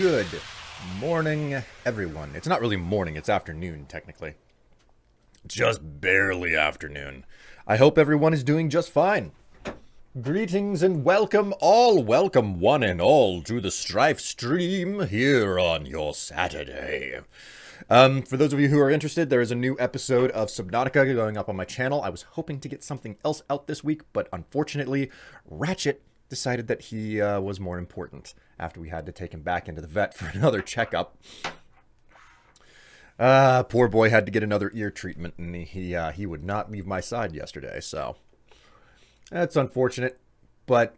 Good morning, everyone. It's not really morning, it's afternoon, technically. Just barely afternoon. I hope everyone is doing just fine. Greetings and welcome welcome one and all to the Strife stream here on your Saturday. For those of you who are interested, there is a new episode of Subnautica going up on my channel. I was hoping to get something else out this week, but unfortunately, Ratchet decided that he was more important after we had to take him back into the vet for another checkup. Poor boy had to get another ear treatment, and he would not leave my side yesterday, so that's unfortunate, but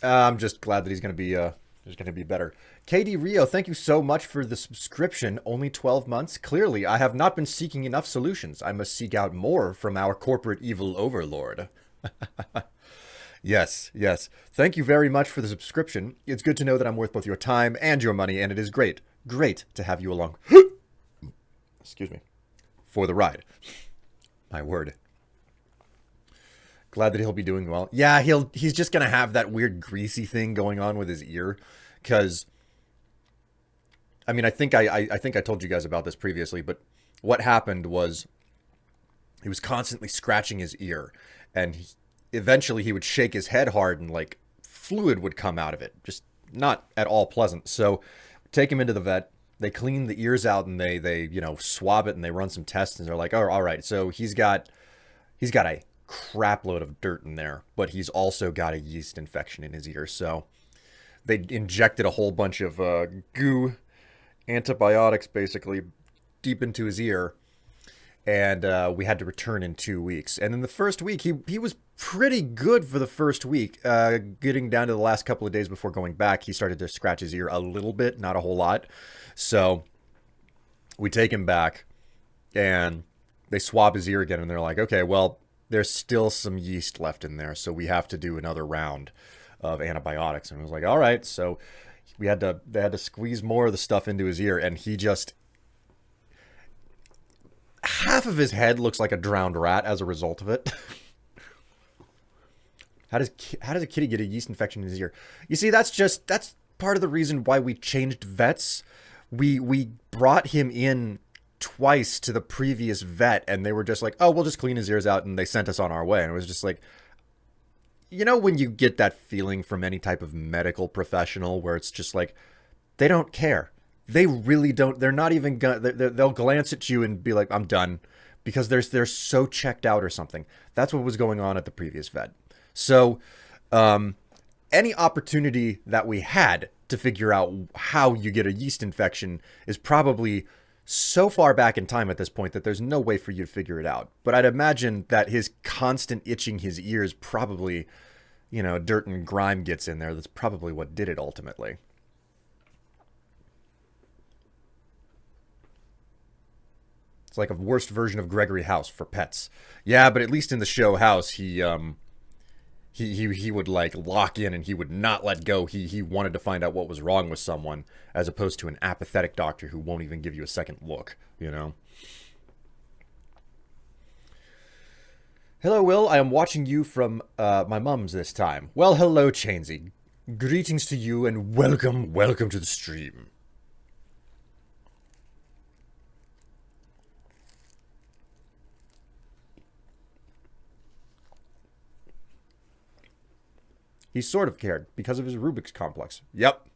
I'm just glad that he's going to be better. KD Rio, thank you so much for the subscription. Only 12 months. Clearly, I have not been seeking enough solutions. I must seek out more from our corporate evil overlord. Yes. Thank you very much for the subscription. It's good to know that I'm worth both your time and your money, and it is great to have you along. Excuse me. For the ride. My word. Glad that he'll be doing well. Yeah, he's just gonna have that weird greasy thing going on with his ear, because I mean, I think I told you guys about this previously, but what happened was he was constantly scratching his ear, and eventually he would shake his head hard and like fluid would come out of it. Just not at all pleasant. So take him into the vet. They clean the ears out and they swab it and they run some tests and they're like, oh, all right. So he's got a crap load of dirt in there, but he's also got a yeast infection in his ear. So they injected a whole bunch of goo antibiotics basically deep into his ear. And we had to return in 2 weeks. And in the first week, he was pretty good for the first week. Getting down to the last couple of days before going back, he started to scratch his ear a little bit, not a whole lot. So we take him back, and they swab his ear again, and they're like, okay, well, there's still some yeast left in there, so we have to do another round of antibiotics. And I was like, all right. So they had to squeeze more of the stuff into his ear, and he just... half of his head looks like a drowned rat as a result of it. How does a kitty get a yeast infection in his ear? You see, that's part of the reason why we changed vets. We brought him in twice to the previous vet, and they were just like, oh, we'll just clean his ears out, and they sent us on our way. And it was just like, you know, when you get that feeling from any type of medical professional where it's just like, they don't care. They really don't. They're not even gonna. They'll glance at you and be like, "I'm done," because they're so checked out or something. That's what was going on at the previous vet. So, any opportunity that we had to figure out how you get a yeast infection is probably so far back in time at this point that there's no way for you to figure it out. But I'd imagine that his constant itching his ears probably, dirt and grime gets in there. That's probably what did it ultimately. It's like a worst version of Gregory House for pets. Yeah, but at least in the show House, he would like lock in and he would not let go. He wanted to find out what was wrong with someone, as opposed to an apathetic doctor who won't even give you a second look, Hello, Will. I am watching you from my mum's this time. Well, hello, Chainsy. Greetings to you and welcome to the stream. He sort of cared because of his Rubik's complex. Yep.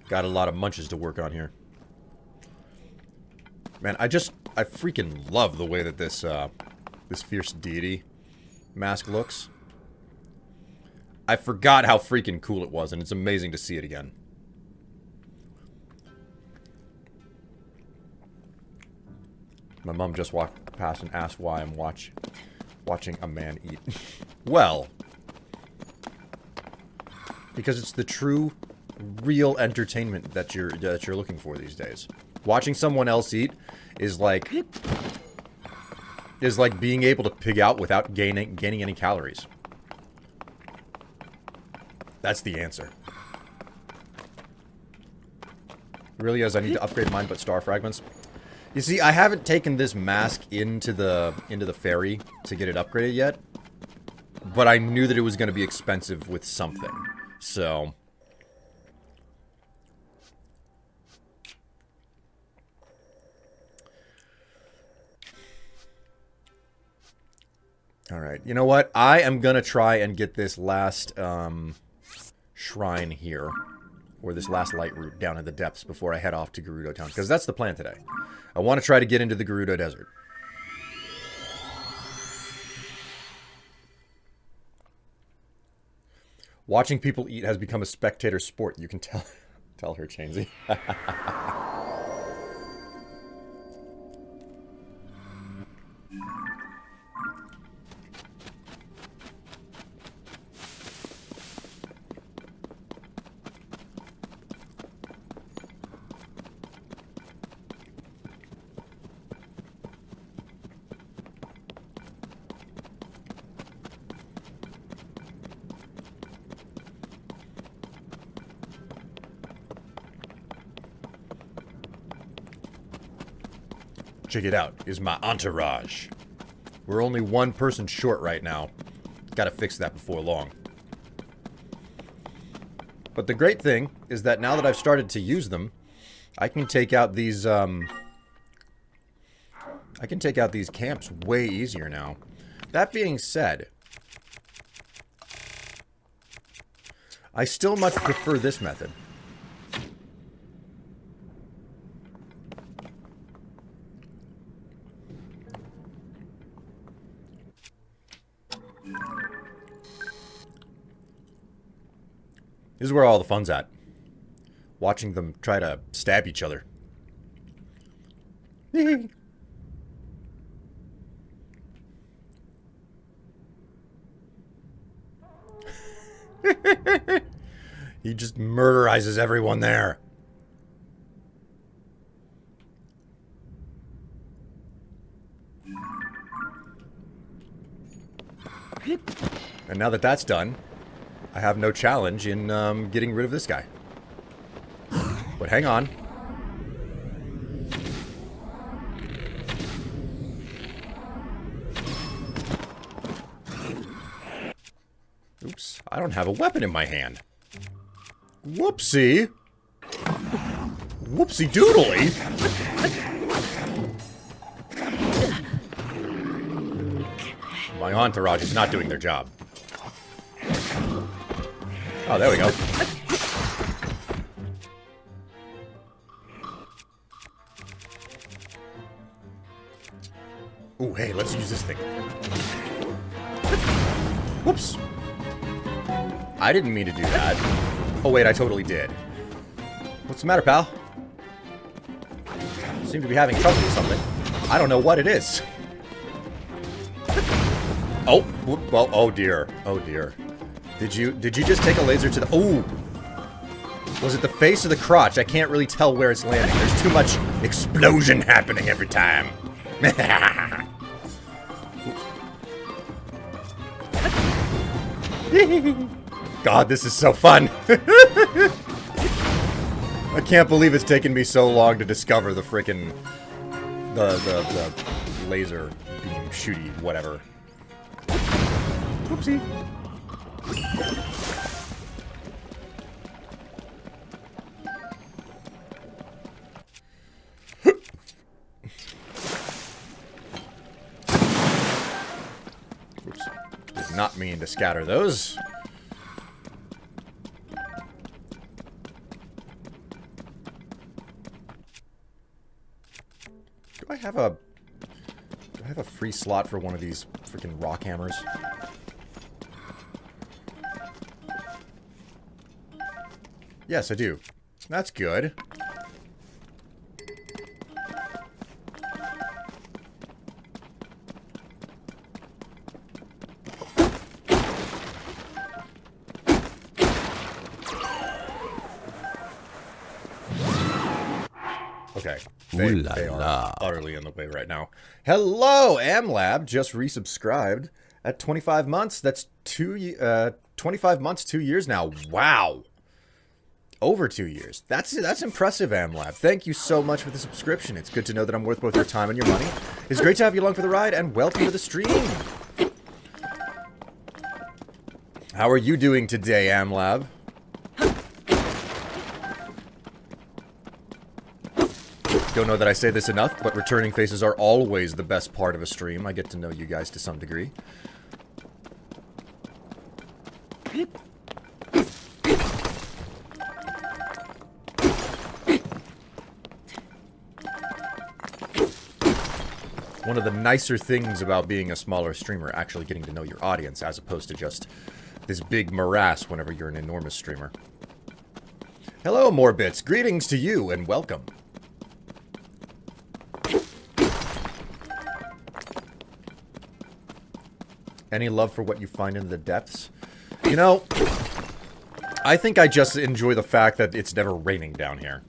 Got a lot of munches to work on here. Man, I freaking love the way that this fierce deity mask looks. I forgot how freaking cool it was, and it's amazing to see it again. My mom just walked past and asked why I'm watching a man eat. Well, because it's the true, real entertainment that you're looking for these days. Watching someone else eat is like being able to pig out without gaining any calories. That's the answer. It really is. I need to upgrade mine, but star fragments. You see, I haven't taken this mask into the ferry to get it upgraded yet, but I knew that it was going to be expensive with something. So, all right. You know what? I am going to try and get this last shrine here, or this last light route down in the depths before I head off to Gerudo Town, because that's the plan today. I want to try to get into the Gerudo Desert. Watching people eat has become a spectator sport. You can tell her, Chainsy. Check it out, is my entourage. We're only one person short right now. Gotta fix that before long. But the great thing is that now that I've started to use them, I can take out these, camps way easier now. That being said, I still much prefer this method. This is where all the fun's at. Watching them try to stab each other. He just murderizes everyone there. And now that that's done, I have no challenge in getting rid of this guy. But hang on. Oops, I don't have a weapon in my hand. Whoopsie. Whoopsie doodly. My entourage is not doing their job. Oh, there we go. Ooh, hey, let's use this thing. Whoops. I didn't mean to do that. Oh, wait, I totally did. What's the matter, pal? Seem to be having trouble with something. I don't know what it is. Oh, well, oh dear. Oh dear. Did you just take a laser to the... Oh! Was it the face or the crotch? I can't really tell where it's landing. There's too much explosion happening every time. God, this is so fun. I can't believe it's taken me so long to discover the frickin' the laser beam shooty whatever. Oopsie. Oops. Did not mean to scatter those. Do I have a free slot for one of these freaking rock hammers? Yes, I do. That's good. Okay. They are utterly in the way right now. Hello, AmLab just resubscribed at 25 months. That's 25 months, 2 years now. Wow. Over 2 years. That's impressive, AmLab. Thank you so much for the subscription. It's good to know that I'm worth both your time and your money. It's great to have you along for the ride, and welcome to the stream. How are you doing today, AmLab? Don't know that I say this enough, but returning faces are always the best part of a stream. I get to know you guys to some degree. One of the nicer things about being a smaller streamer, actually getting to know your audience, as opposed to just this big morass whenever you're an enormous streamer. Hello, Morbits. Greetings to you, and welcome. Any love for what you find in the depths? You know, I think I just enjoy the fact that it's never raining down here.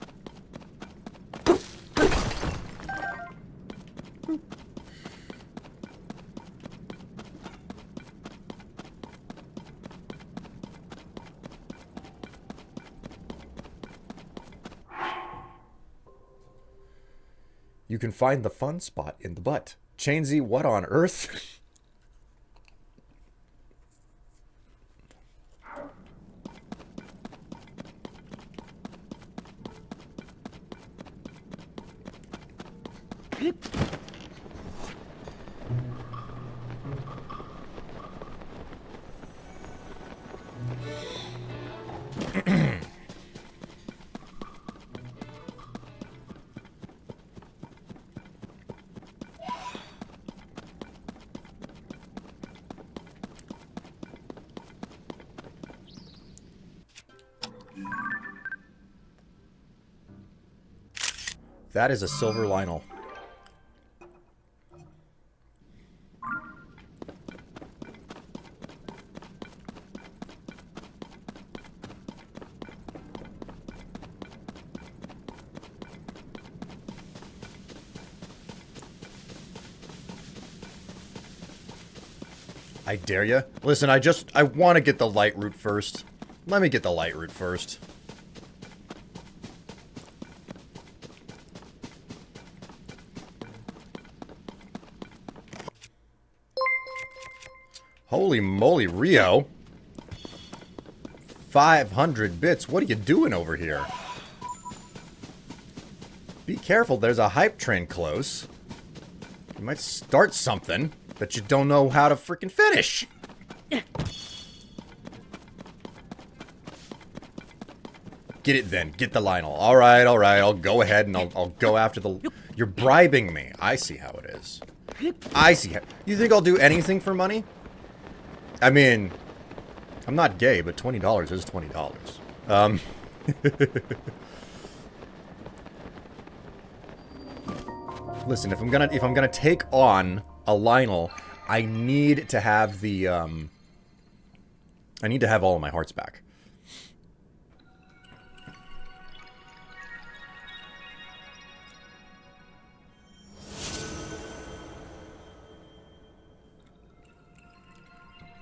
You can find the fun spot in the butt. Chainsy, what on earth? That is a silver Lionel. I dare ya. Listen, I want to get the light route first. Let me get the light route first. Holy moly, Rio. 500 bits. What are you doing over here? Be careful, there's a hype train close. You might start something that you don't know how to freaking finish. Get it then. Get the Lionel. Alright, alright. I'll go ahead and I'll go after the... You're bribing me. I see how it is. I see how... You think I'll do anything for money? I mean, I'm not gay, but $20 is $20. Listen, if I'm gonna take on a Lionel, I need to have the I need to have all of my hearts back.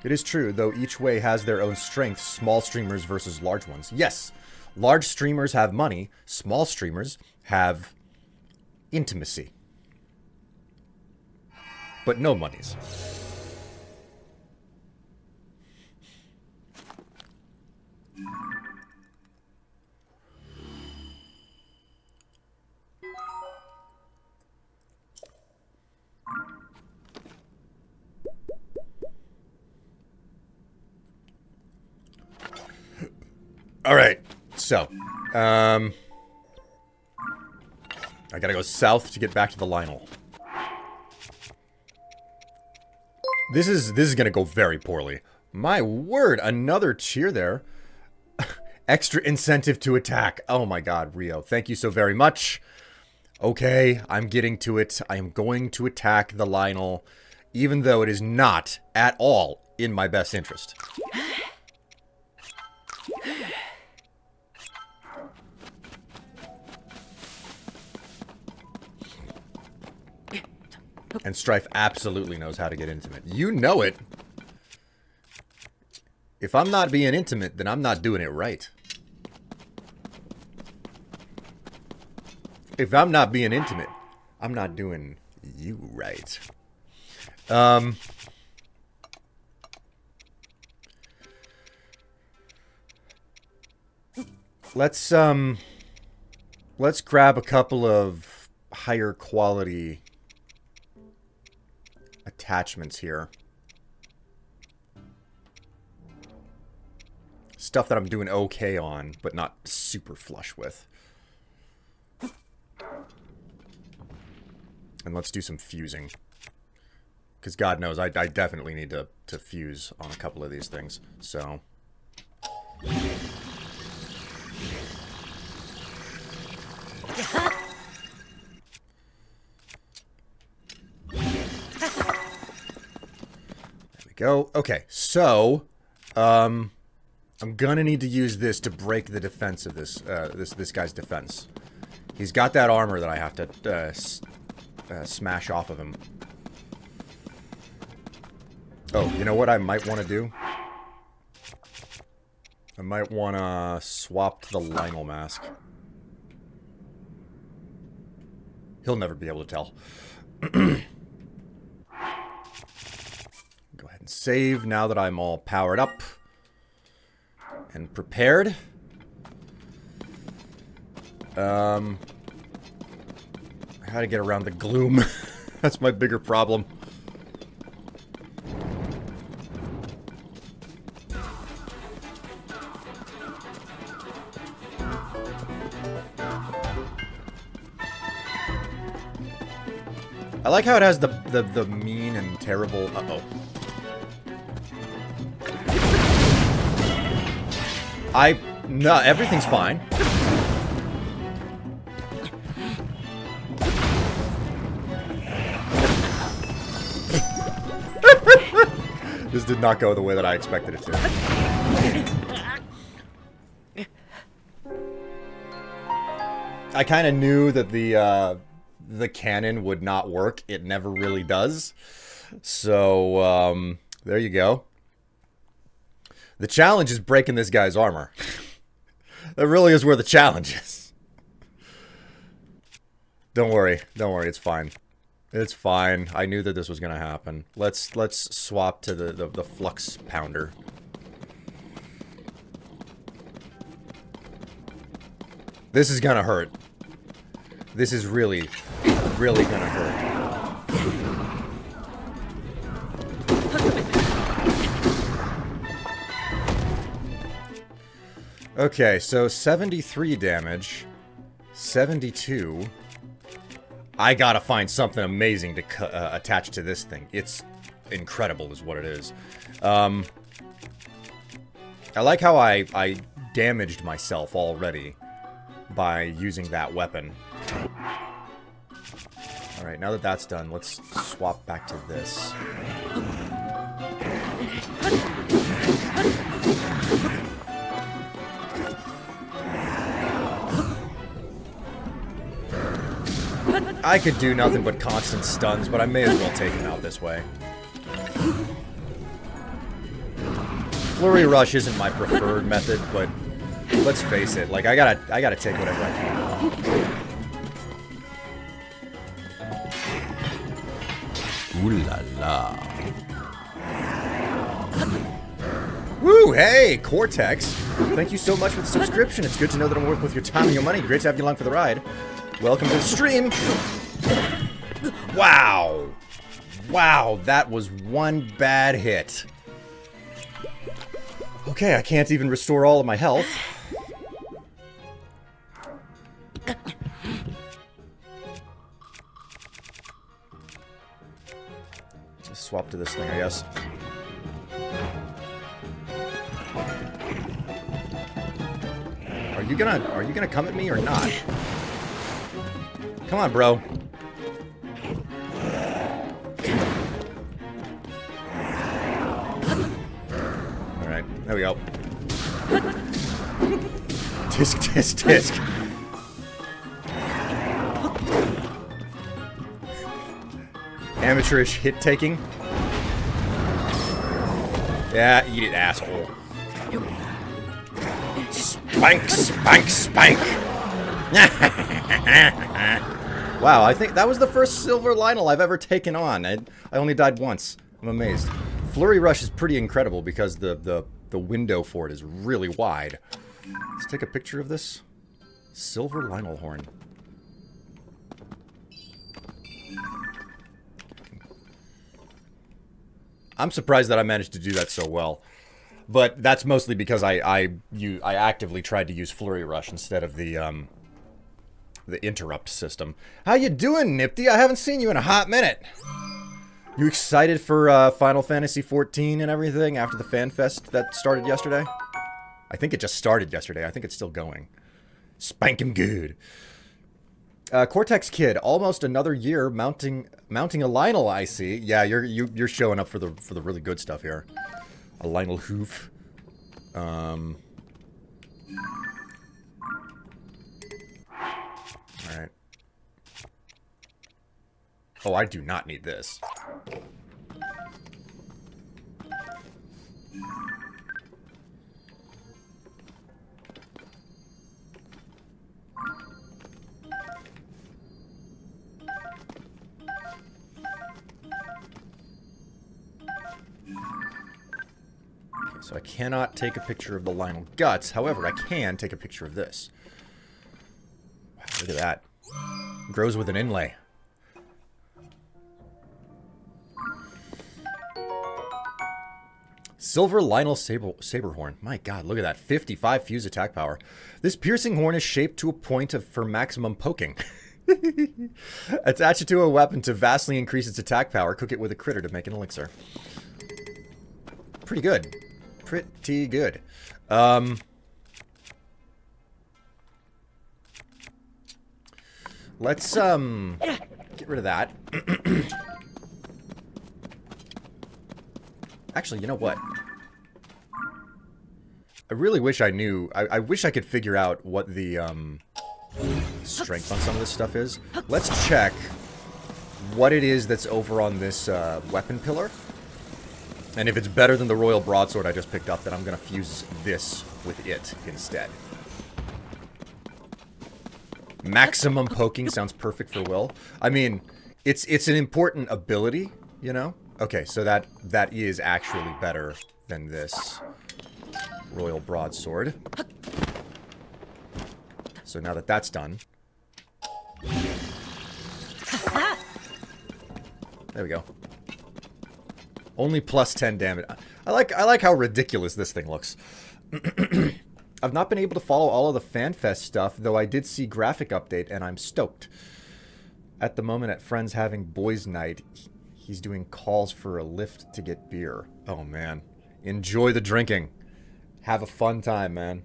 It is true, though each way has their own strengths, small streamers versus large ones. Yes, large streamers have money, small streamers have intimacy. But no monies. Alright, so, I gotta go south to get back to the Lionel. This is gonna go very poorly. My word, another cheer there. Extra incentive to attack. Oh my god, Rio, thank you so very much. Okay, I'm getting to it. I am going to attack the Lionel, even though it is not at all in my best interest. And Strife absolutely knows how to get intimate. You know it. If I'm not being intimate, then I'm not doing it right. If I'm not being intimate, I'm not doing you right. Let's grab a couple of higher quality attachments here. Stuff that I'm doing okay on, but not super flush with. And let's do some fusing. Because God knows, I definitely need to fuse on a couple of these things. So... go. Okay, so I'm gonna need to use this to break the defense of this this guy's defense. He's got that armor that I have to smash off of him. Oh, you know what I might want to do? I might want to swap to the Lionel mask. He'll never be able to tell. Go ahead and save now that I'm all powered up and prepared. How to get around the gloom. That's my bigger problem. I like how it has the mean and terrible... Uh-oh. No, everything's fine. This did not go the way that I expected it to. I kind of knew that the cannon would not work. It never really does. So, there you go. The challenge is breaking this guy's armor. That really is where the challenge is. Don't worry, it's fine. It's fine. I knew that this was gonna happen. Let's swap to the flux pounder. This is gonna hurt. This is really, really gonna hurt. Okay, so 73 damage, 72. I gotta find something amazing to attach to this thing. It's incredible is what it is. I like how I damaged myself already by using that weapon. Alright, now that that's done, let's swap back to this. I could do nothing but constant stuns, but I may as well take him out this way. Flurry Rush isn't my preferred method, but let's face it, like I gotta take whatever I can. Ooh la la. Woo, hey, Cortex. Thank you so much for the subscription. It's good to know that I'm working with your time and your money. Great to have you along for the ride. Welcome to the stream. Wow. Wow, that was one bad hit. Okay, I can't even restore all of my health. Let's swap to this thing, I guess. Are you gonna come at me or not? Come on, bro. Alright, there we go. Tisk, tisk, tisk. Amateurish hit taking. Yeah, eat it, asshole. Spank, spank, spank. Wow, I think that was the first Silver Lionel I've ever taken on. I only died once. I'm amazed. Flurry Rush is pretty incredible because the window for it is really wide. Let's take a picture of this. Silver Lionel Horn. I'm surprised that I managed to do that so well. But that's mostly because I actively tried to use Flurry Rush instead of the interrupt system. How you doing, Nifty? I haven't seen you in a hot minute. You excited for Final Fantasy XIV and everything after the fan fest that started yesterday? I think it just started yesterday. I think it's still going. Spank him good. Cortex Kid, almost another year mounting a Lionel. I see. Yeah, you're showing up for the really good stuff here. A Lionel hoof. All right. Oh, I do not need this. So I cannot take a picture of the Lionel guts. However, I can take a picture of this. Wow, look at that. Grows with an inlay. Silver Lionel Saber Horn. My god, look at that. 55 fuse attack power. This piercing horn is shaped to a point for maximum poking. Attach it to a weapon to vastly increase its attack power. Cook it with a critter to make an elixir. Pretty good. Pretty good. Let's get rid of that. Actually, you know what? I really wish I knew. I wish I could figure out what the strength on some of this stuff is. Let's check what it is that's over on this weapon pillar. And if it's better than the Royal Broadsword I just picked up, then I'm going to fuse this with it instead. Maximum poking sounds perfect for Will. I mean, it's an important ability, you know? Okay, so that is actually better than this Royal Broadsword. So now that that's done. There we go. Only plus 10 damage. I like how ridiculous this thing looks. I've not been able to follow all of the FanFest stuff, though I did see graphic update, and I'm stoked. At the moment, at friends having boys' night, he's doing calls for a lift to get beer. Oh, man. Enjoy the drinking. Have a fun time, man.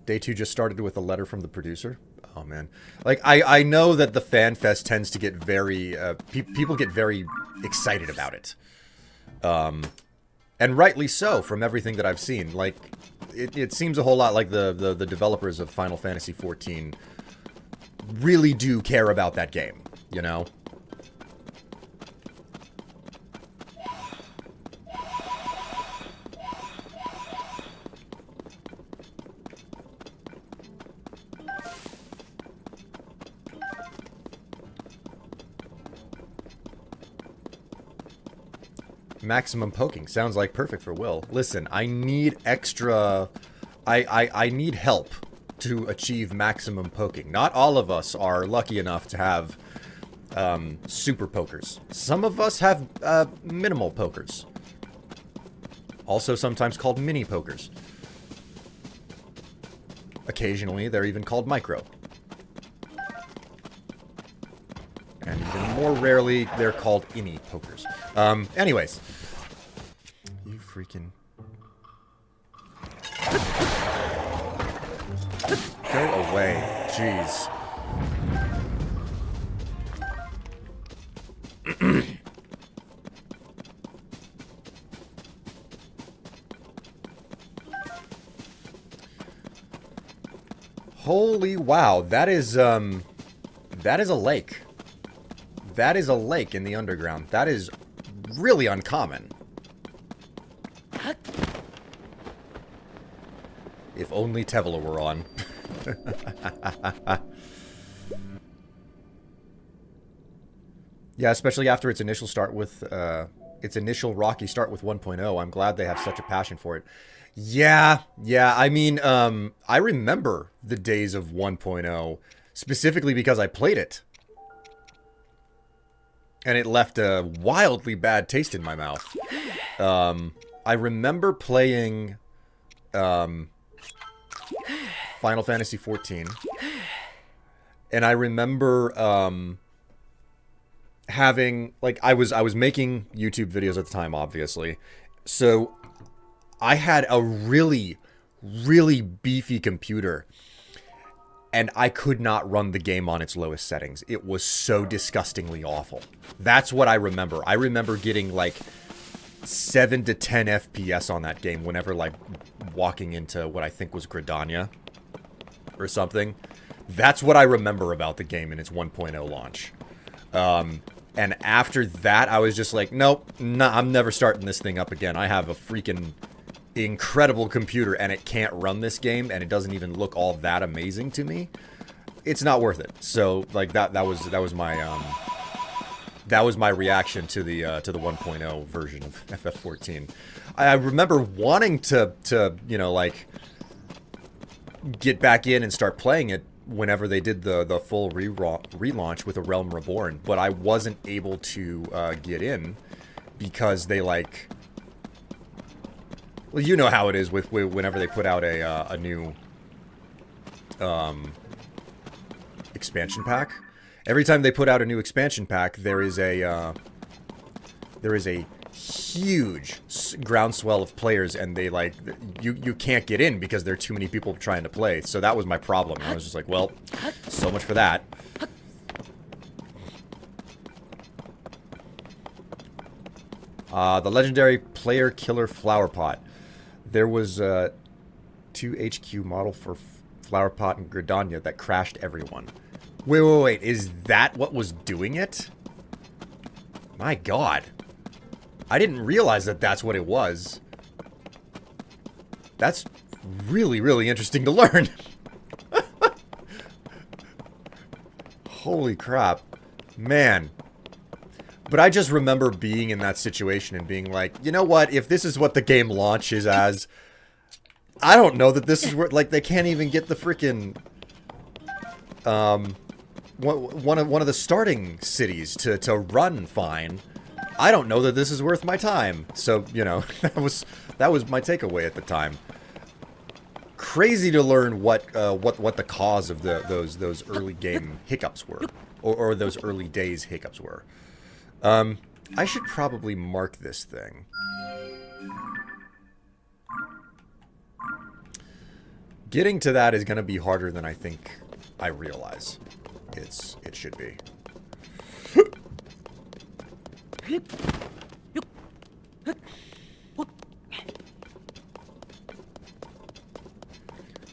Day 2 just started with a letter from the producer. Oh, man. Like, I know that the Fan Fest tends to get very... people get very excited about it. And rightly so, from everything that I've seen. Like, it seems a whole lot like the developers of Final Fantasy XIV really do care about that game, you know? Maximum poking. Sounds like perfect for Will. Listen, I need extra... I need help to achieve maximum poking. Not all of us are lucky enough to have super pokers. Some of us have minimal pokers. Also sometimes called mini pokers. Occasionally, they're even called micro. And even more rarely, they're called innie pokers. Anyways. You freaking... Go away. Jeez. Holy wow, that is a lake. That is a lake in the underground. That is really uncommon. If only Tevla were on. Yeah, especially after its initial start with its initial rocky start with 1.0. I'm glad they have such a passion for it. Yeah, yeah. I mean, I remember the days of 1.0 specifically because I played it. And it left a wildly bad taste in my mouth. I remember playing Final Fantasy XIV. And I remember having, like, I was making YouTube videos at the time, obviously. So I had a really, really beefy computer. And I could not run the game on its lowest settings. It was so disgustingly awful. That's what I remember. I remember getting like 7 to 10 FPS on that game whenever like walking into what I think was Gridania or something. That's what I remember about the game in its 1.0 launch. And after that, I was just like, nope, nah, I'm never starting this thing up again. I have a freaking incredible computer and it can't run this game and it doesn't even look all that amazing to me. It's not worth it. So like that was my reaction to the 1.0 version of FF14. I remember wanting to you know, like get back in and start playing it whenever they did the full relaunch with A Realm Reborn, but I wasn't able to get in because they like, well, you know how it is with whenever they put out a new expansion pack. Every time they put out a new expansion pack, there is a huge groundswell of players, and they like you can't get in because there are too many people trying to play. So that was my problem. I was just like, well, so much for that. The legendary player killer flower pot. There was a 2 HQ model for flower pot and Gridania that crashed everyone. Wait. Is that what was doing it? My god. I didn't realize that that's what it was. That's really, really interesting to learn. Holy crap. Man. But I just remember being in that situation and being like, you know what? If this is what the game launches as, I don't know that this is where, like, they can't even get the freaking, one of the starting cities to run fine. I don't know that this is worth my time. So, you know, that was my takeaway at the time. Crazy to learn what the cause of those early game hiccups were, or those early days hiccups were. I should probably mark this thing. Getting to that is going to be harder than I think I realize. It should be.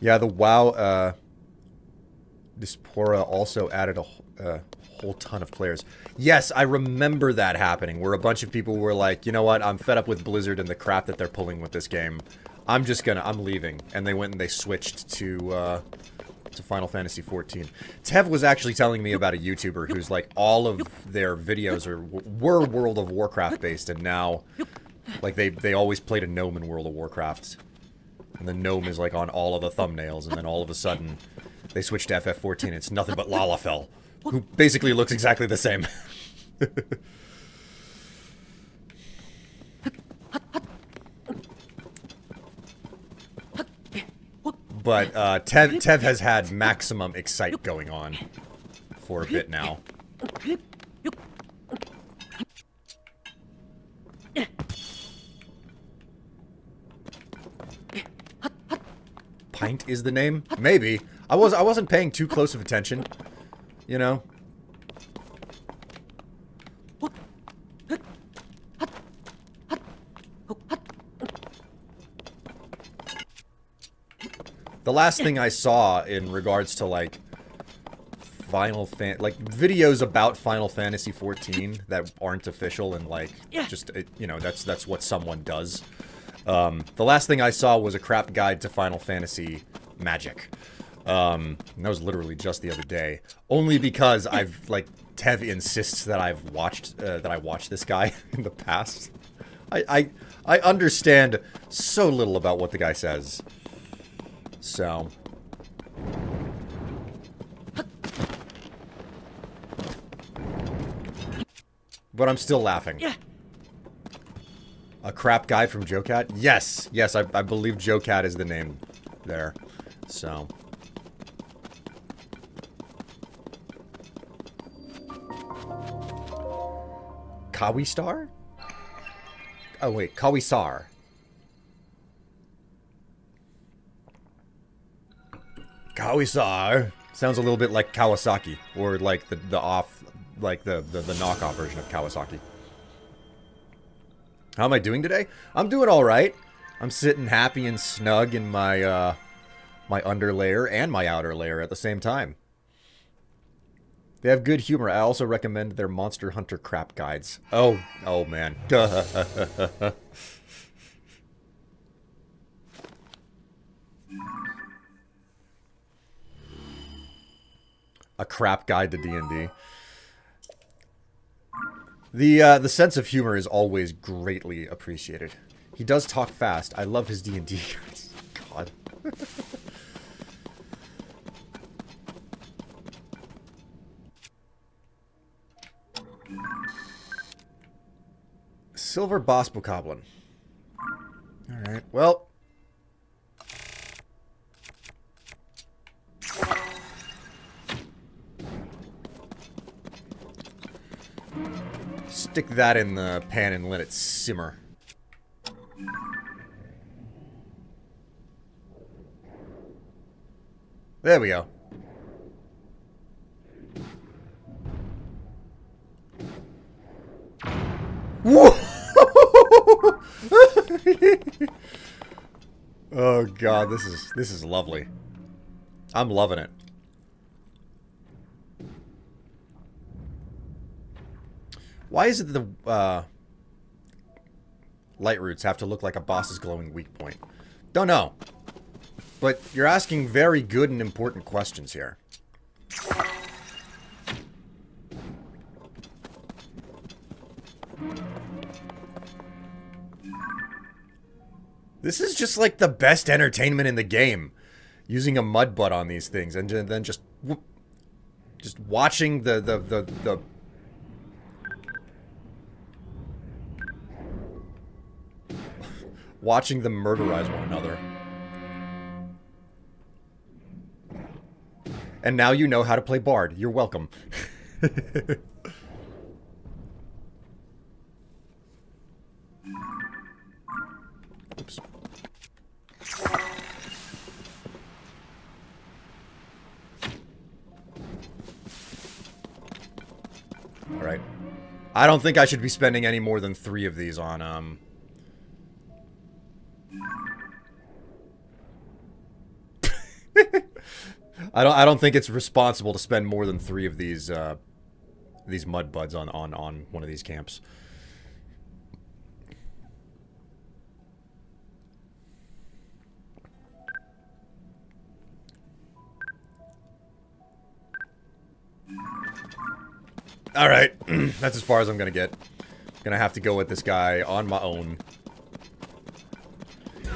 Yeah, the WoW Diaspora also added a whole ton of players. Yes, I remember that happening, where a bunch of people were like, you know what, I'm fed up with Blizzard and the crap that they're pulling with this game. I'm leaving. And they went and they switched to Final Fantasy XIV. Tev was actually telling me about a YouTuber who's like, all of their videos were World of Warcraft based, and now, like, they always played a gnome in World of Warcraft. And the gnome is like on all of the thumbnails, and then all of a sudden, they switched to FF14, it's nothing but Lalafell, who basically looks exactly the same. But Tev has had maximum excite going on for a bit now. Pint is the name? Maybe. I wasn't paying too close of attention, you know. The last thing I saw in regards to, like, like, videos about Final Fantasy 14 that aren't official and, like, just, you know, that's what someone does. The last thing I saw was a crap guide to Final Fantasy Magic. And that was literally just the other day. Only because I've, like, Tev insists that I watched this guy in the past. I understand so little about what the guy says. So. But I'm still laughing. Yeah. A crap guide from JoeCat? Yes. Yes, I believe JoeCat is the name there. So. Kawistar? Oh, wait. Kawisar. Kawisar. Sounds a little bit like Kawasaki. Or like the knockoff version of Kawasaki. How am I doing today? I'm doing alright. I'm sitting happy and snug in my, my underlayer and my outer layer at the same time. They have good humor. I also recommend their Monster Hunter crap guides. Oh man. A crap guide to D&D. The sense of humor is always greatly appreciated. He does talk fast. I love his D&D guides. God. Silver Boss Bokoblin. Alright, well. Stick that in the pan and let it simmer. There we go. Whoa! Oh god, this is lovely. I'm loving it. Why is it that the light roots have to look like a boss's glowing weak point? Don't know. But you're asking very good and important questions here. This is just like the best entertainment in the game. Using a mud butt on these things and then just watching the watching them murderize one another. And now you know how to play Bard. You're welcome. Oops. Alright. I don't think I should be spending any more than 3 of these on, I don't think it's responsible to spend more than 3 of these mud buds on one of these camps. Alright, that's as far as I'm gonna get. Gonna have to go with this guy on my own.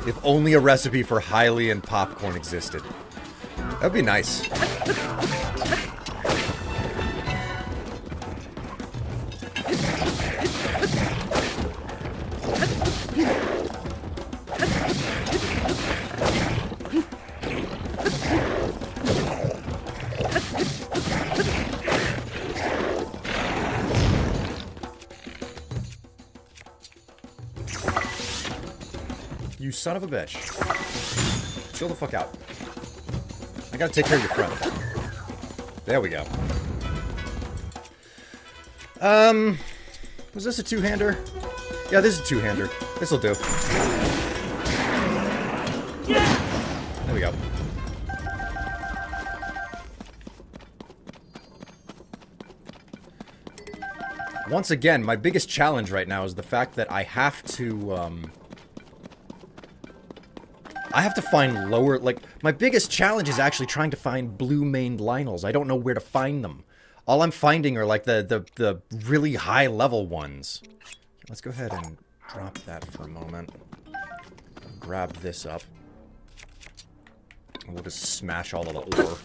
If only a recipe for Hylian popcorn existed. That'd be nice. You son of a bitch. Chill the fuck out. I gotta take care of your friend. There we go. Was this a two-hander? Yeah, this is a two-hander. This'll do. There we go. once again, my biggest challenge right now is the fact that I have to find lower, like, my biggest challenge is actually trying to find blue-maned Lynels. I don't know where to find them. All I'm finding are, like, the really high-level ones. Let's go ahead and drop that for a moment. Grab this up. And we'll just smash all of the ore.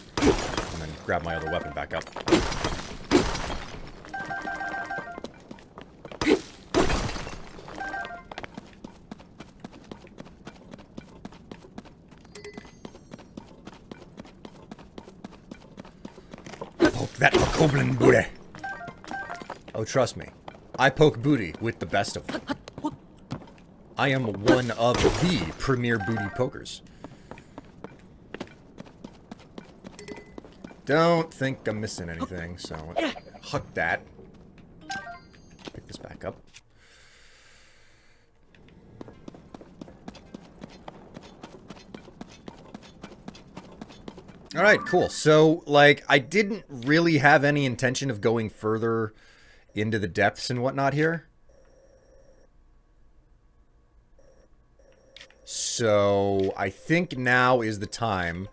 And then grab my other weapon back up. Poke that goblin booty. Oh, trust me. I poke booty with the best of them. I am one of the premier booty pokers. Don't think I'm missing anything, so huck that. Pick this back up. Alright, cool. So, like, I didn't really have any intention of going further into the depths and whatnot here. So, I think now is the time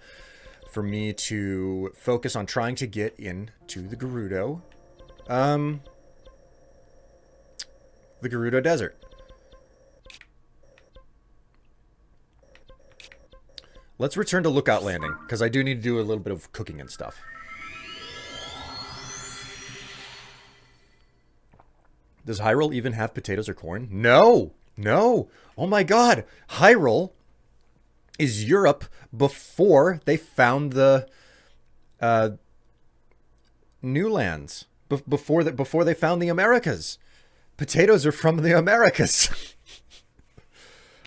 for me to focus on trying to get into the Gerudo. The Gerudo Desert. Let's return to Lookout Landing, because I do need to do a little bit of cooking and stuff. Does Hyrule even have potatoes or corn? No! No! Oh my god! Hyrule is Europe before they found the new lands. Before they found the Americas. Potatoes are from the Americas.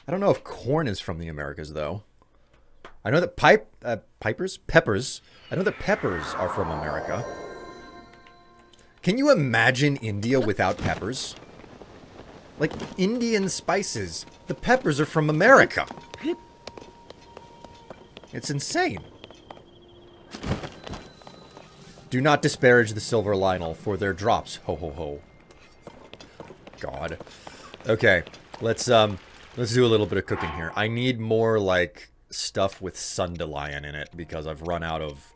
I don't know if corn is from the Americas, though. I know that peppers. I know that peppers are from America. Can you imagine India without peppers? Like, Indian spices. The peppers are from America. It's insane. Do not disparage the silver Lynel for their drops. Ho ho ho. God. Okay, let's do a little bit of cooking here. I need more, like, stuff with Sundelion in it, because I've run out of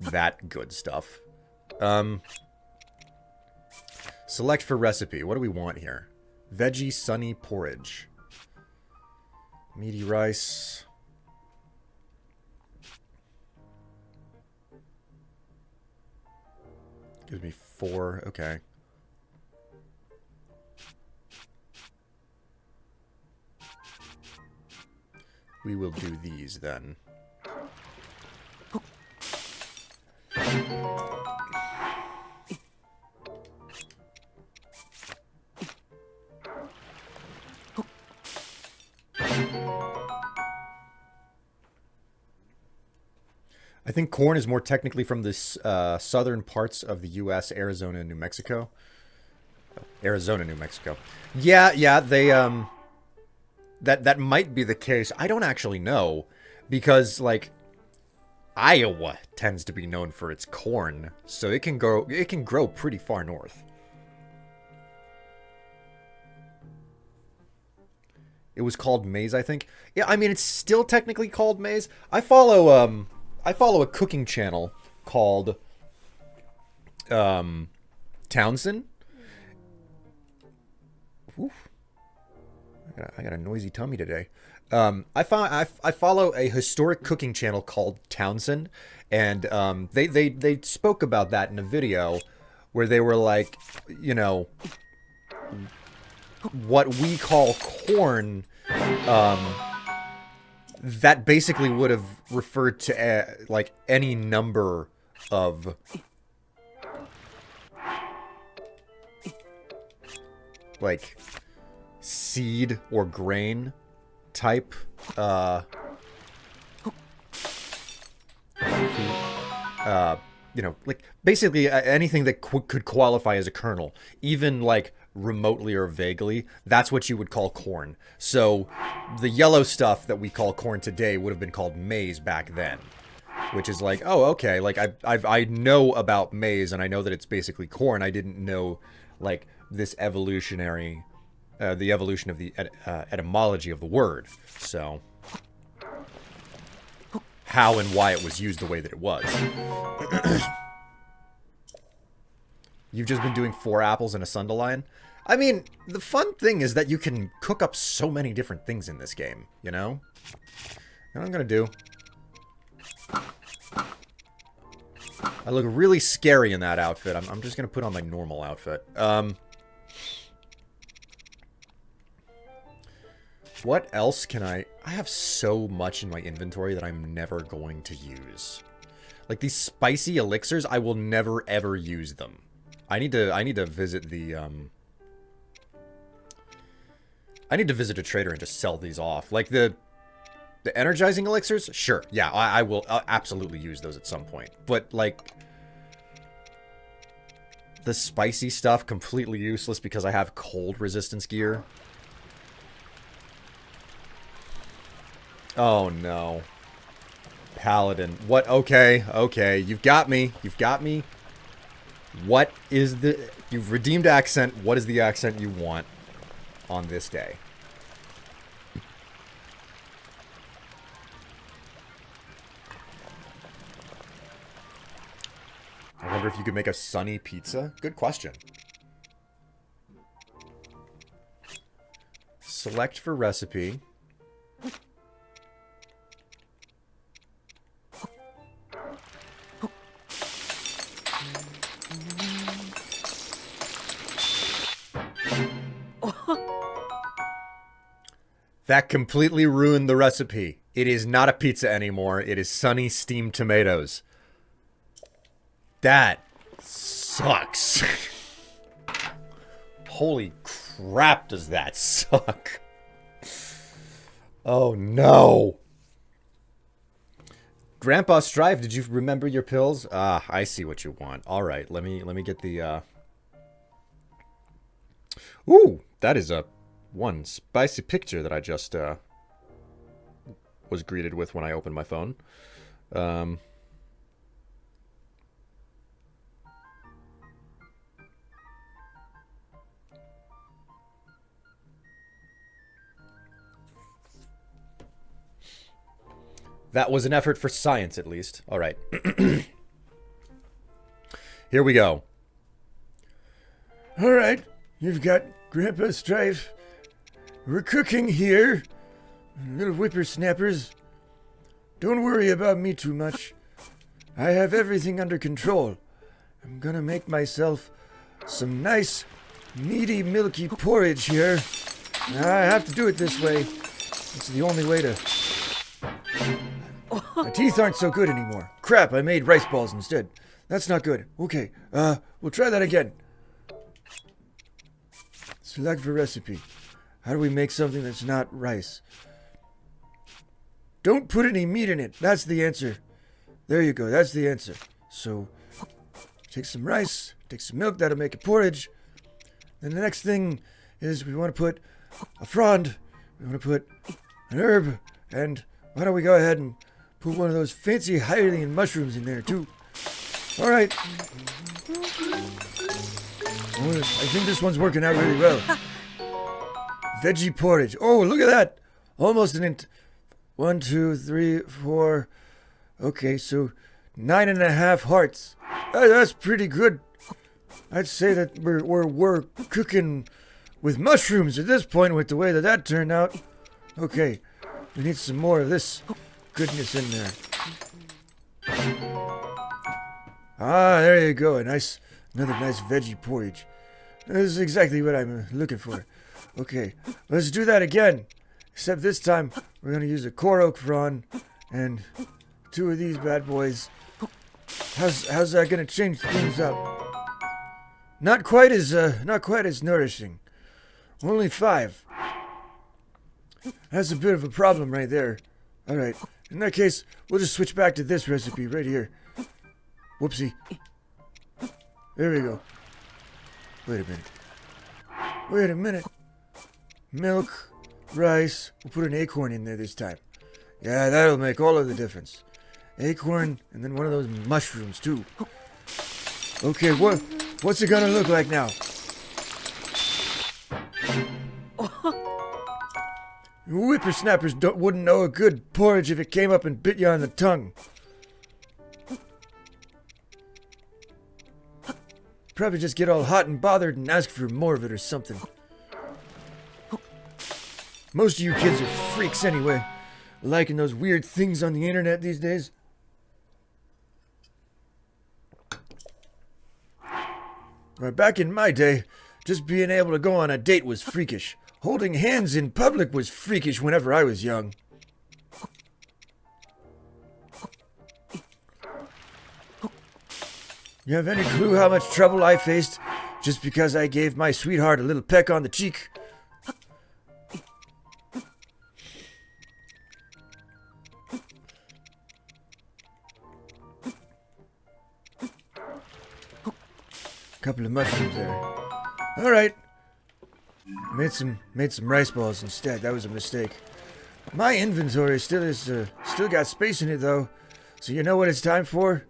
that good stuff. Select for recipe. What do we want here? Veggie sunny porridge. Meaty rice. Gives me 4. Okay. We will do these then. I think corn is more technically from the southern parts of the U.S., Arizona and New Mexico. Arizona, New Mexico. Yeah, they, that might be the case. I don't actually know, because, like, Iowa tends to be known for its corn, so it can grow pretty far north. It was called maize, I think. Yeah, I mean, it's still technically called maize. I follow a cooking channel called Townsend. Oof. I got a noisy tummy today. I follow a historic cooking channel called Townsend, and they spoke about that in a video where they were like, you know, what we call corn, that basically would have referred to like any number of like seed or grain type you know, like basically anything that could qualify as a kernel, even like remotely or vaguely, that's what you would call corn. So the yellow stuff that we call corn today would have been called maize back then. which is like, oh, okay, like I know about maize and I know that it's basically corn. I didn't know like this evolutionary, the evolution of the etymology of the word. So how and why it was used the way that it was. You've just been doing 4 apples and a sundaline? I mean, the fun thing is that you can cook up so many different things in this game, you know? What I'm gonna do... I look really scary in that outfit. I'm just gonna put on my normal outfit. What else can I have so much in my inventory that I'm never going to use. Like, these spicy elixirs, I will never, ever use them. I need to visit the, I need to visit a trader and just sell these off. Like, the energizing elixirs? Sure. Yeah, I will absolutely use those at some point. But, like, the spicy stuff, completely useless because I have cold resistance gear. Oh, no. Paladin. What? Okay, okay. You've got me. You've got me. What is the... You've redeemed accent. What is the accent you want on this day? I wonder if you could make a sunny pizza? Good question. Select for recipe. That completely ruined the recipe. It is not a pizza anymore. It is sunny steamed tomatoes. That sucks. Holy crap, does that suck. Oh no. Grandpa Strife, did you remember your pills? Ah, I see what you want. All right, let me get the Ooh, that is a one spicy picture that I just was greeted with when I opened my phone. That was an effort for science, at least. All right. Here we go. All right, you've got Grandpa Strife. We're cooking here. Little whippersnappers. Don't worry about me too much. I have everything under control. I'm gonna make myself some nice, meaty, milky porridge here. I have to do it this way. It's the only way to... My teeth aren't so good anymore. Crap, I made rice balls instead. That's not good. Okay, we'll try that again. Select for recipe. How do we make something that's not rice? Don't put any meat in it. That's the answer. There you go. That's the answer. So, take some rice, take some milk. That'll make a porridge. Then the next thing is we want to put a frond. We want to put an herb. And why don't we go ahead and put one of those fancy Hyrulean mushrooms in there, too. All right. Oh, I think this one's working out really well. Veggie porridge. Oh, look at that. Almost an 1, 2, 3, 4. Okay, so 9.5 hearts. That's pretty good. I'd say that we're cooking with mushrooms at this point with the way that turned out. Okay, we need some more of this goodness in there. Ah, there you go. Another nice veggie porridge. This is exactly what I'm looking for. Okay, let's do that again. Except this time, we're going to use a core oak frond and 2 of these bad boys. How's that going to change things up? Not quite as nourishing. Only 5. That's a bit of a problem right there. All right, in that case, we'll just switch back to this recipe right here. Whoopsie. There we go. Wait a minute. Milk, rice. We'll put an acorn in there this time. Yeah, that'll make all of the difference. acorn, and then one of those mushrooms, too. Okay, what's it gonna look like now? Whippersnappers wouldn't know a good porridge if it came up and bit you on the tongue. Probably just get all hot and bothered and ask for more of it or something. Most of you kids are freaks anyway, liking those weird things on the internet these days. Right, back in my day, just being able to go on a date was freakish. Holding hands in public was freakish whenever I was young. You have any clue how much trouble I faced just because I gave my sweetheart a little peck on the cheek? Couple of mushrooms there. All right. Made some rice balls instead. That was a mistake. My inventory still got space in it though. So you know what it's time for?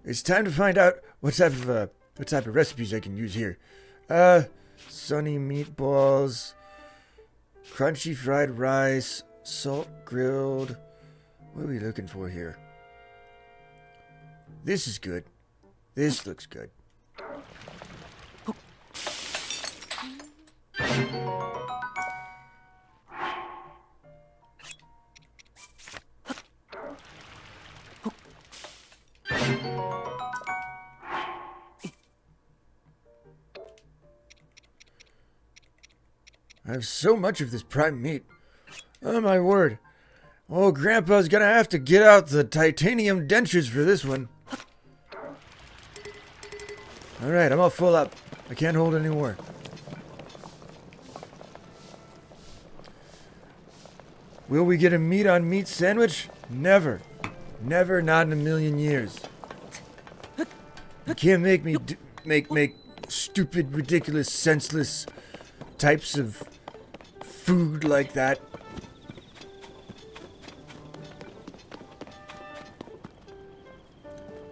It's time to find out what type of recipes I can use here. Sunny meatballs, crunchy fried rice, salt grilled. What are we looking for here? This is good. This looks good. I have so much of this prime meat. Oh my word. Oh, Grandpa's gonna have to get out the titanium dentures for this one. Alright, I'm all full up. I can't hold any more. Will we get a meat on meat sandwich? Never. Never, not in a million years. You can't make me make stupid, ridiculous, senseless types of food like that.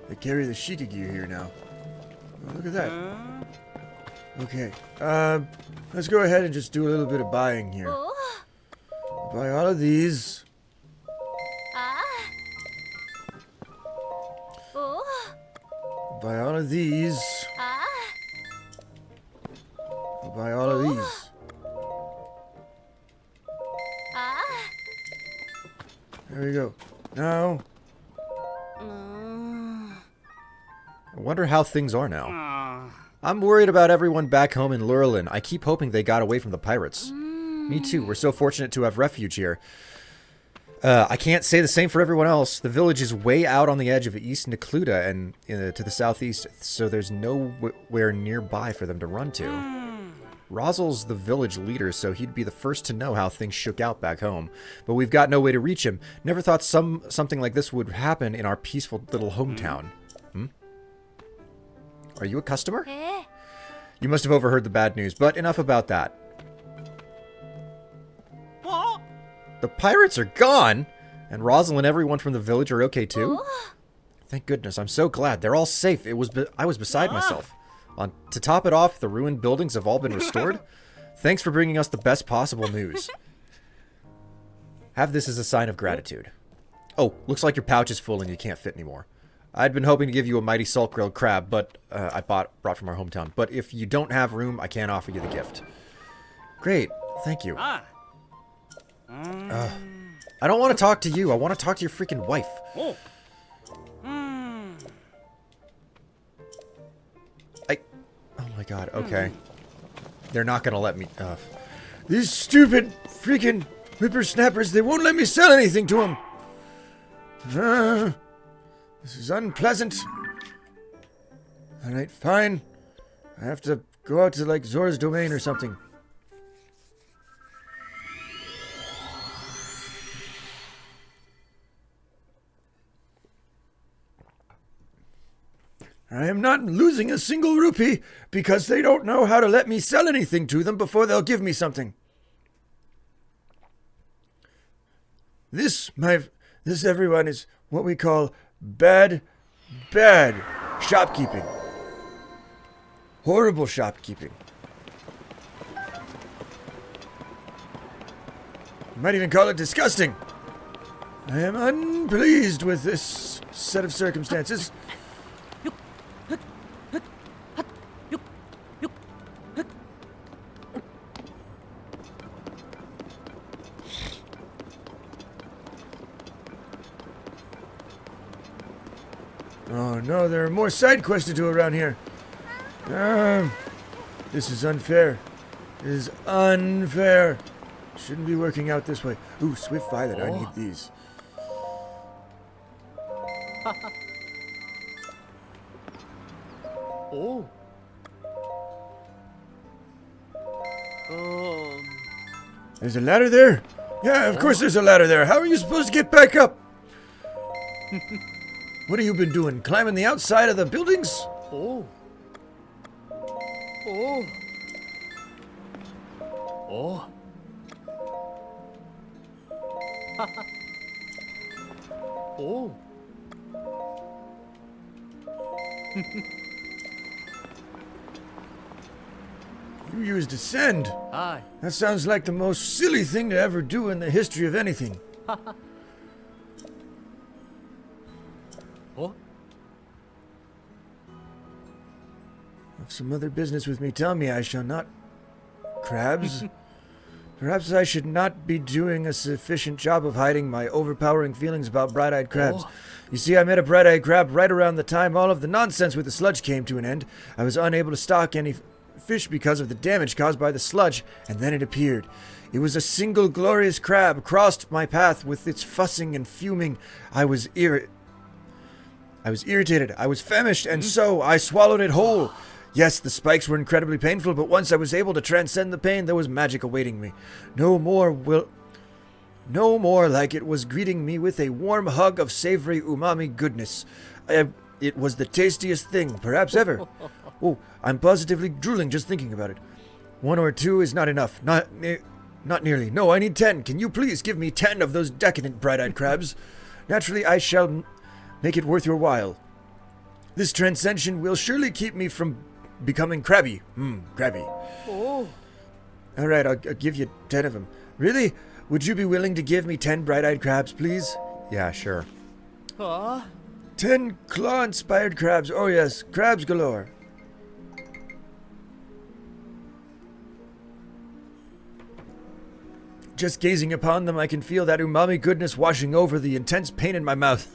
They carry the Sheikah gear here now. Oh, look at that. Okay, let's go ahead and just do a little bit of buying here. Buy all of these. Buy all of these. I'll buy all of these. There we go. Now. I wonder how things are now. I'm worried about everyone back home in Lurelin. I keep hoping they got away from the pirates. Me too. We're so fortunate to have refuge here. I can't say the same for everyone else. The village is way out on the edge of East Necluda and to the southeast, so there's nowhere nearby for them to run to. Rozel's the village leader, so he'd be the first to know how things shook out back home. But we've got no way to reach him. Never thought something like this would happen in our peaceful little hometown. Are you a customer? You must have overheard the bad news, but enough about that. The pirates are gone! And Rozel and everyone from the village are okay too? Thank goodness, I'm so glad. They're all safe. I was beside myself. To top it off, the ruined buildings have all been restored. Thanks for bringing us the best possible news. Have this as a sign of gratitude. Oh, looks like your pouch is full and you can't fit anymore. I'd been hoping to give you a mighty salt grilled crab, but I brought from our hometown. But if you don't have room, I can't offer you the gift. Great, thank you. I don't want to talk to you. I want to talk to your freaking wife. Oh my god, okay. They're not gonna let me... These stupid freaking whippersnappers, they won't let me sell anything to them. This is unpleasant. Alright, fine. I have to go out to, like, Zora's domain or something. I am not losing a single rupee because they don't know how to let me sell anything to them before they'll give me something. This, everyone, is what we call bad shopkeeping. Horrible shopkeeping. You might even call it disgusting. I am unpleased with this set of circumstances. Oh no, there are more side quests to do around here. This is unfair. It is unfair. Shouldn't be working out this way. Ooh, Swift Violet, I need these. Oh. There's a ladder there? Yeah, of course there's a ladder there. How are you supposed to get back up? What have you been doing? Climbing the outside of the buildings? Oh. Oh. Oh. Oh. You used ascend. Hi. That sounds like the most silly thing to ever do in the history of anything. Oh. Have some other business with me. Tell me I shall not. Crabs? Perhaps I should not be doing a sufficient job of hiding my overpowering feelings about bright-eyed crabs. Oh. You see, I met a bright-eyed crab right around the time all of the nonsense with the sludge came to an end. I was unable to stock any fish because of the damage caused by the sludge, and then it appeared. It was a single glorious crab crossed my path with its fussing and fuming. I was irritated. I was famished, and so I swallowed it whole. Yes, the spikes were incredibly painful, but once I was able to transcend the pain, there was magic awaiting me. No more like it was greeting me with a warm hug of savory umami goodness. It was the tastiest thing, perhaps ever. Oh, I'm positively drooling just thinking about it. 1 or 2 is not enough. Not nearly. No, I need 10. Can you please give me 10 of those decadent bright-eyed crabs? Naturally, I shall make it worth your while. This transcension will surely keep me from becoming crabby. Crabby. Oh. All right, I'll give you 10 of them. Really? Would you be willing to give me 10 bright-eyed crabs, please? Yeah, sure. 10 claw-inspired crabs. Oh yes, crabs galore. Just gazing upon them, I can feel that umami goodness washing over the intense pain in my mouth.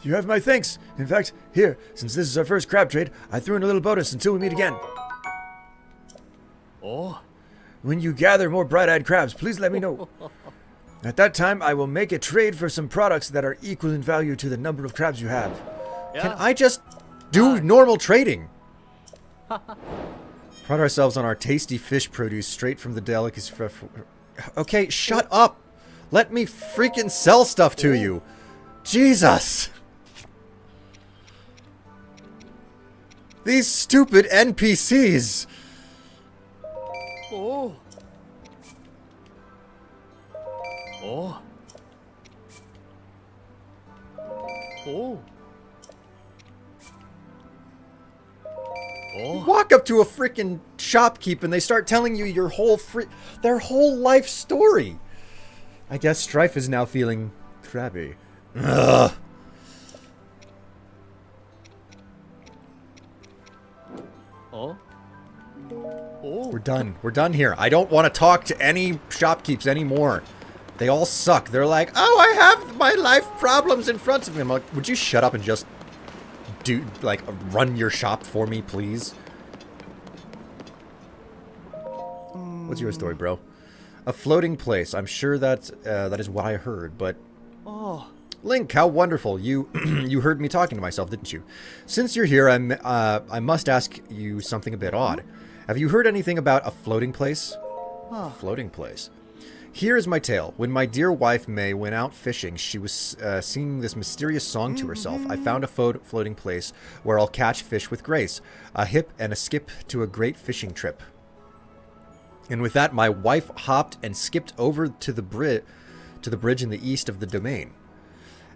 You have my thanks. In fact, here, since this is our first crab trade, I threw in a little bonus until we meet again. Oh. When you gather more bright-eyed crabs, please let me know. At that time, I will make a trade for some products that are equal in value to the number of crabs you have. Can I just do normal trading? Pride ourselves on our tasty fish produce straight from the delicacy. Okay, shut up. Let me freaking sell stuff to you. Jesus. These stupid NPCs. Oh. Oh. Oh. Oh. Walk up to a freaking shopkeep and they start telling you your their whole life story. I guess Strife is now feeling crabby. Ugh. Oh. Oh. We're done. We're done here. I don't want to talk to any shopkeeps anymore. They all suck. They're like, oh, I have my life problems in front of me. I'm like, would you shut up and just run your shop for me, please? What's your story, bro? A floating place. I'm sure that is what I heard, but... Oh. Link, how wonderful. You you heard me talking to myself, didn't you? Since you're here, I must ask you something a bit odd. Have you heard anything about a floating place? Floating place. Here is my tale. When my dear wife May went out fishing, she was singing this mysterious song to herself. I found a floating place where I'll catch fish with grace. A hip and a skip to a great fishing trip. And with that, my wife hopped and skipped over to the to the bridge in the east of the domain.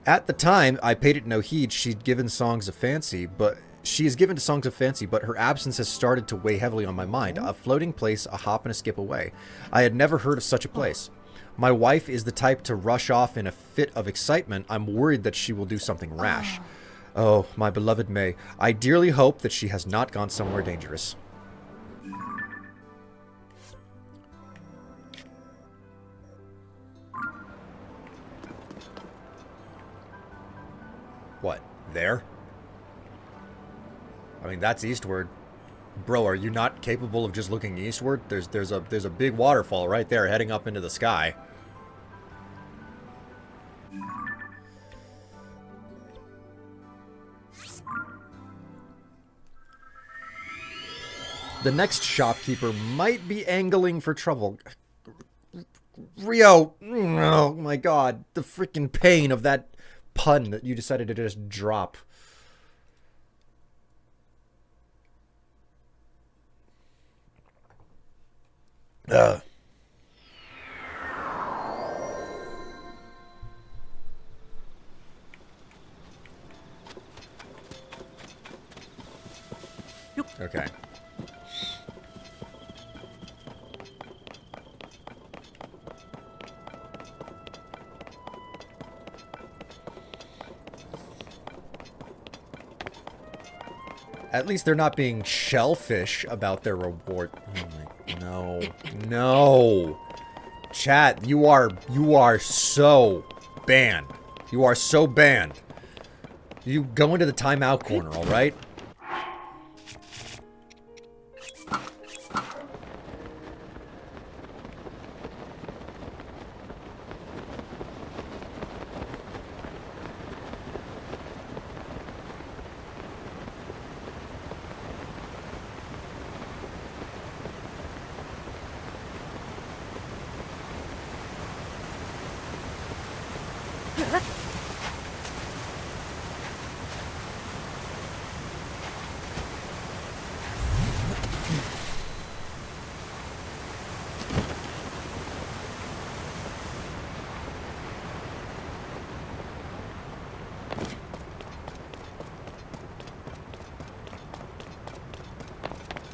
At the time, I paid it no heed. She'd given songs of fancy, but she is given to songs of fancy, but her absence has started to weigh heavily on my mind. A floating place, a hop and a skip away. I had never heard of such a place. My wife is the type to rush off in a fit of excitement. I'm worried that she will do something rash. Oh, my beloved May. I dearly hope that she has not gone somewhere dangerous. What? There? I mean, that's eastward. Bro, are you not capable of just looking eastward? There's a big waterfall right there heading up into the sky. The next shopkeeper might be angling for trouble. Rio, oh my god, the freaking pain of that pun that you decided to just drop. Ugh. Okay. At least they're not being shellfish about their reward. No. No. Chat, you are so banned. You are so banned. You go into the timeout corner, alright?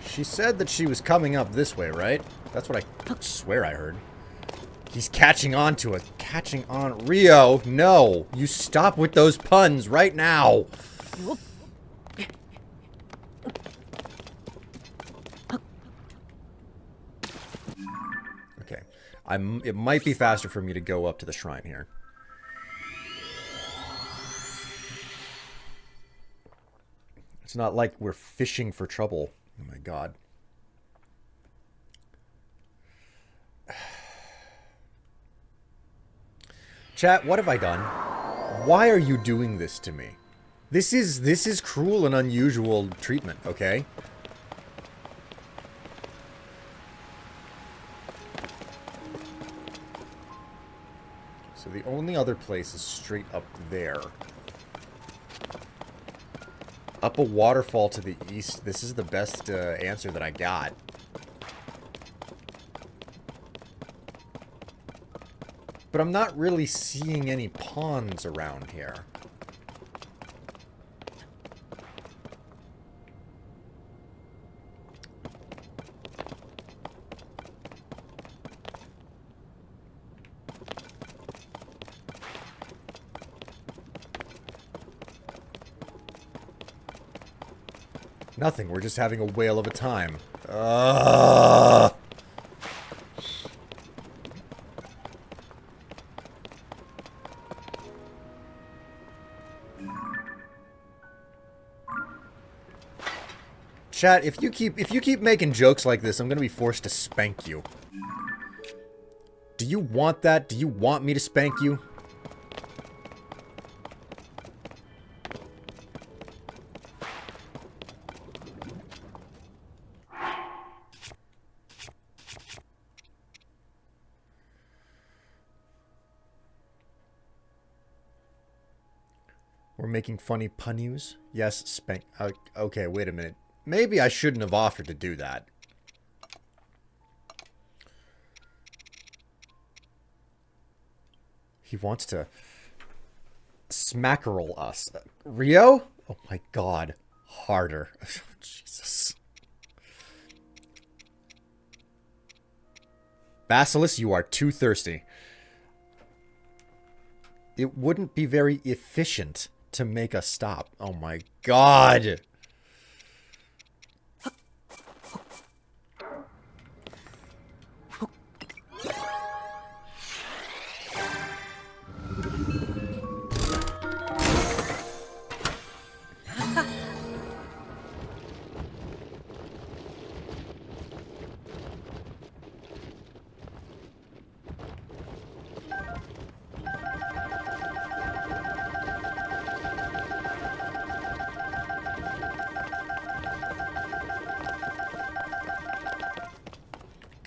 She said that she was coming up this way, right? That's what I swear I heard. He's catching on to us. Catching on. Rio, no. You stop with those puns right now. Okay. It might be faster for me to go up to the shrine here. It's not like we're fishing for trouble. Oh my god. Chat, what have I done? Why are you doing this to me? This is cruel and unusual treatment, okay? So the only other place is straight up there. Up a waterfall to the east. This is the best answer that I got. But I'm not really seeing any ponds around here. Nothing. We're just having a whale of a time. Chat, if you keep making jokes like this, I'm gonna be forced to spank you. Do you want that? Do you want me to spank you? We're making funny punnies? Yes, spank. Okay, wait a minute. Maybe I shouldn't have offered to do that. He wants to smackerel us. Rio? Oh my god. Harder. Jesus. Basilisk, you are too thirsty. It wouldn't be very efficient to make us stop. Oh my god.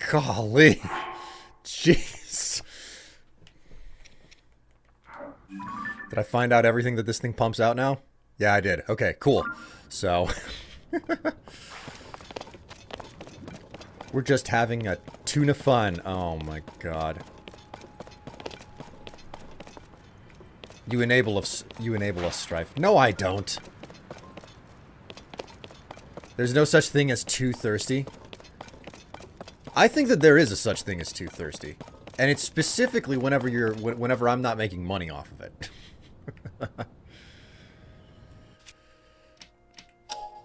Golly. Jeez. Did I find out everything that this thing pumps out now? Yeah, I did. Okay, cool. So... we're just having a tuna fun. Oh my god. You enable us, Strife. No, I don't. There's no such thing as too thirsty. I think that there is a such thing as too thirsty. And it's specifically whenever I'm not making money off of it.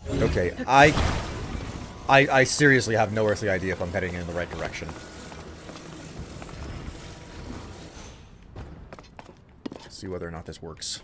Okay, I seriously have no earthly idea if I'm heading in the right direction. Let's see whether or not this works.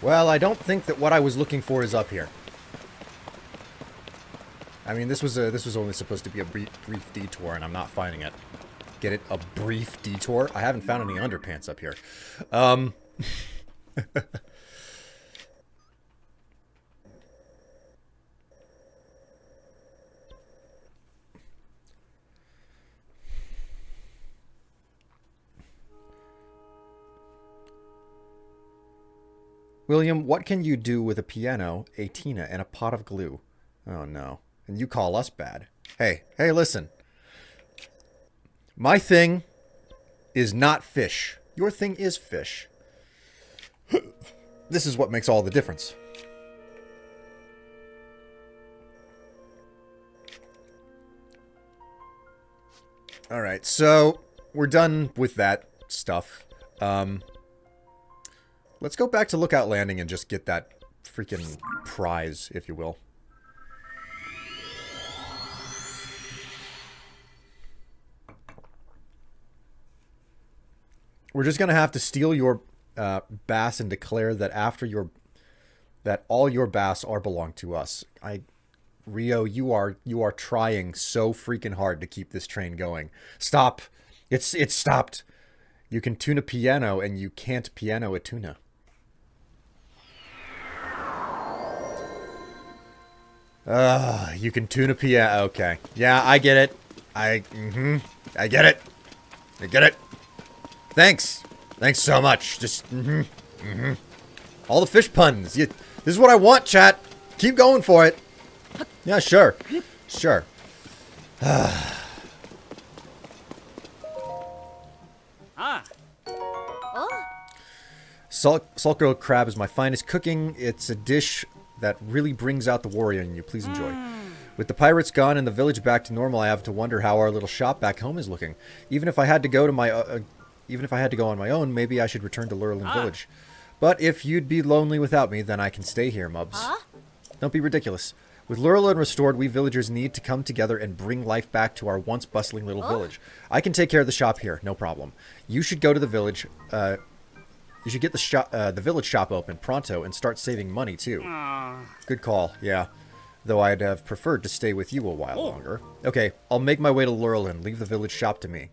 Well, I don't think that what I was looking for is up here. I mean, this was only supposed to be a brief detour, and I'm not finding it. Get it? A brief detour? I haven't found any underpants up here. William, what can you do with a piano, a Tina, and a pot of glue? Oh, no. And you call us bad. Hey, listen. My thing is not fish. Your thing is fish. This is what makes all the difference. Alright, so we're done with that stuff. Let's go back to Lookout Landing and just get that freaking prize, if you will. We're just gonna have to steal your bass and declare that that all your bass belong to us. Rio, you are trying so freaking hard to keep this train going. Stop! It's stopped. You can tune a piano and you can't piano a tuna. You can tune a piano. Okay. Yeah, I get it. I get it. I get it. Thanks. Thanks so much. Just, all the fish puns. This is what I want, chat. Keep going for it. Yeah, sure. Sure. Salt grilled crab is my finest cooking. It's a dish that really brings out the warrior in you. Please enjoy. With the pirates gone and the village back to normal, I have to wonder how our little shop back home is looking. Even if I had to go on my own, maybe I should return to Lurlin Village. But if you'd be lonely without me, then I can stay here, Mubs. Don't be ridiculous. With Lurelin restored, we villagers need to come together and bring life back to our once bustling little village. I can take care of the shop here, no problem. You should go to the village. You should get the village shop open pronto and start saving money too. Good call, yeah. Though I'd have preferred to stay with you a while longer. Okay, I'll make my way to Lurelin. Leave the village shop to me.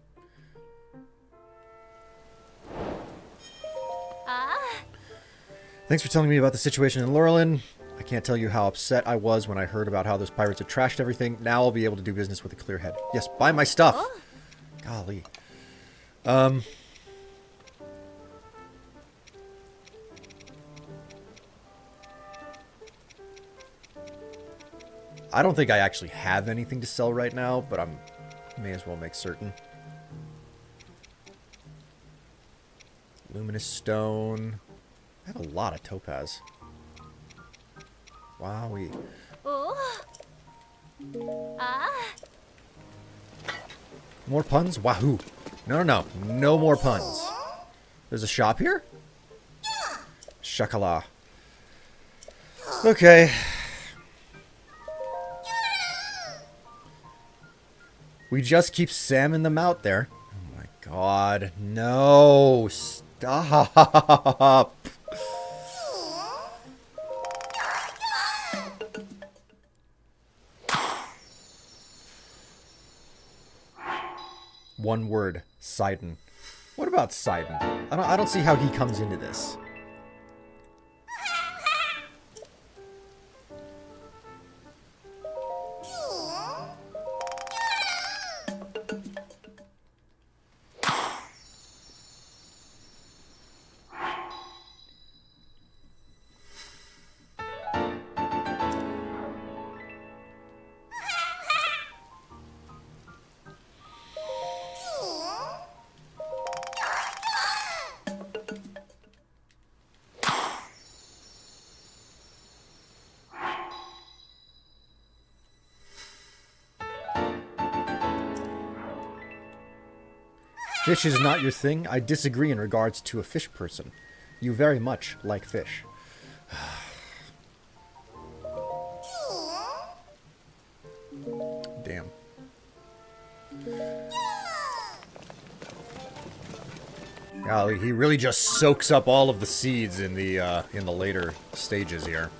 Thanks for telling me about the situation in Lurelin. I can't tell you how upset I was when I heard about how those pirates had trashed everything. Now I'll be able to do business with a clear head. Yes, buy my stuff. Golly. I don't think I actually have anything to sell right now, but may as well make certain. Luminous stone. I have a lot of topaz. Wowee. More puns? Wahoo. No. No more puns. There's a shop here? Shakala. Okay. We just keep salmon them out there. Oh my god. No. Stop. One word. Sidon. What about Sidon? I don't see how he comes into this. Fish is not your thing. I disagree in regards to a fish person. You very much like fish. Damn. Golly, he really just soaks up all of the seeds in the later stages here.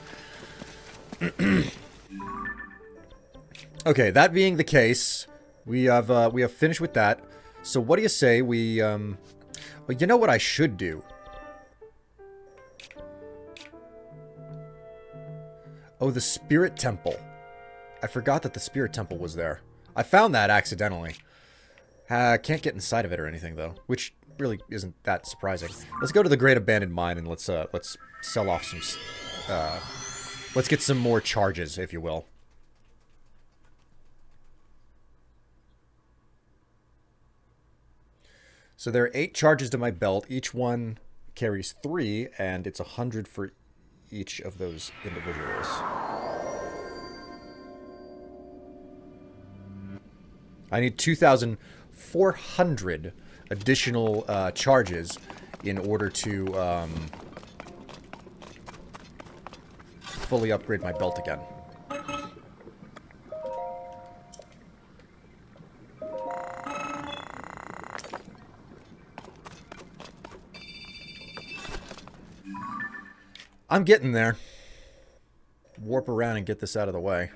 Okay, that being the case, we have finished with that. So what do you say we, well, you know what I should do? Oh, the Spirit Temple. I forgot that the Spirit Temple was there. I found that accidentally. Can't get inside of it or anything, though, which really isn't that surprising. Let's go to the Great Abandoned Mine and let's sell off some, let's get some more charges, if you will. So there are 8 charges to my belt. Each one carries 3, and it's 100 for each of those individuals. I need 2,400 additional charges in order to fully upgrade my belt again. I'm getting there. Warp around and get this out of the way.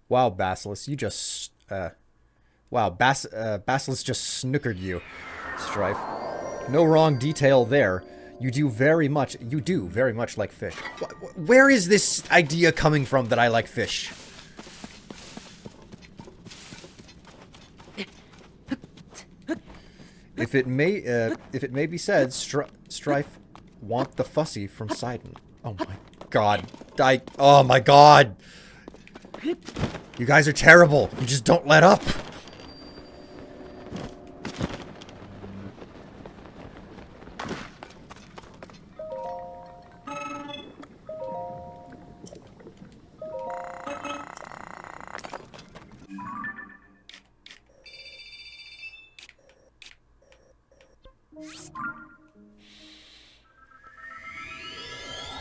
Wow, Basilisk, you just... wow, Basilisk just snookered you, Strife. No wrong detail there. You do very much like fish. Where is this idea coming from that I like fish? If it may be said, Strife want the fussy from Sidon. Oh my god. Oh my god. You guys are terrible. You just don't let up.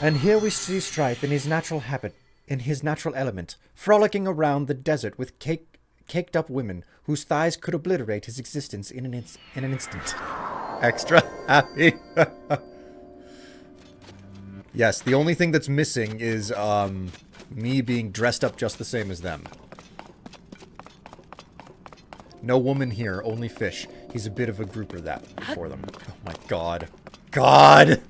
And here we see Strife in his natural habit, in his natural element, frolicking around the desert with caked up women whose thighs could obliterate his existence in an instant. Extra happy. Yes, the only thing that's missing is me being dressed up just the same as them. No woman here, only fish. He's a bit of a grouper that for them. Oh my god. God!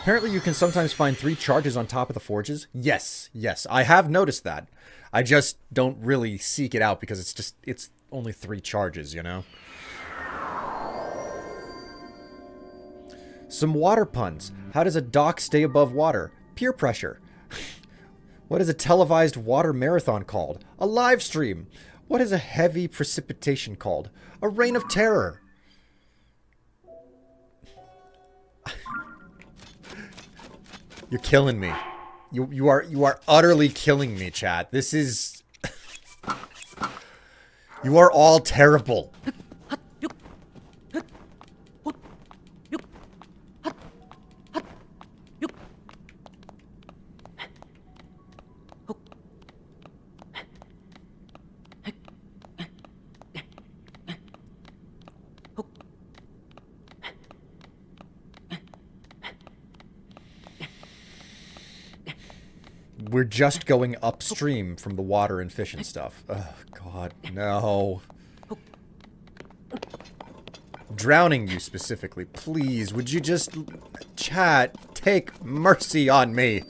Apparently you can sometimes find 3 charges on top of the forges. Yes, yes, I have noticed that. I just don't really seek it out because it's only 3 charges, you know? Some water puns. How does a dock stay above water? Peer pressure. What is a televised water marathon called? A live stream. What is a heavy precipitation called? A rain of terror. You're killing me. You are utterly killing me, chat. This is... You are all terrible. We're just going upstream from the water and fish and stuff. Oh, God, no. Drowning you specifically. Please, would you just... Chat, take mercy on me.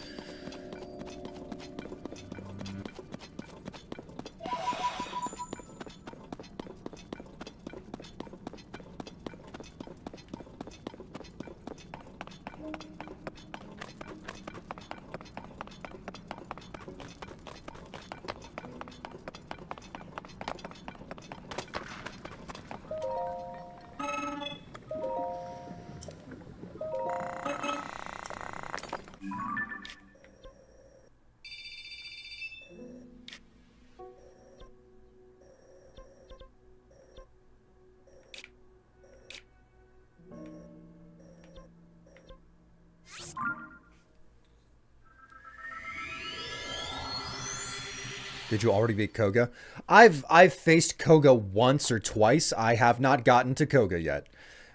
Did you already beat Koga? I've faced Koga once or twice. I have not gotten to Koga yet.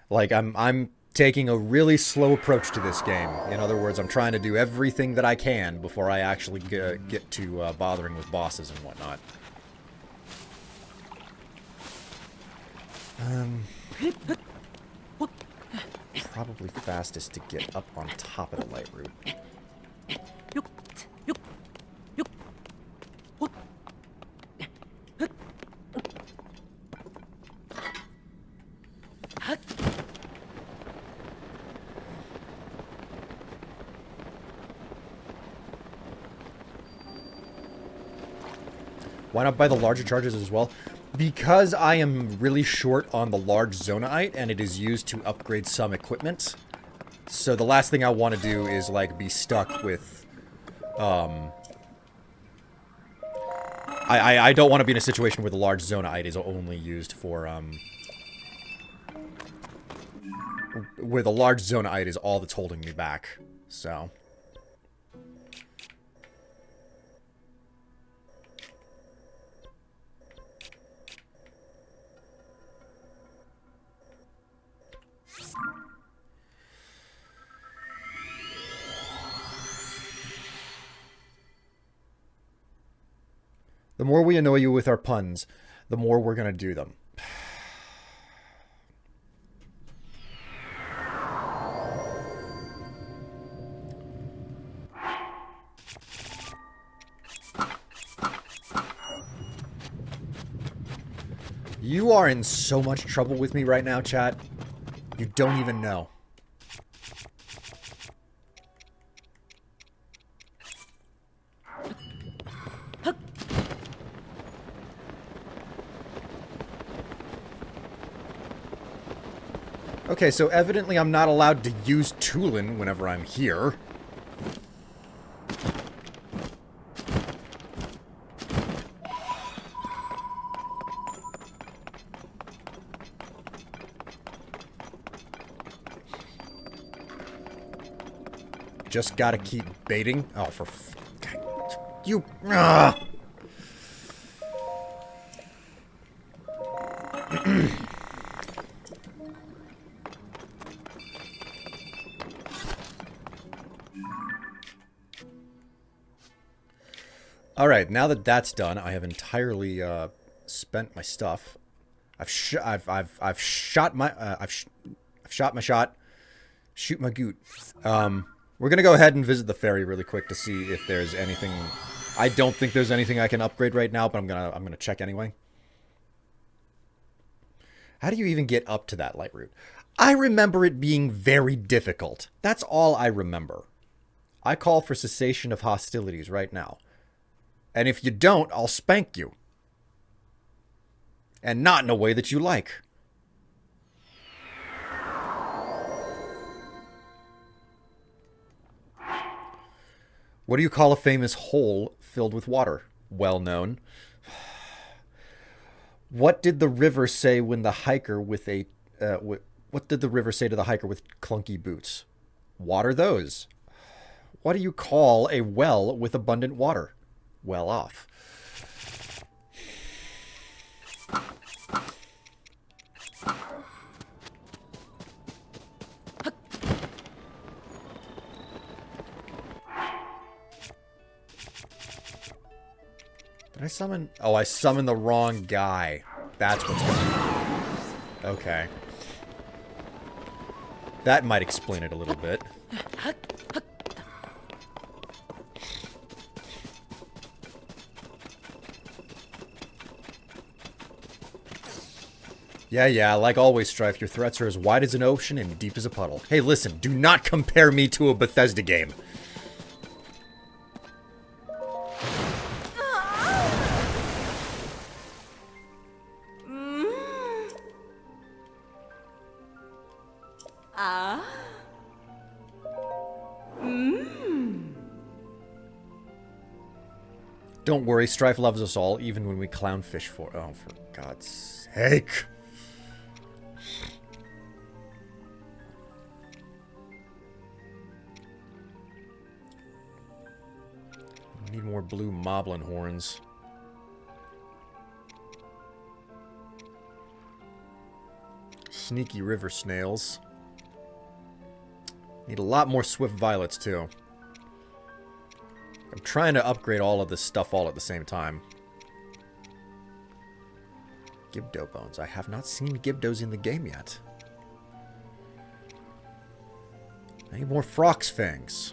Like I'm taking a really slow approach to this game. In other words, I'm trying to do everything that I can before I actually get to bothering with bosses and whatnot. Probably fastest to get up on top of the light route. Why not buy the larger charges as well? Because I am really short on the large Zonaite, and it is used to upgrade some equipment. So the last thing I want to do is, like, be stuck with, I don't want to be in a situation where the large Zonaite is only used for, where the large Zonaite is all that's holding me back, so... The more we annoy you with our puns, the more we're gonna do them. You are in so much trouble with me right now, chat. You don't even know. Okay, so evidently I'm not allowed to use Tulin whenever I'm here. Just gotta keep baiting. Oh, for you. All right, now that that's done, I have entirely spent my stuff. I've shot my I've shot my shot. Shoot my goot. We're gonna go ahead and visit the ferry really quick to see if there's anything. I don't think there's anything I can upgrade right now, but I'm gonna check anyway. How do you even get up to that light route? I remember it being very difficult. That's all I remember. I call for cessation of hostilities right now. And if you don't, I'll spank you. And not in a way that you like. What do you call a famous hole filled with water? Well known. What did the river say when the hiker with a... what did the river say to the hiker with clunky boots? Water those. What do you call a well with abundant water? Well off. Did I summon? Oh, I summoned the wrong guy. That's what's going on. Okay. That might explain it a little bit. Yeah, like always, Strife, your threats are as wide as an ocean and deep as a puddle. Hey, listen, do not compare me to a Bethesda game. Don't worry, Strife loves us all, even when we clownfish for... Oh, for God's sake. Need more blue moblin horns. Sneaky river snails. Need a lot more swift violets, too. I'm trying to upgrade all of this stuff all at the same time. Gibdo bones. I have not seen Gibdos in the game yet. I need more Frox fangs.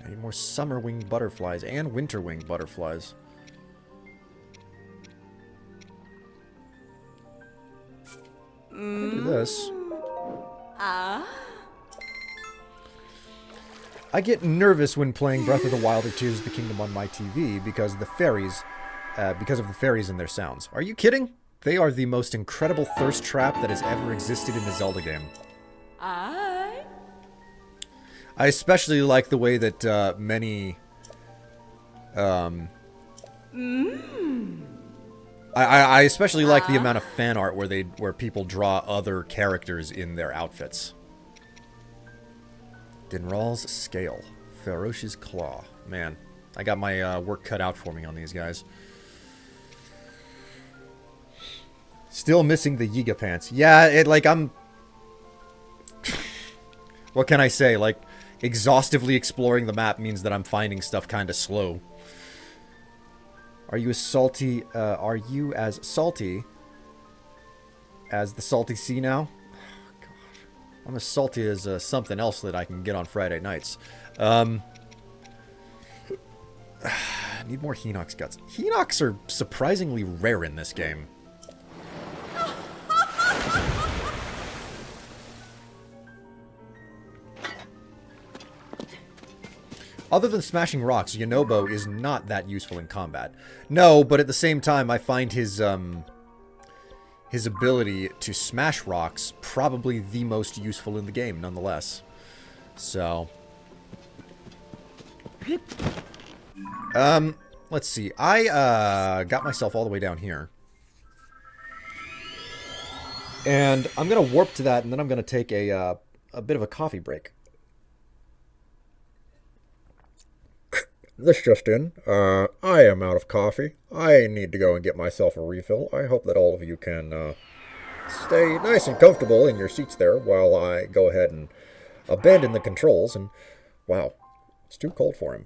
I need more summer winged butterflies and winter winged butterflies. I can do this. I get nervous when playing Breath of the Wild or Tears of the Kingdom on my TV because of the fairies and their sounds. Are you kidding? They are the most incredible thirst trap that has ever existed in a Zelda game. I especially like the way that many I especially like the amount of fan art where people draw other characters in their outfits. Dinral's Scale. Ferocious Claw. Man, I got my work cut out for me on these guys. Still missing the Yiga pants. Yeah, I'm... What can I say? Like, exhaustively exploring the map means that I'm finding stuff kind of slow. Are you as salty as the salty sea now? Oh, gosh. I'm as salty as something else that I can get on Friday nights. Need more Hinox guts. Hinox are surprisingly rare in this game. Other than smashing rocks, Yonobo is not that useful in combat. No, but at the same time, I find his ability to smash rocks probably the most useful in the game, nonetheless. So... let's see. I got myself all the way down here. And I'm going to warp to that, and then I'm going to take a bit of a coffee break. This just in. I am out of coffee. I need to go and get myself a refill. I hope that all of you can stay nice and comfortable in your seats there while I go ahead and abandon the controls. And wow, it's too cold for him.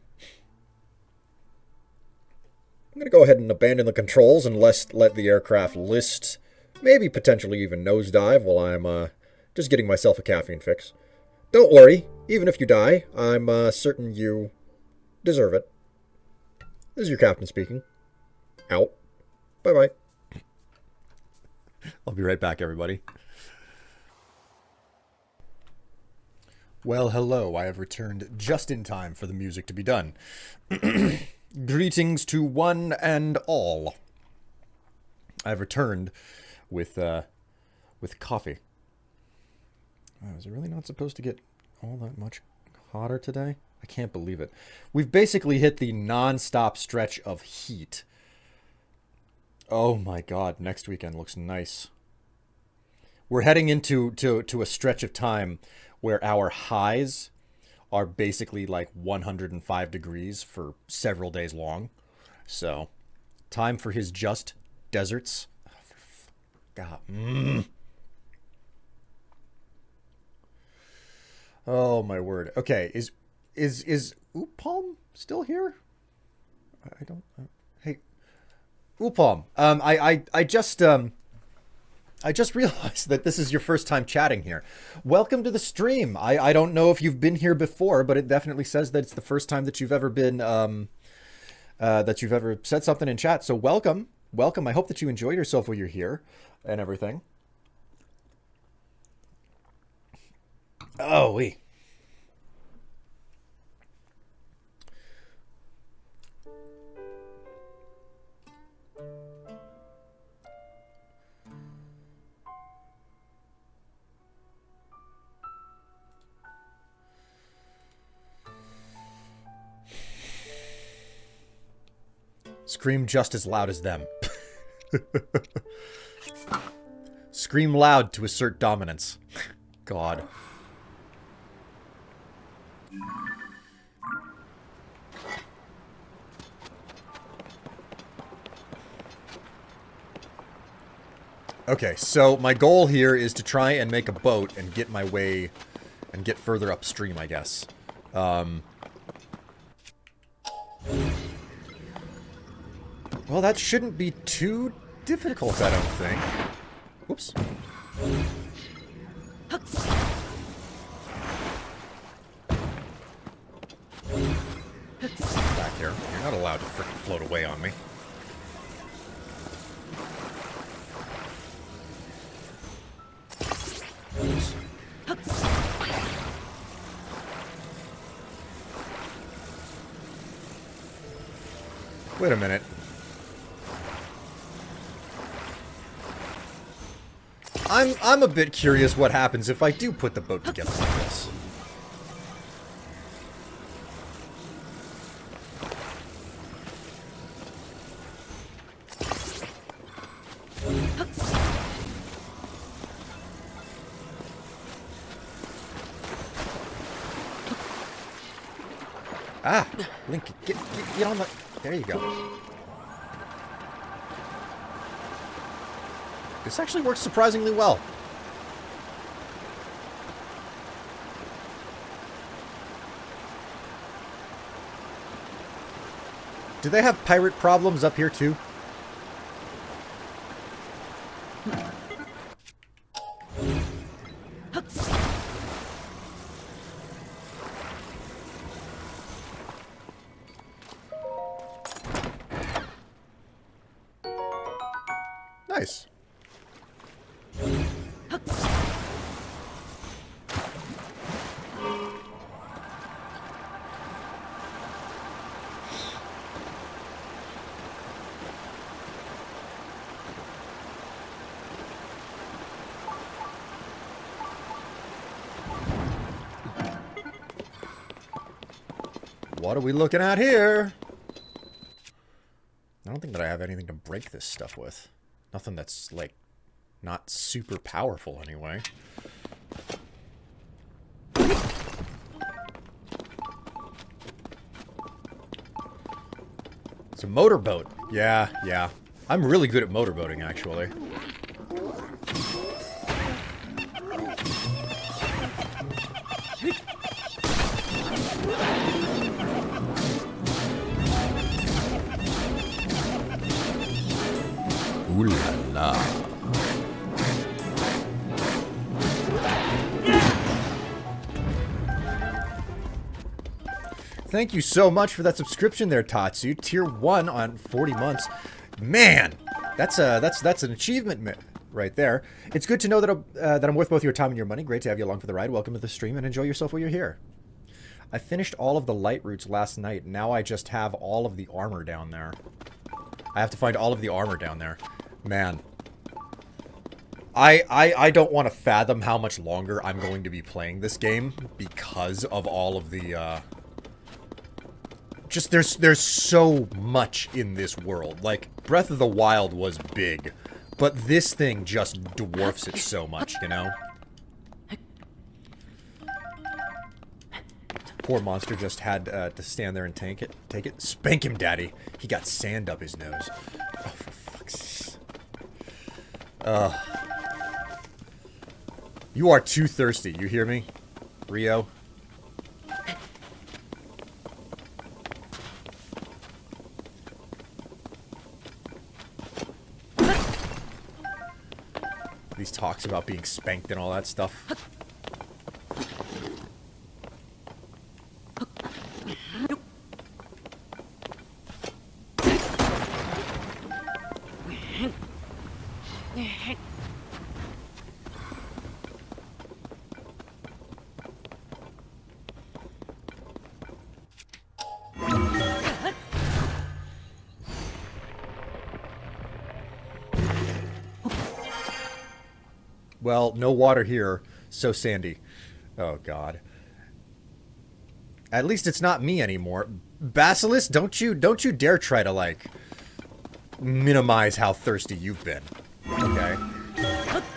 I'm going to go ahead and abandon the controls and let the aircraft list, maybe potentially even nosedive while I'm just getting myself a caffeine fix. Don't worry, even if you die, I'm certain you deserve it. This is your captain speaking. Out. Bye-bye. I'll be right back, everybody. Well, hello. I have returned just in time for the music to be done. Greetings to one and all. I've returned with coffee. Oh, is it really not supposed to get all that much hotter today? I can't believe it. We've basically hit the non-stop stretch of heat. Oh my god, next weekend looks nice. We're heading into a stretch of time where our highs are basically like 105 degrees for several days long. So, time for his just deserts. God. Oh my word. Okay, is Oopalm still here? I don't. Hey, Oopalm. I just realized that this is your first time chatting here. Welcome to the stream. I don't know if you've been here before, but it definitely says that it's the first time that you've ever been that you've ever said something in chat. So welcome. I hope that you enjoy yourself while you're here and everything. Oh, wait. Scream just as loud as them. Scream loud to assert dominance. God. Okay, so my goal here is to try and make a boat and get my way and get further upstream, I guess. Well, that shouldn't be too difficult, I don't think. Oops. Back here. You're not allowed to frickin' float away on me. Oops. Wait a minute. I'm a bit curious what happens if I do put the boat together like this. Ah, Link, get on the... There you go. This actually works surprisingly well. Do they have pirate problems up here too? Nice. What are we looking at here? I don't think that I have anything to break this stuff with. Nothing that's, like, not super powerful anyway. It's a motorboat. Yeah, yeah. I'm really good at motorboating, actually. Ooh la la. Thank you so much for that subscription there, Tatsu. Tier 1 on 40 months. Man, that's an achievement right there. It's good to know that I'm worth both your time and your money. Great to have you along for the ride. Welcome to the stream and enjoy yourself while you're here. I finished all of the light routes last night. Now I just have all of the armor down there. I have to find all of the armor down there. Man. I don't want to fathom how much longer I'm going to be playing this game because of all of the, just there's so much in this world. Like, Breath of the Wild was big, but this thing just dwarfs it so much, you know? Poor monster just had to stand there and take it. Spank him, daddy. He got sand up his nose. Oh, for fuck's sake. You are too thirsty, you hear me? Rio? These talks about being spanked and all that stuff. Well, no water here, so sandy. Oh, God. At least it's not me anymore. Basilisk, don't you dare try to, like, minimize how thirsty you've been. Okay?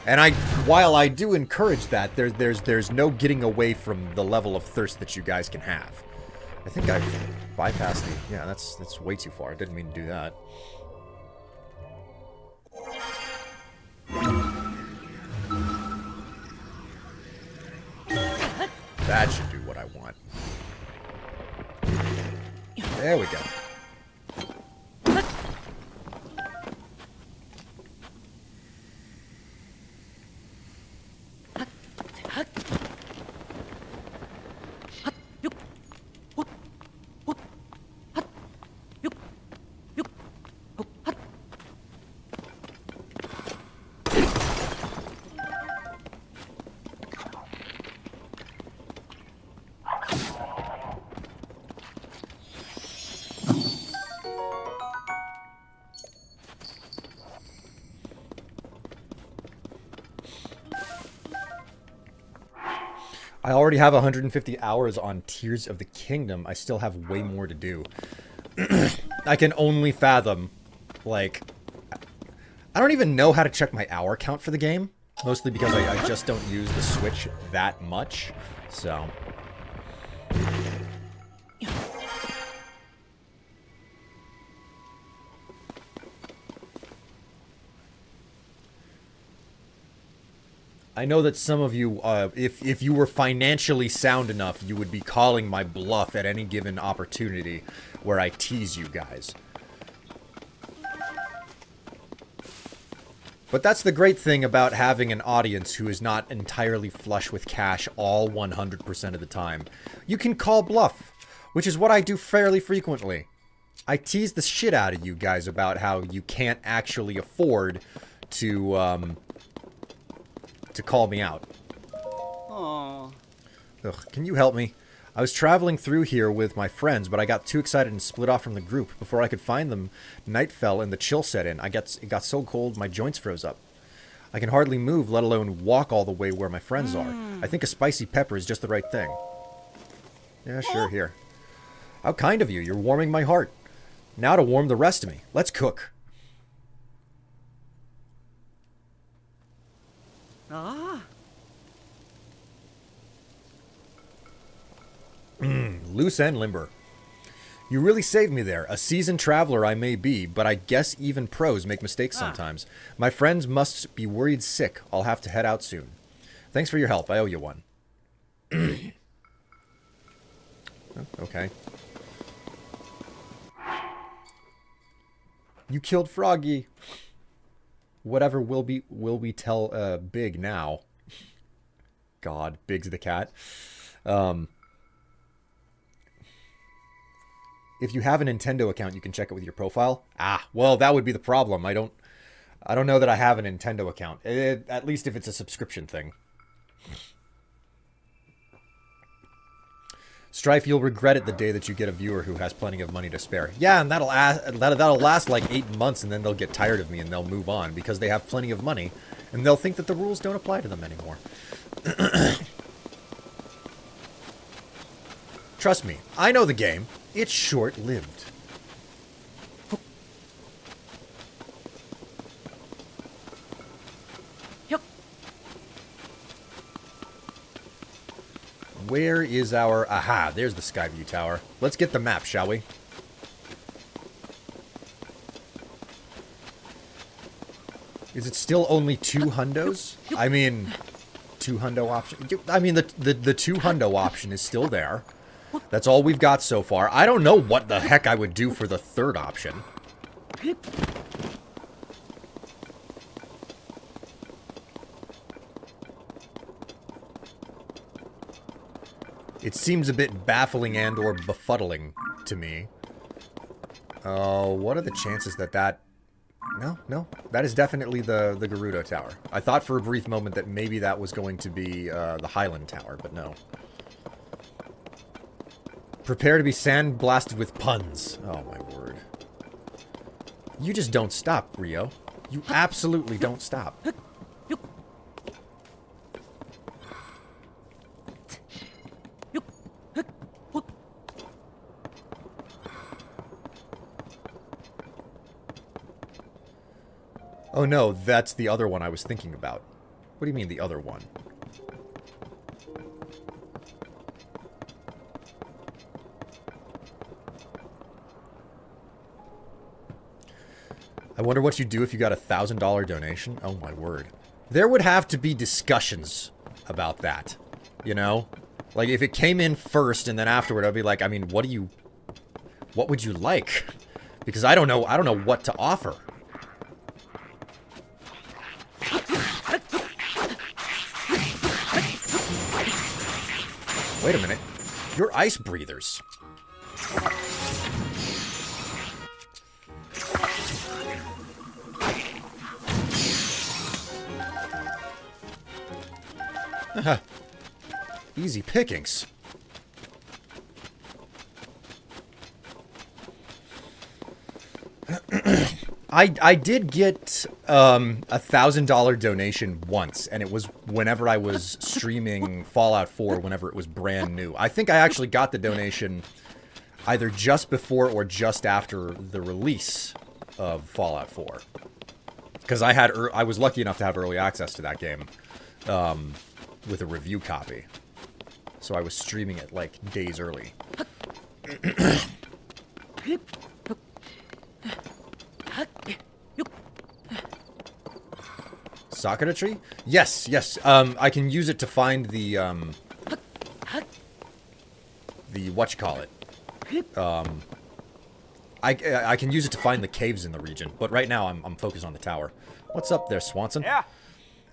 And while I do encourage that, there's no getting away from the level of thirst that you guys can have. I think I've bypassed the... Yeah, that's way too far. I didn't mean to do that. That should do what I want. There we go. I already have 150 hours on Tears of the Kingdom. I still have way more to do. I can only fathom, like... I don't even know how to check my hour count for the game. Mostly because I just don't use the Switch that much. So... I know that some of you, if you were financially sound enough, you would be calling my bluff at any given opportunity where I tease you guys. But that's the great thing about having an audience who is not entirely flush with cash all 100% of the time. You can call bluff, which is what I do fairly frequently. I tease the shit out of you guys about how you can't actually afford to call me out. Aww. Ugh, can you help me? I was traveling through here with my friends, but I got too excited and split off from the group. Before I could find them, night fell and the chill set in. It got so cold my joints froze up. I can hardly move, let alone walk all the way where my friends are. I think a spicy pepper is just the right thing. Yeah, sure, here. How kind of you. You're warming my heart. Now to warm the rest of me. Let's cook. Ah. Loose and limber. You really saved me there. A seasoned traveler I may be, but I guess even pros make mistakes sometimes. My friends must be worried sick. I'll have to head out soon. Thanks for your help. I owe you one. Okay. You killed Froggy. Whatever will we tell Big now? God, Big's the cat. If you have a Nintendo account, you can check it with your profile. Ah, well, that would be the problem. I don't know that I have a Nintendo account. At least if it's a subscription thing. Strife, you'll regret it the day that you get a viewer who has plenty of money to spare. Yeah, and that'll last like 8 months, and then they'll get tired of me and they'll move on because they have plenty of money, and they'll think that the rules don't apply to them anymore. Trust me, I know the game. It's short-lived. Where is our... Aha, there's the Skyview Tower. Let's get the map, shall we? Is it still only 2 hundos? I mean, 2 hundo option. I mean, the 2 hundo option is still there. That's all we've got so far. I don't know what the heck I would do for the 3rd option. It seems a bit baffling and or befuddling to me. What are the chances that... No. That is definitely the Gerudo Tower. I thought for a brief moment that maybe that was going to be the Highland Tower, but no. Prepare to be sandblasted with puns. Oh, my word. You just don't stop, Rio. You absolutely don't stop. Oh no, that's the other one I was thinking about. What do you mean the other one? I wonder what you'd do if you got a $1,000 donation. Oh my word. There would have to be discussions about that. You know? Like if it came in first and then afterward I'd be like, I mean, what would you like? Because I don't know what to offer. Wait a minute. You're ice breathers. Easy pickings. I did get $1,000 donation once, and it was whenever I was streaming Fallout 4, whenever it was brand new. I think I actually got the donation either just before or just after the release of Fallout 4, because I was lucky enough to have early access to that game with a review copy, so I was streaming it like days early. Sakura tree? Yes. I can use it to find the whatchamacallit. I can use it to find the caves in the region, but right now I'm focused on the tower. What's up there, Swanson? Yeah.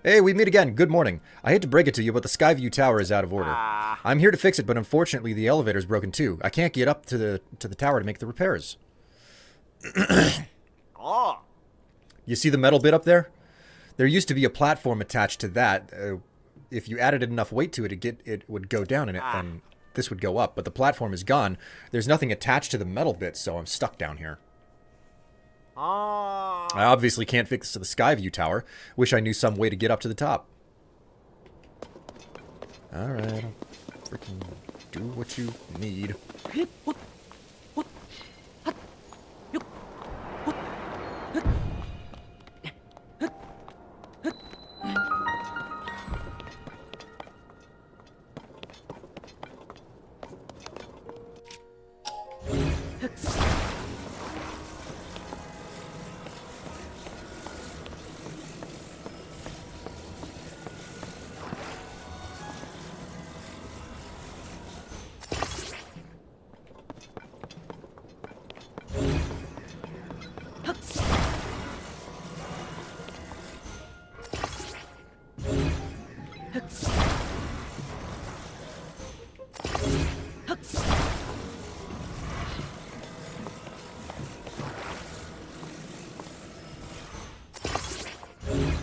Hey, we meet again. Good morning. I hate to break it to you, but the Skyview Tower is out of order. I'm here to fix it, but unfortunately the elevator's broken too. I can't get up to the tower to make the repairs. Oh. You see the metal bit up there? There used to be a platform attached to that. If you added enough weight to it, it would go down and this would go up. But the platform is gone. There's nothing attached to the metal bit, so I'm stuck down here. Oh. I obviously can't fix the Skyview Tower. Wish I knew some way to get up to the top. Alright, I'll freaking do what you need.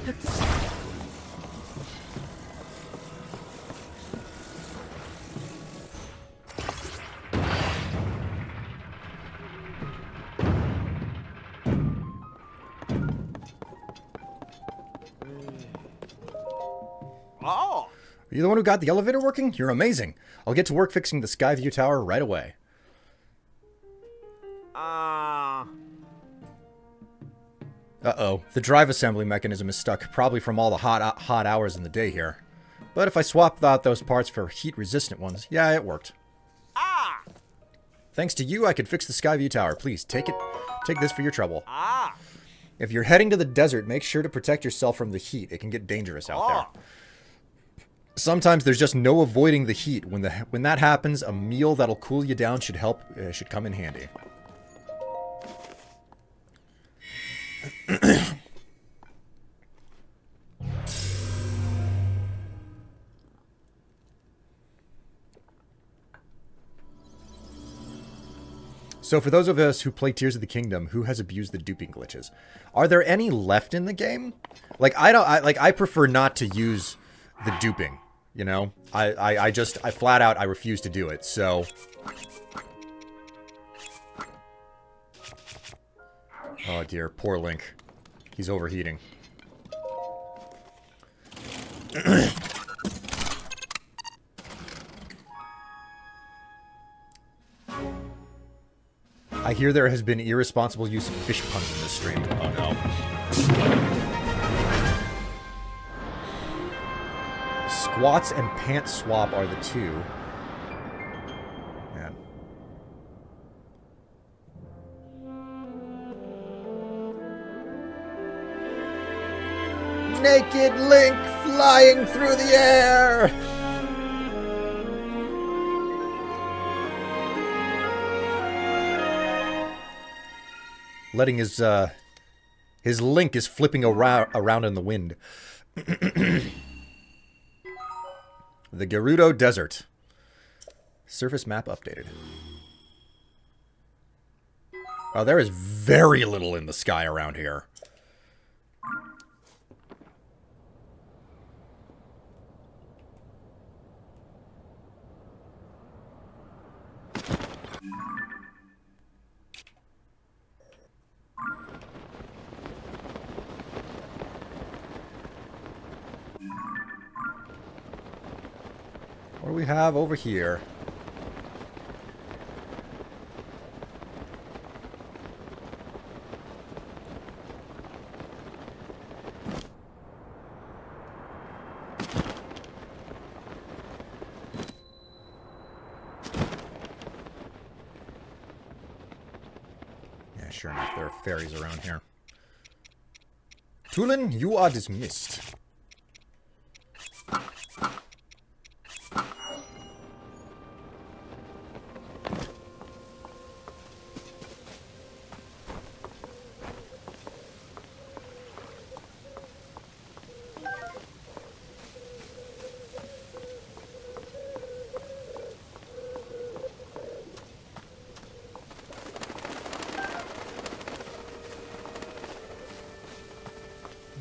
Oh. Are you the one who got the elevator working? You're amazing. I'll get to work fixing the Skyview Tower right away. Uh-oh. The drive assembly mechanism is stuck, probably from all the hot hours in the day here. But if I swap out those parts for heat-resistant ones, yeah, it worked. Thanks to you, I could fix the Skyview Tower. Please, take this for your trouble. If you're heading to the desert, make sure to protect yourself from the heat. It can get dangerous out there. Sometimes there's just no avoiding the heat. When that happens, a meal that'll cool you down should come in handy. So for those of us who play Tears of the Kingdom, who has abused the duping glitches? Are there any left in the game? Like I prefer not to use the duping, you know? I flat out I refuse to do it. So oh dear, poor Link. He's overheating. I hear there has been irresponsible use of fish puns in this stream. Oh no. Squats and pants swap are the two. Man. Naked Link flying through the air! Letting his Link is flipping around in the wind. The Gerudo Desert. Surface map updated. Oh, there is very little in the sky around here. What do we have over here? Yeah, sure enough, there are fairies around here. Tulin, you are dismissed.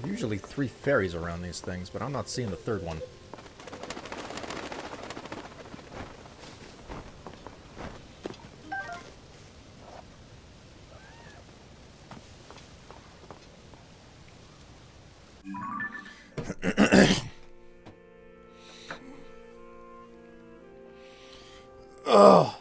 Usually 3 fairies around these things, but I'm not seeing the third one. Ugh.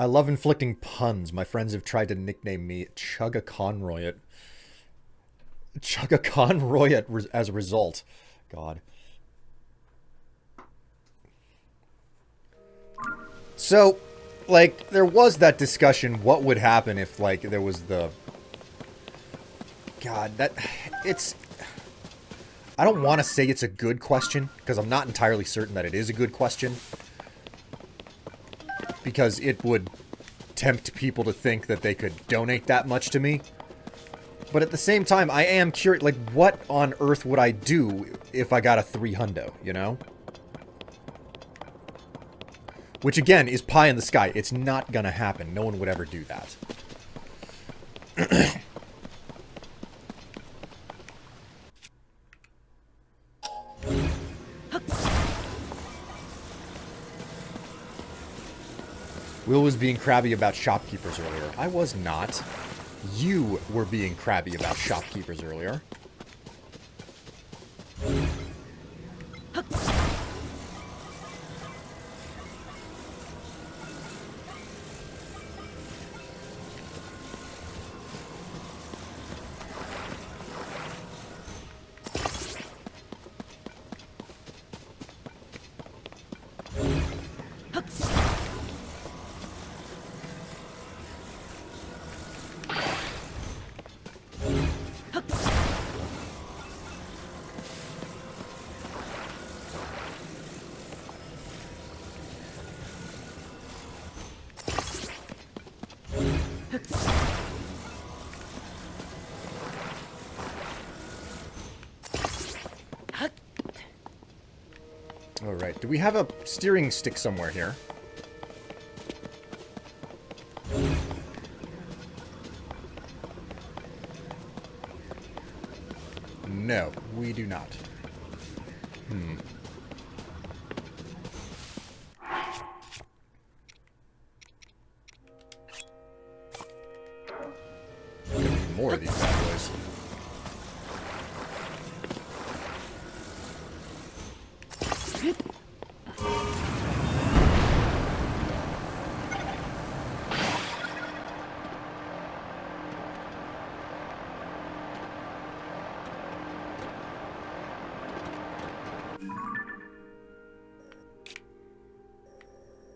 I love inflicting puns. My friends have tried to nickname me Chugga-Conroyet. Chugga-Conroyet as a result. God. So, like, there was that discussion, what would happen if, like, there was the... God, that... It's... I don't want to say it's a good question, because I'm not entirely certain that it is a good question. Because it would tempt people to think that they could donate that much to me. But at the same time, I am curious, like, what on earth would I do if I got a 300, you know? Which, again, is pie in the sky. It's not gonna happen. No one would ever do that. Will was being crabby about shopkeepers earlier. I was not. You were being crabby about shopkeepers earlier. Alright, do we have a steering stick somewhere here? No, we do not. Gonna need more of these bad boys.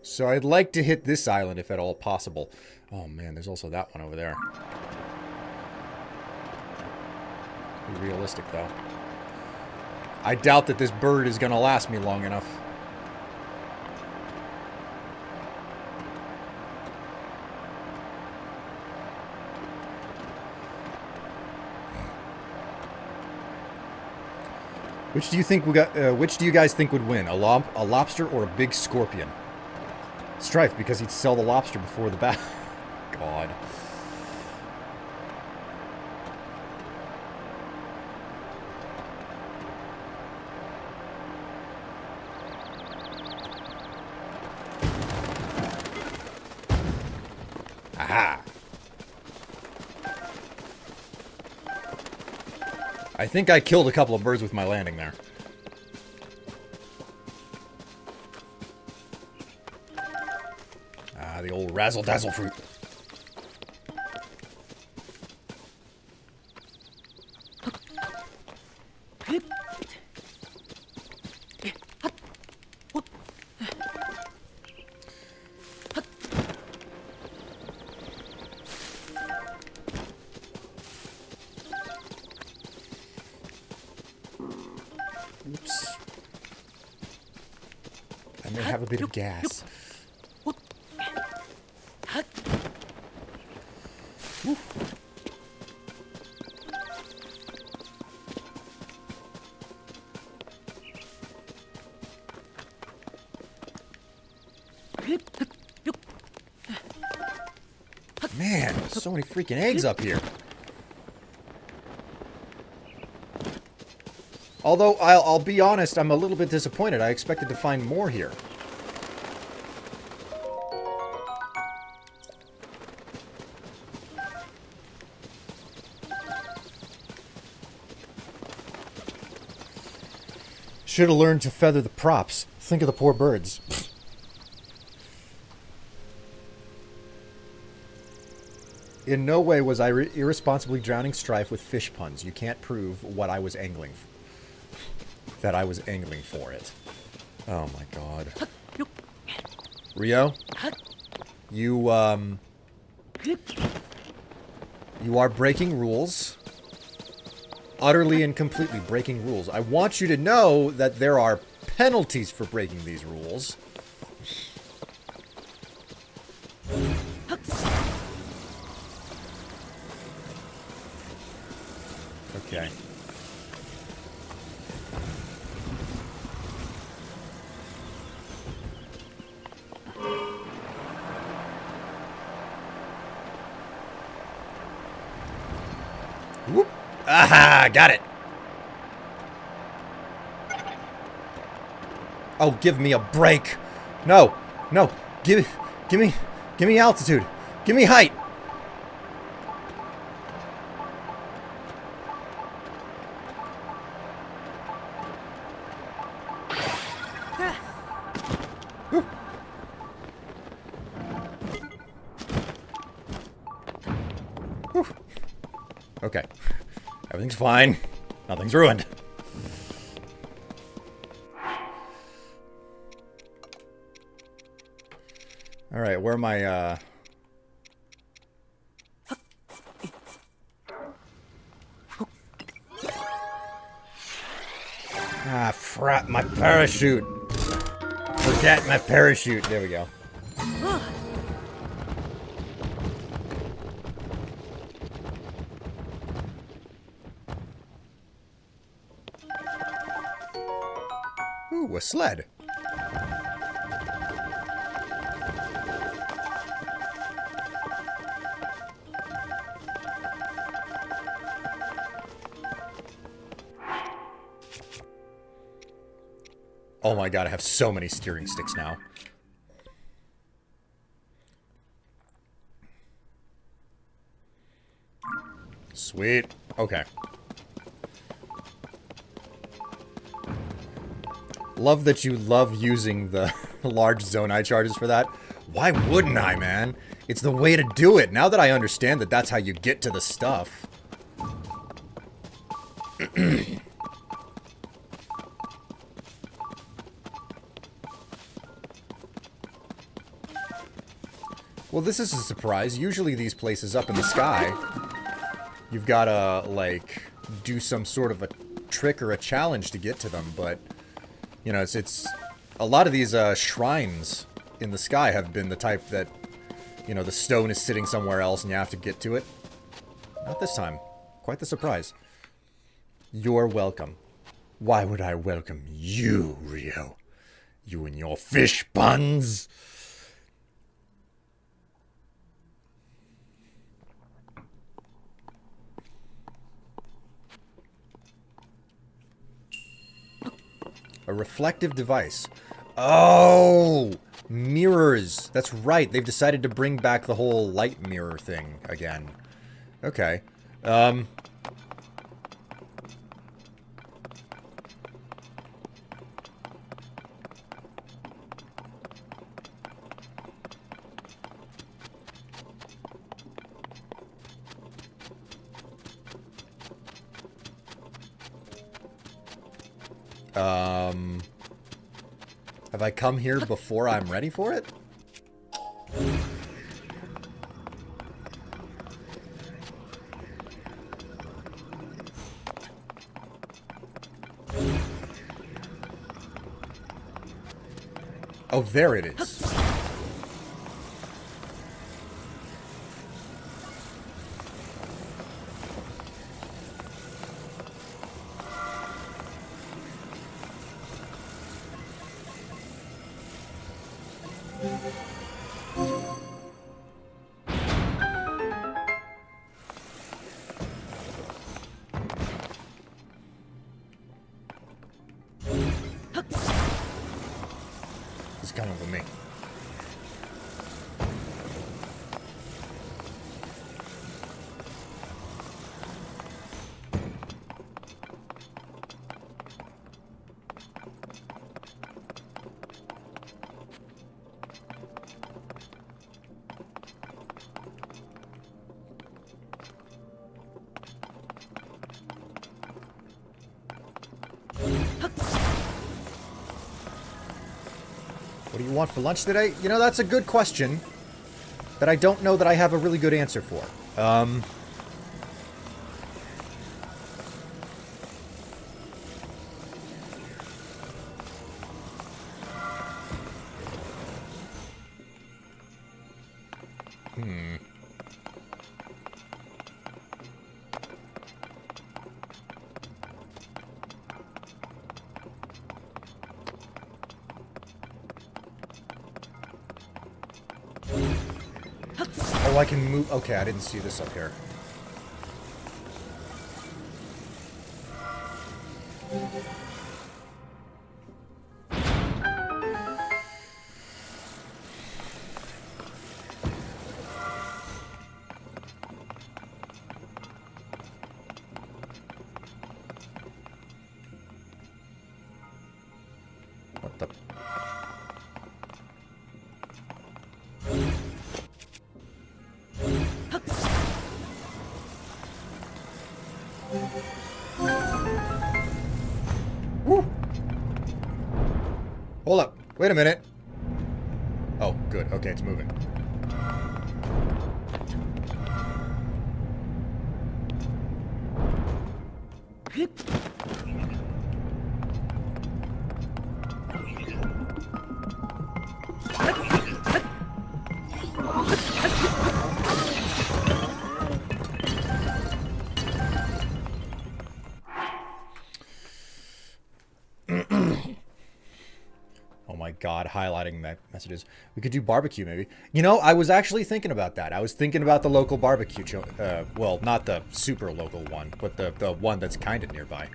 So I'd like to hit this island if at all possible. Oh man, there's also that one over there. Let's be realistic though. I doubt that this bird is gonna last me long enough. Which do you think we got? Which do you guys think would win? A lobster or a big scorpion? Strife, because he'd sell the lobster before the bat. God. Aha. I think I killed a couple of birds with my landing there. The old razzle-dazzle fruit. Oops. I may have a bit of gas. Man, so many freaking eggs up here. Although, I'll be honest, I'm a little bit disappointed. I expected to find more here. Should have learned to feather the props. Think of the poor birds. In no way was I irresponsibly drowning Strife with fish puns. You can't prove what I was angling for. That I was angling for it. Oh my god. Rio? You are breaking rules. Utterly and completely breaking rules. I want you to know that there are penalties for breaking these rules. Okay. Whoop. Aha! Got it! Oh, give me a break! No! No! Give me altitude! Give me height! Whew. Whew. Okay. Everything's fine. Nothing's ruined. Alright, where am I, Ah, frat, my parachute. Forget my parachute. There we go. Ooh, a sled. Oh my god, I have so many steering sticks now. Sweet. Okay. Love that you love using the large zonai charges for that. Why wouldn't I, man? It's the way to do it. Now that I understand that that's how you get to the stuff. Well, this is a surprise. Usually these places up in the sky, you've got to, like, do some sort of a trick or a challenge to get to them, but, you know, it's a lot of these shrines in the sky have been the type that, you know, the stone is sitting somewhere else and you have to get to it. Not this time. Quite the surprise. You're welcome. Why would I welcome you, Rio? You and your fish buns? A reflective device. Oh! Mirrors. That's right. They've decided to bring back the whole light mirror thing again. Okay. Have I come here before I'm ready for it? Oh, there it is. He's coming with me. What do you want for lunch today? You know, that's a good question that I don't know that I have a really good answer for. Oh, I can move. Okay, I didn't see this up here. What the? Woo! Hold up. Wait a minute. Oh, good. Okay, it's moving. Oh my god, highlighting messages. We could do barbecue, maybe. You know, I was actually thinking about that. I was thinking about the local barbecue. Well, not the super local one, but the one that's kind of nearby.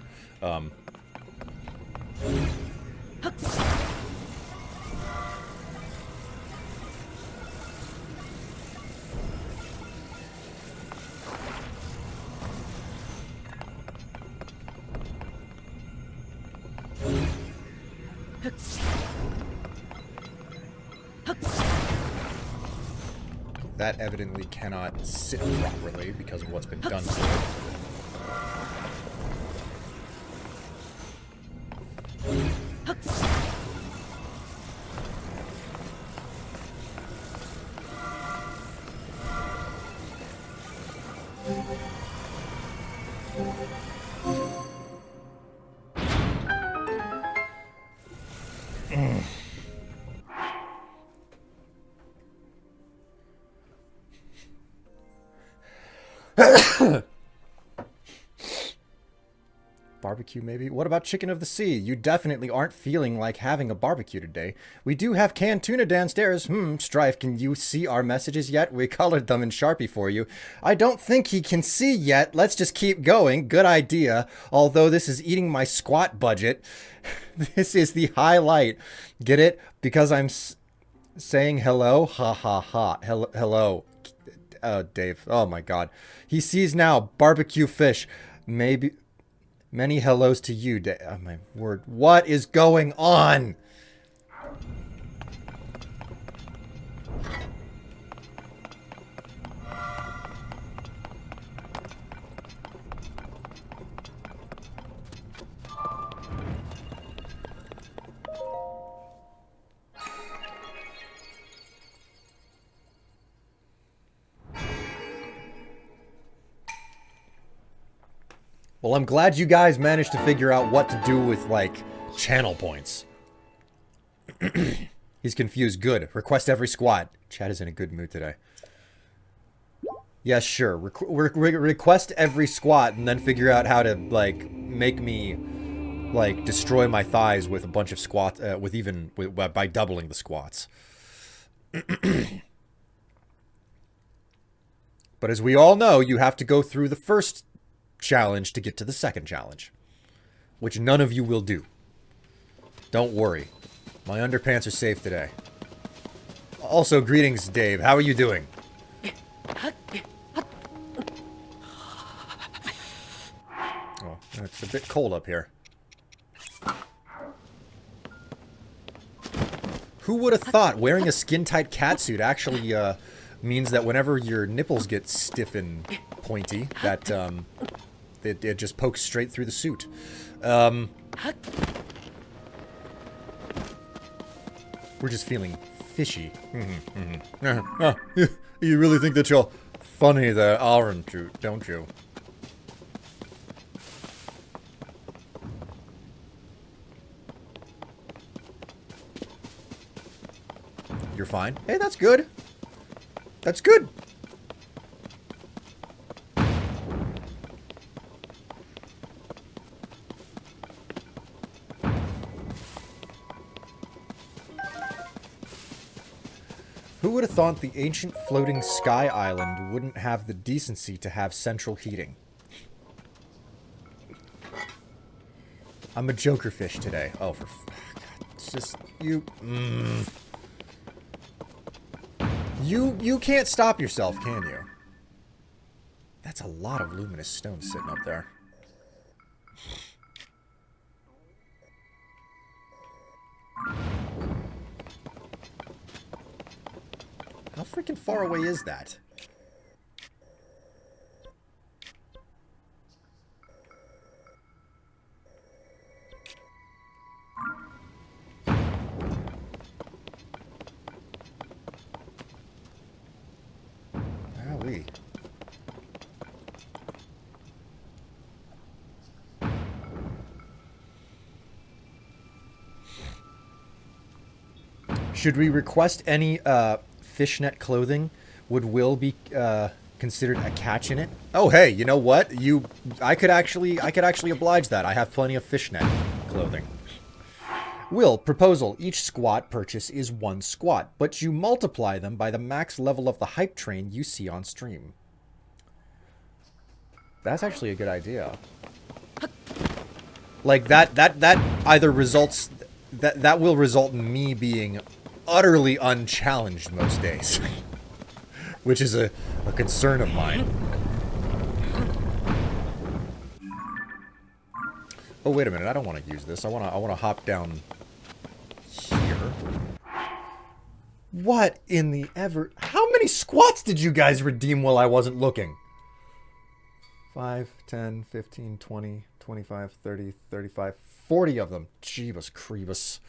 That evidently cannot sit properly because of what's been done to it. Barbecue, maybe? What about chicken of the sea? You definitely aren't feeling like having a barbecue today. We do have canned tuna downstairs. Strife, can you see our messages yet? We colored them in Sharpie for you. I don't think he can see yet. Let's just keep going. Good idea. Although this is eating my squat budget. This is the highlight. Get it? Because I'm saying hello? Ha ha ha. Hello. Dave. Oh my god. He sees now. Barbecue fish. Maybe... Many hellos to you, Dave. Oh my word. What is going on? Well, I'm glad you guys managed to figure out what to do with, like, channel points. He's confused. Good. Request every squad. Chad is in a good mood today. Yes, sure. Request every squat and then figure out how to, like, make me, like, destroy my thighs with a bunch of squats, by doubling the squats. But as we all know, you have to go through the first challenge to get to the second challenge, which none of you will do. Don't worry. My underpants are safe today. Also, greetings, Dave. How are you doing? Oh, it's a bit cold up here. Who would have thought wearing a skin-tight catsuit actually means that whenever your nipples get stiff and pointy, that it just pokes straight through the suit. We're just feeling fishy. You really think that you're funny there, aren't you? Don't you? You're fine. Hey, that's good. That's good. would have thought the ancient floating sky island wouldn't have the decency to have central heating? I'm a joker fish today. Oh, for God, it's just you. You can't stop yourself, can you? That's a lot of luminous stone sitting up there. How freaking far away is that? Golly. Should we request any fishnet clothing? Would Will be considered a catch in it? Oh, hey, you know what? I could actually oblige that. I have plenty of fishnet clothing. Will, proposal. Each squat purchase is 1 squat, but you multiply them by the max level of the hype train you see on stream. That's actually a good idea. Like, that either results... That will result in me being utterly unchallenged most days. Which is a concern of mine. Oh, wait a minute. I don't want to use this. I want to hop down here. What in the ever... How many squats did you guys redeem while I wasn't looking? 5, 10, 15, 20, 25, 30, 35, 40 of them. Jeebus Creebus.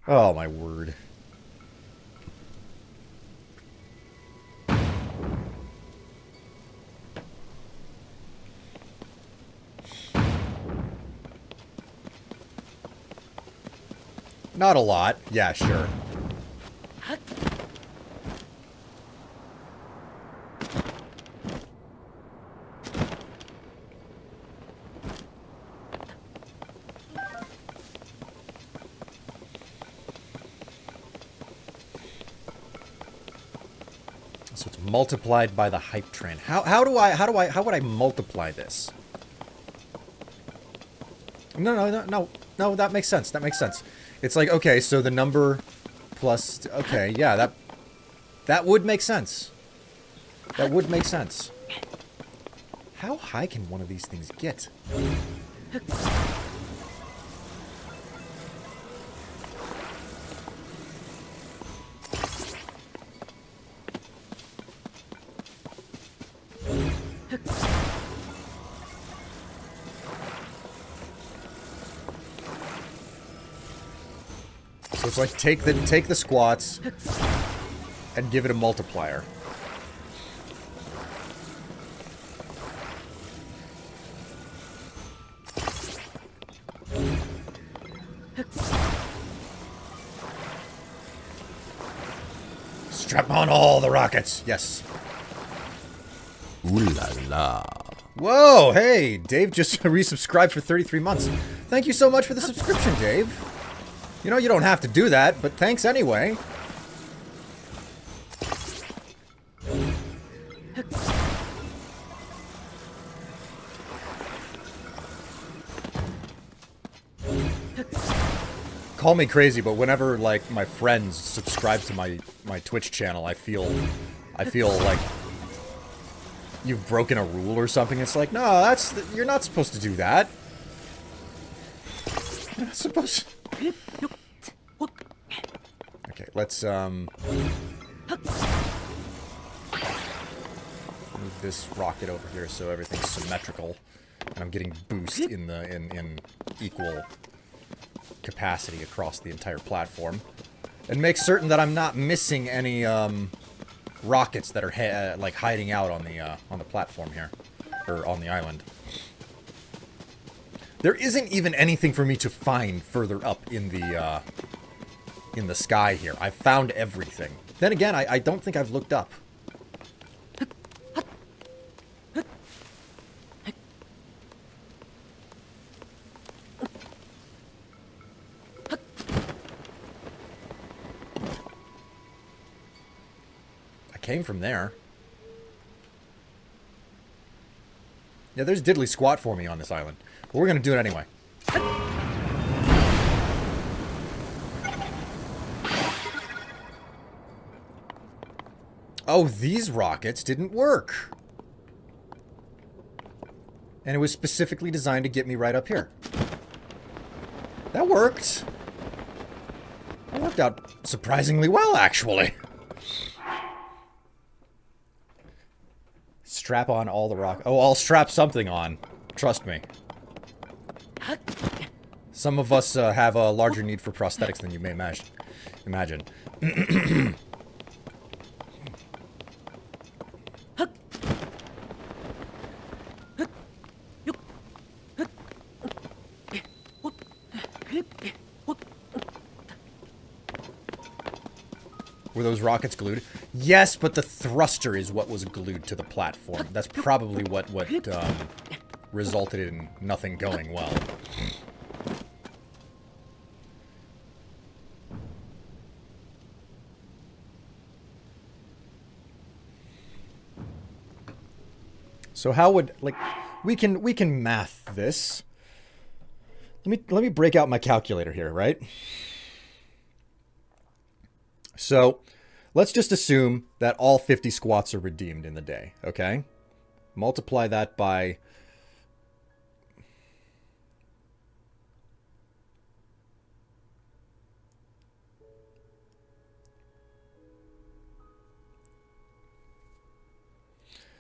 Oh, my word. Not a lot. Yeah, sure. So it's multiplied by the hype train. How would I multiply this? No, that makes sense. That makes sense. It's like, okay, so the number plus, okay, yeah, that would make sense. That would make sense. How high can one of these things get? So it's like take the squats and give it a multiplier. Strap on all the rockets. Yes. Ooh la la. Whoa, hey, Dave just resubscribed for 33 months. Thank you so much for the subscription, Dave. You know, you don't have to do that, but thanks anyway. Call me crazy, but whenever, like, my friends subscribe to my Twitch channel, I feel like you've broken a rule or something. It's like, no, you're not supposed to do that. You're not supposed to... Okay, let's move this rocket over here so everything's symmetrical, and I'm getting boost in equal capacity across the entire platform, and make certain that I'm not missing any rockets that are like hiding out on the platform here, or on the island. There isn't even anything for me to find further up in the sky here. I've found everything. Then again, I don't think I've looked up. came from there. Yeah, there's diddly squat for me on this island. But we're going to do it anyway. Oh, these rockets didn't work. And it was specifically designed to get me right up here. That worked. That worked out surprisingly well, actually. Strap on all the rock. Oh, I'll strap something on. Trust me. Some of us have a larger need for prosthetics than you may imagine. Were those rockets glued? Yes, but the thruster is what was glued to the platform. That's probably what resulted in nothing going well. So how would, like, we can math this. Let me break out my calculator here, right? So, let's just assume that all 50 squats are redeemed in the day, okay? Multiply that by...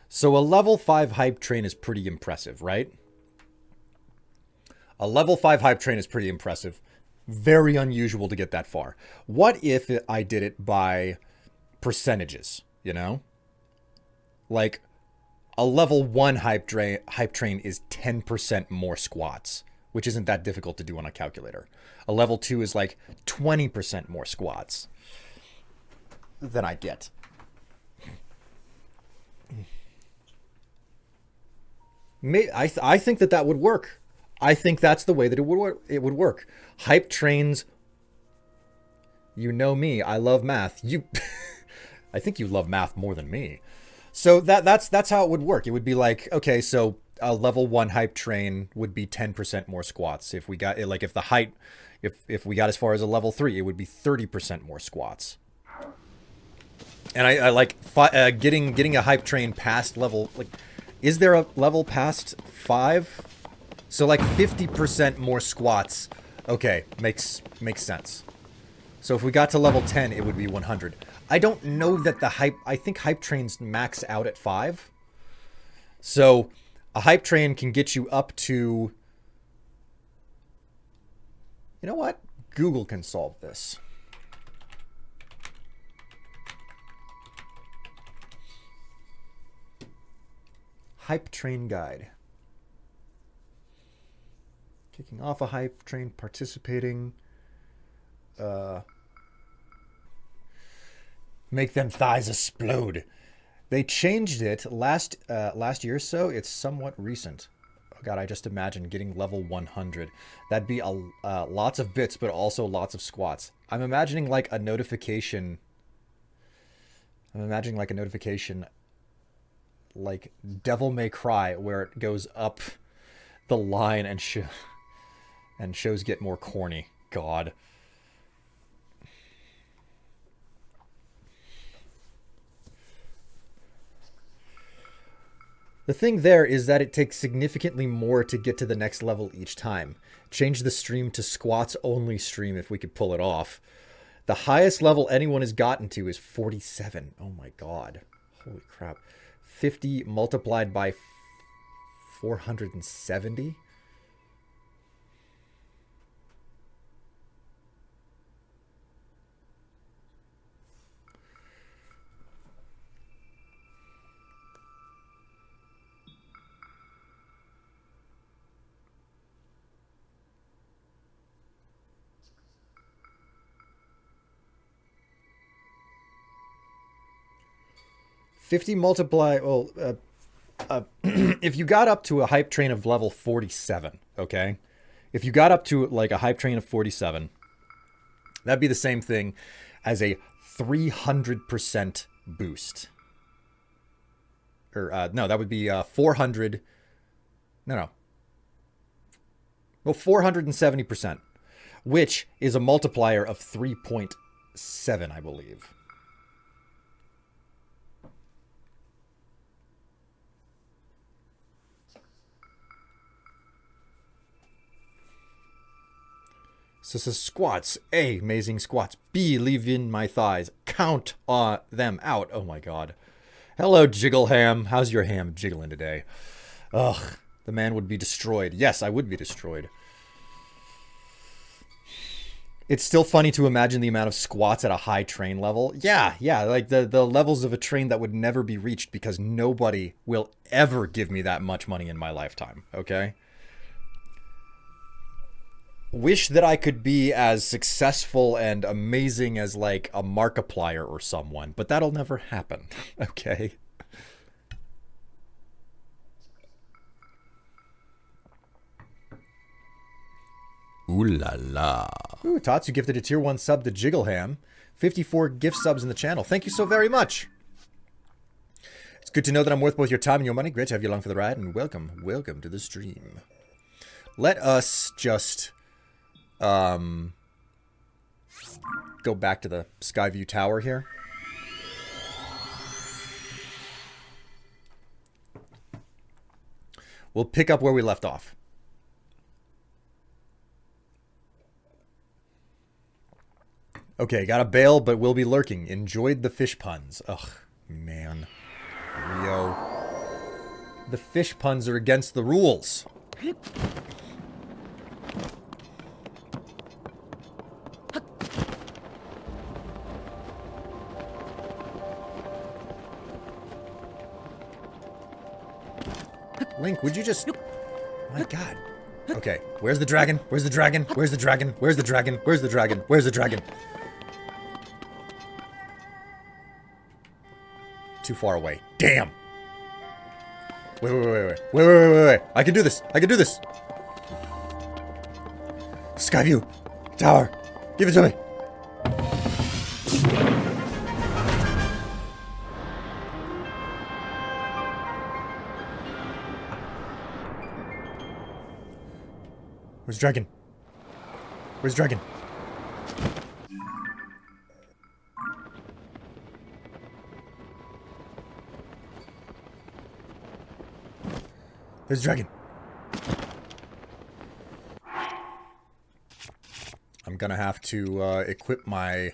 So a level 5 hype train is pretty impressive, right? A level 5 hype train is pretty impressive. Very unusual to get that far. What if I did it by percentages, you know? Like, a level 1 hype train is 10% more squats, which isn't that difficult to do on a calculator. A level 2 is like 20% more squats than I get. I think that would work. I think that's the way that it would work. Hype trains. You know me. I love math. I think you love math more than me. So that's how it would work. It would be like, okay, so a level 1 hype train would be 10% more squats. If we got like if we got as far as a level 3, it would be 30% more squats. And I like getting a hype train past level, like, is there a level past 5? So like 50% more squats. Okay, makes sense. So if we got to level 10, it would be 100. I don't know that I think hype trains max out at 5. So a hype train can get you up to, you know what? Google can solve this. Hype train guide. Kicking off a hype train, participating. Make them thighs explode. They changed it last year or so. It's somewhat recent. Oh God, I just imagine getting level 100. That'd be lots of bits, but also lots of squats. I'm imagining like a notification. Like Devil May Cry, where it goes up the line and shows get more corny. God. The thing there is that it takes significantly more to get to the next level each time. Change the stream to squats only stream if we could pull it off. The highest level anyone has gotten to is 47. Oh my God. Holy crap. 50 multiplied by 470? If you got up to a hype train of level 47, okay? If you got up to like a hype train of 47, that'd be the same thing as a 300% boost. Or, no, that would be 400. No. Well, 470%, which is a multiplier of 3.7, I believe. So it says squats. A, amazing squats. B, leave in my thighs. Count them out. Oh my god. Hello, Jiggle Ham. How's your ham jiggling today? Ugh, the man would be destroyed. Yes, I would be destroyed. It's still funny to imagine the amount of squats at a high train level. Yeah, like the levels of a train that would never be reached because nobody will ever give me that much money in my lifetime, okay? Wish that I could be as successful and amazing as, like, a Markiplier or someone, but that'll never happen, okay? Ooh la la. Ooh, Tots, you gifted a tier 1 sub to Jiggleham. 54 gift subs in the channel. Thank you so very much. It's good to know that I'm worth both your time and your money. Great to have you along for the ride, and welcome to the stream. Let us just... go back to the Skyview Tower here. We'll pick up where we left off. Okay, got a bail, but we'll be lurking. Enjoyed the fish puns. Ugh, man. Rio. The fish puns are against the rules. Link, would you just... My god. Okay, where's the dragon? Where's the dragon? Where's the dragon? Where's the dragon? Where's the dragon? Where's the dragon? Too far away. Damn! Wait. I can do this. I can do this. Skyview. Tower. Give it to me. Where's the dragon? Where's the dragon? There's the dragon. I'm gonna have to equip my...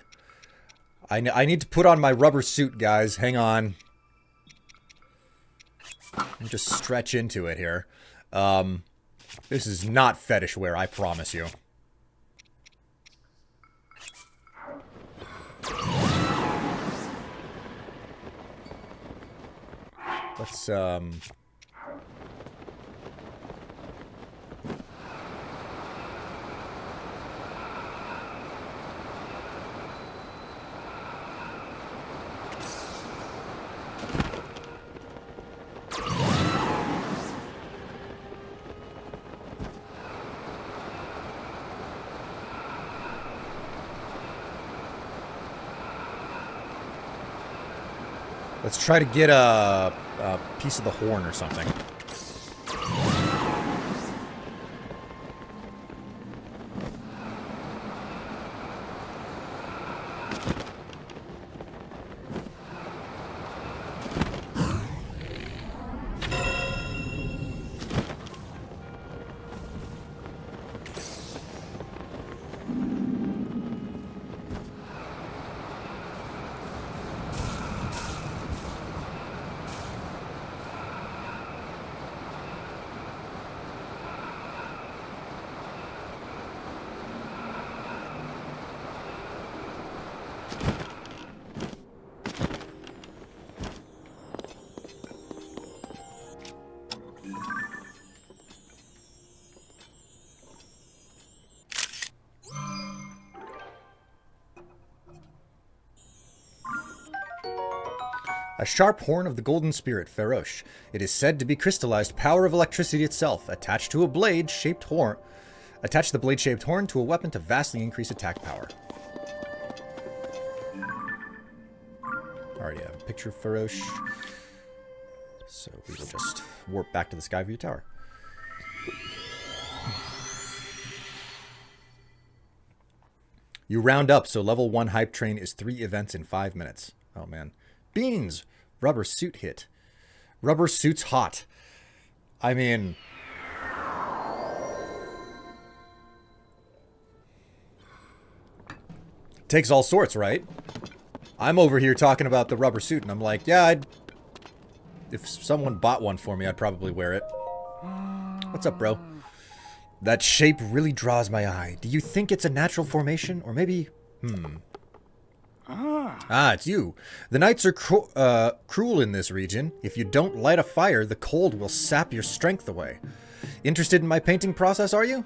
I need to put on my rubber suit, guys. Hang on. I'll just stretch into it here. This is not fetish wear, I promise you. Let's, let's try to get a piece of the horn or something. A sharp horn of the golden spirit, Ferosh. It is said to be crystallized power of electricity itself, attached to a blade-shaped horn. Attach the blade-shaped horn to a weapon to vastly increase attack power. Already have a picture of Ferosh. So we will just warp back to the Skyview Tower. You round up, so level 1 hype train is 3 events in 5 minutes. Oh, man. Beans! Rubber suit hit. Rubber suit's hot. I mean... takes all sorts, right? I'm over here talking about the rubber suit, and I'm like, yeah, if someone bought one for me, I'd probably wear it. What's up, bro? That shape really draws my eye. Do you think it's a natural formation? Or maybe... Ah, it's you. The nights are cruel in this region. If you don't light a fire, the cold will sap your strength away. Interested in my painting process, are you?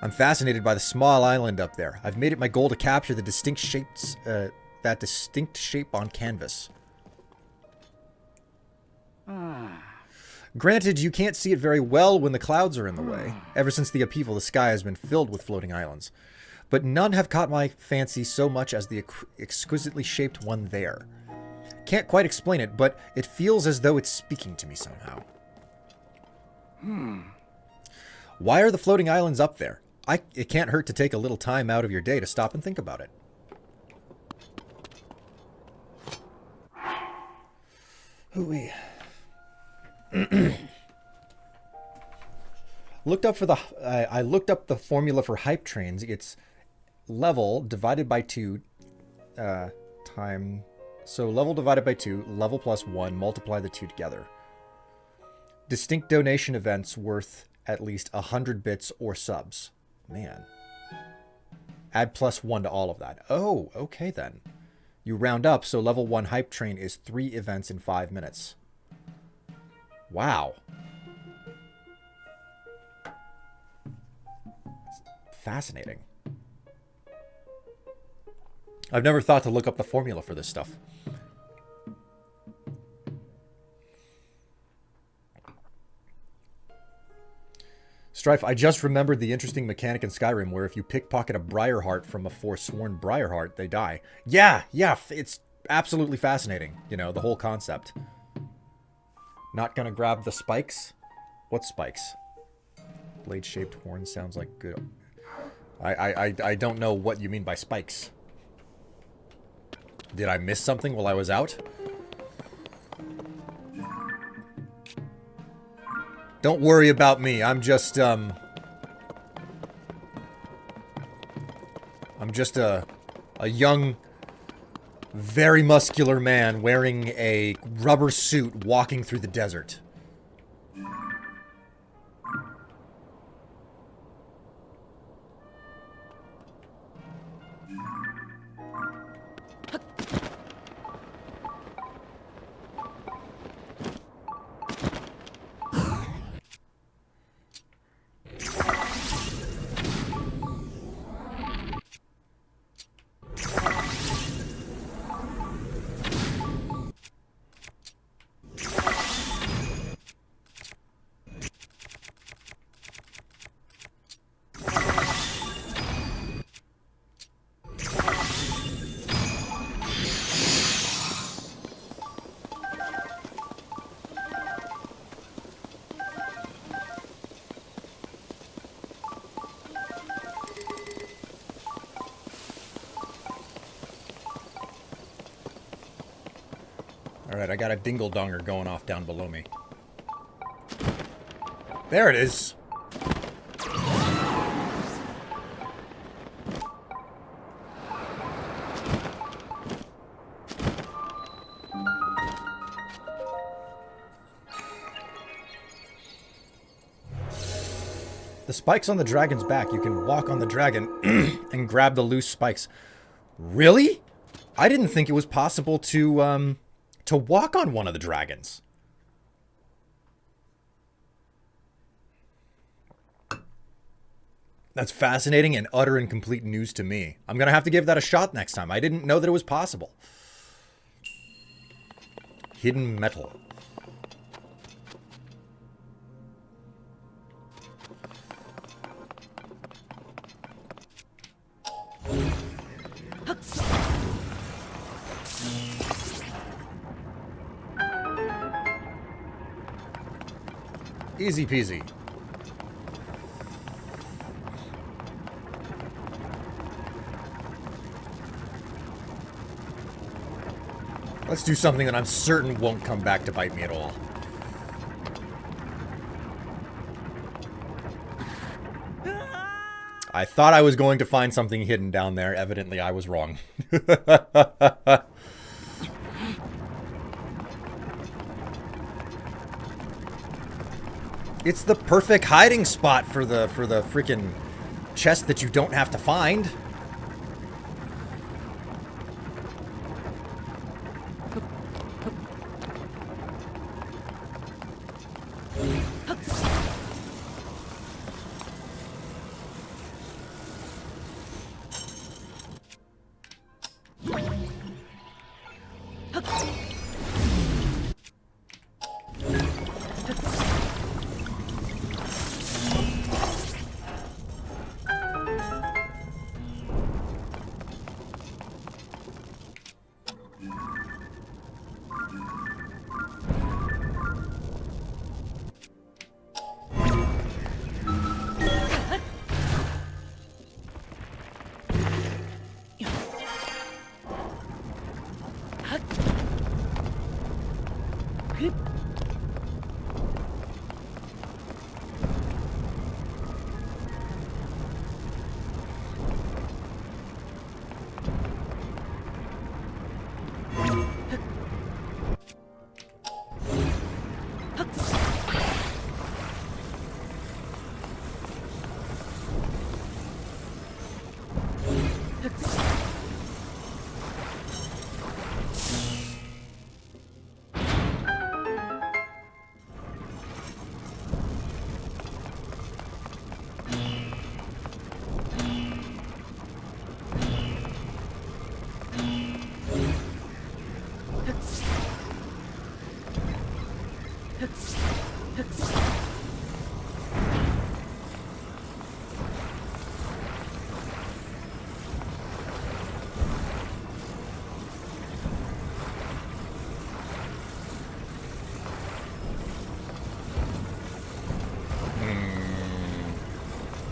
I'm fascinated by the small island up there. I've made it my goal to capture the distinct shapes, that distinct shape on canvas. Granted, you can't see it very well when the clouds are in the way. Ever since the upheaval, the sky has been filled with floating islands. But none have caught my fancy so much as the exquisitely shaped one there. Can't quite explain it, but it feels as though it's speaking to me somehow. Why are the floating islands up there? It can't hurt to take a little time out of your day to stop and think about it. Hooey. I looked up the formula for hype trains. It's level divided by 2 so level divided by 2, level plus 1, multiply the two together. Distinct donation events worth at least 100 bits or subs. Man. Add plus 1 to all of that. Oh, okay then. You round up, so level 1 hype train is 3 events in 5 minutes. Wow. Fascinating. I've never thought to look up the formula for this stuff. Strife, I just remembered the interesting mechanic in Skyrim where if you pickpocket a Briarheart from a forsworn Briarheart, they die. Yeah, it's absolutely fascinating. You know, the whole concept. Not gonna grab the spikes? What spikes? Blade-shaped horn sounds like good. I don't know what you mean by spikes. Did I miss something while I was out? Don't worry about me. I'm just a young, very muscular man wearing a rubber suit walking through the desert. Alright, I got a dingle-donger going off down below me. There it is! The spikes on the dragon's back. You can walk on the dragon and grab the loose spikes. Really? I didn't think it was possible to walk on one of the dragons. That's fascinating and utter and complete news to me. I'm going to have to give that a shot next time. I didn't know that it was possible. Hidden metal. Easy peasy. Let's do something that I'm certain won't come back to bite me at all. I thought I was going to find something hidden down there. Evidently, I was wrong. It's the perfect hiding spot for the freaking chest that you don't have to find.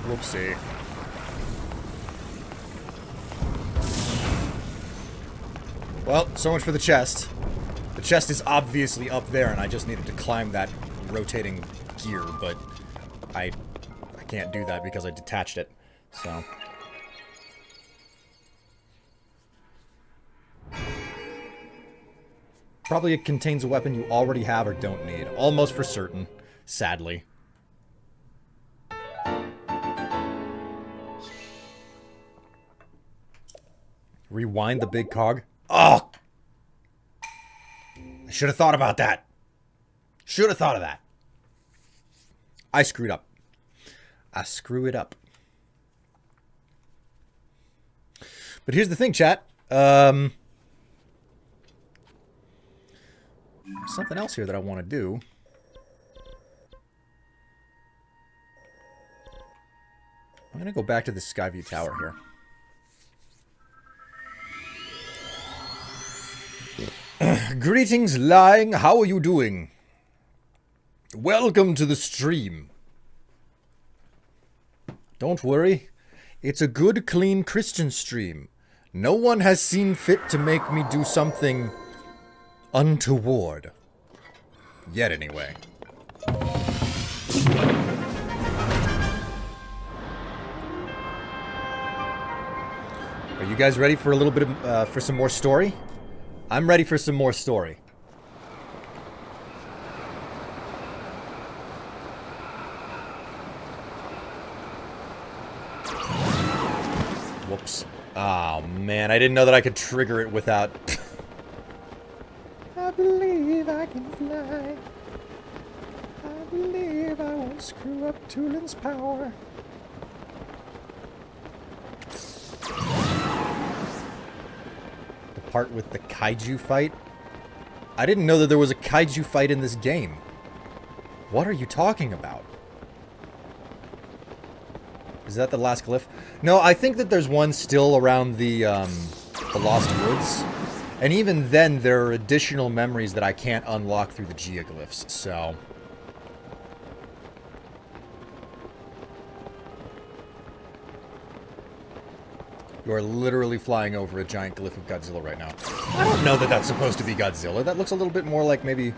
Whoopsie. Well, so much for the chest. The chest is obviously up there, and I just needed to climb that rotating gear, but I can't do that because I detached it, so... Probably it contains a weapon you already have or don't need. Almost for certain, sadly. Rewind the big cog. Oh! I should have thought about that. Should have thought of that. I screwed up. I screw it up. But here's the thing, chat. Something else here that I want to do. I'm going to go back to the Skyview Tower here. Greetings, Lying. How are you doing? Welcome to the stream. Don't worry. It's a good, clean Christian stream. No one has seen fit to make me do something untoward. Yet, anyway. Are you guys ready for a little bit of, for some more story? I'm ready for some more story. Whoops. Oh, man. I didn't know that I could trigger it without... I believe I can fly. I believe I won't screw up Tulin's power. The part with the kaiju fight? I didn't know that there was a kaiju fight in this game. What are you talking about? Is that the last glyph? No, I think that there's one still around the Lost Woods. And even then, there are additional memories that I can't unlock through the geoglyphs, so... You are literally flying over a giant glyph of Godzilla right now. I don't know that that's supposed to be Godzilla. That looks a little bit more like maybe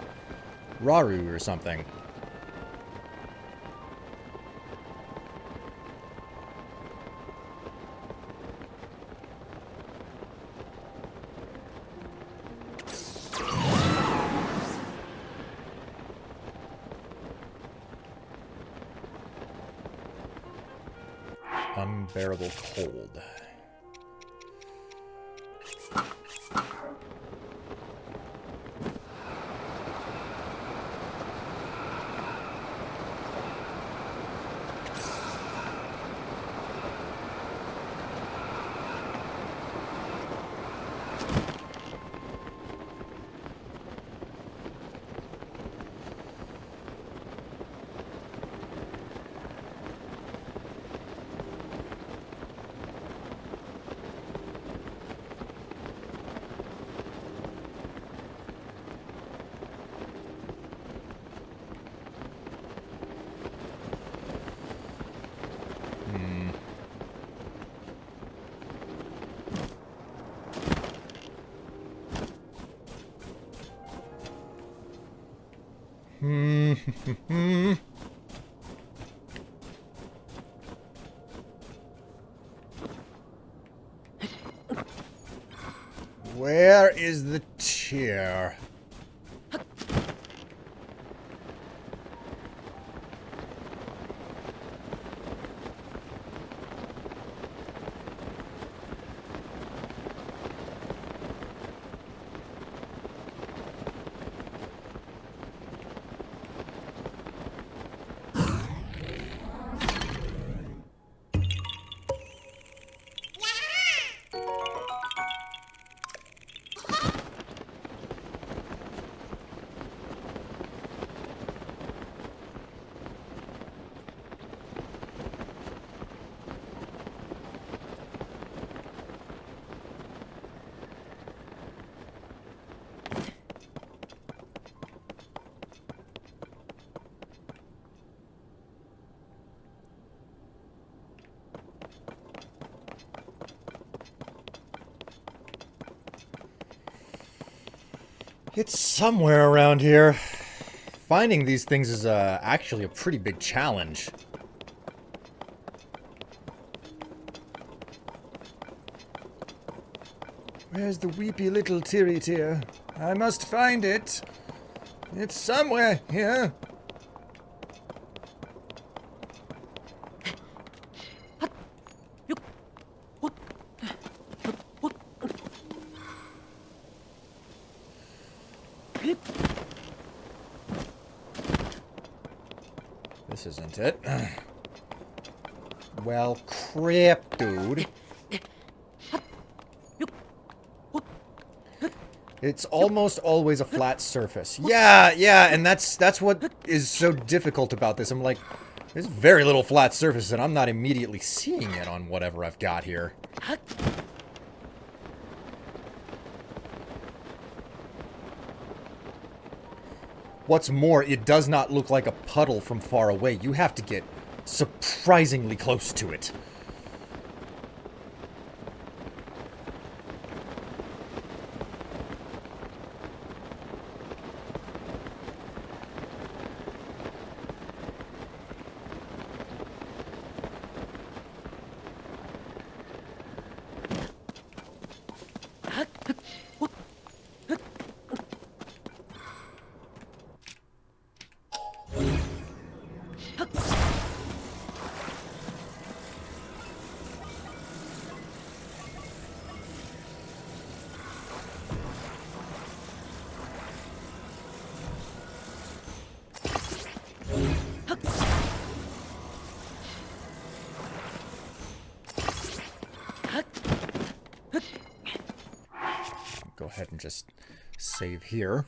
Raru or something. Unbearable cold. Where is the chair? It's somewhere around here. Finding these things is actually a pretty big challenge. Where's the weepy little teary tear? I must find it. It's somewhere here. This isn't it. Well, crap, dude. It's almost always a flat surface. Yeah, and that's what is so difficult about this. I'm like, there's very little flat surface, and I'm not immediately seeing it on whatever I've got here. What's more, it does not look like a puddle from far away. You have to get surprisingly close to it. Go ahead and just save here.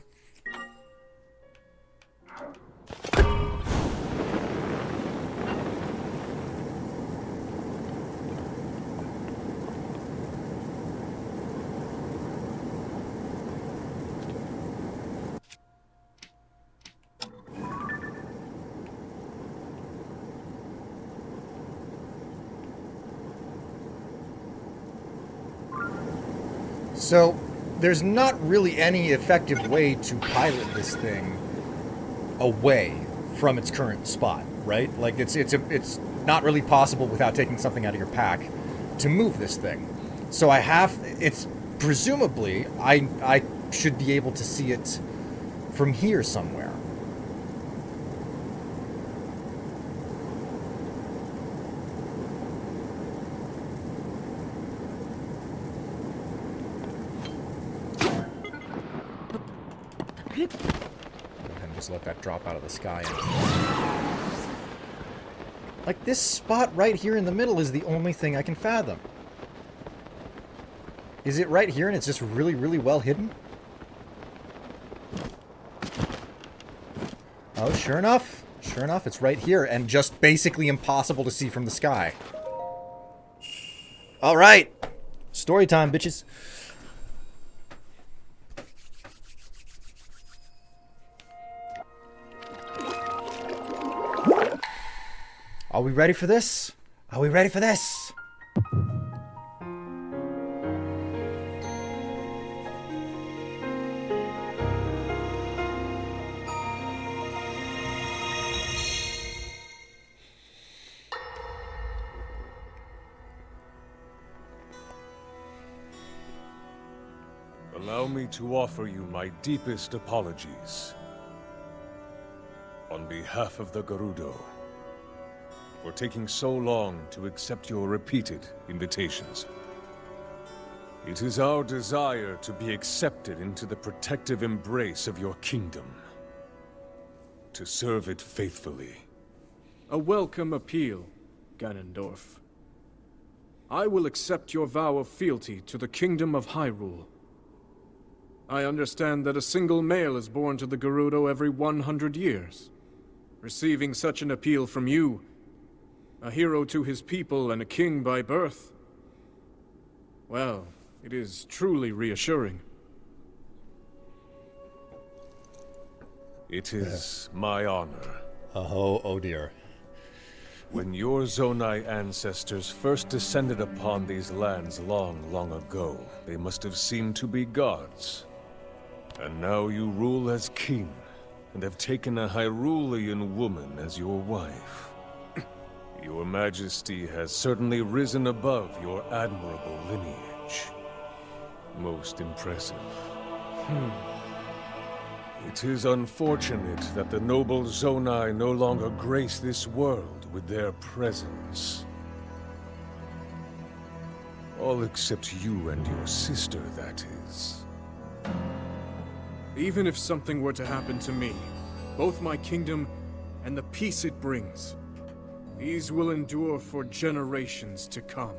So, there's not really any effective way to pilot this thing away from its current spot, right? Like, it's not really possible without taking something out of your pack to move this thing. So it's presumably, I should be able to see it from here somewhere. Go ahead and just let that drop out of the sky. Like, this spot right here in the middle is the only thing I can fathom. Is it right here and it's just really, really well hidden? Oh, sure enough. Sure enough, it's right here and just basically impossible to see from the sky. All right. Story time, bitches. Are we ready for this? Are we ready for this? Allow me to offer you my deepest apologies. On behalf of the Gerudo, for taking so long to accept your repeated invitations. It is our desire to be accepted into the protective embrace of your kingdom, to serve it faithfully. A welcome appeal, Ganondorf. I will accept your vow of fealty to the kingdom of Hyrule. I understand that a single male is born to the Gerudo every 100 years. Receiving such an appeal from you, a hero to his people and a king by birth, well, it is truly reassuring. It is my honor. Oh dear. When your Zonai ancestors first descended upon these lands long, long ago, they must have seemed to be gods. And now you rule as king, and have taken a Hyrulean woman as your wife. Your Majesty has certainly risen above your admirable lineage. Most impressive. It is unfortunate that the noble Zonai no longer grace this world with their presence. All except you and your sister, that is. Even if something were to happen to me, both my kingdom and the peace it brings, these will endure for generations to come.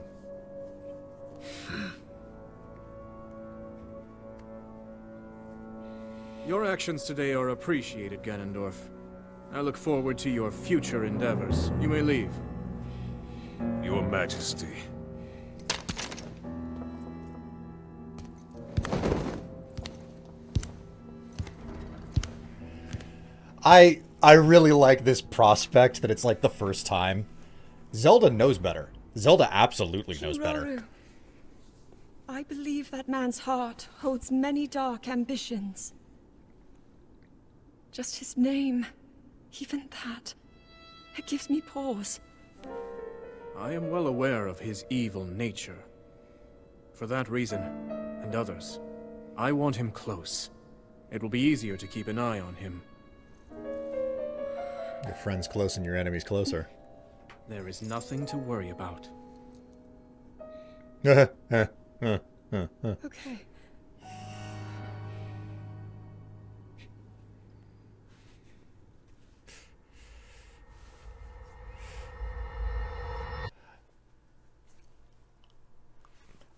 Your actions today are appreciated, Ganondorf. I look forward to your future endeavors. You may leave. Your Majesty. I really like this prospect that it's like the first time. Zelda knows better. Zelda absolutely knows better. Hyrule. I believe that man's heart holds many dark ambitions. Just his name, even that, it gives me pause. I am well aware of his evil nature. For that reason, and others, I want him close. It will be easier to keep an eye on him. Your friend's close and your enemy's closer. There is nothing to worry about. Okay.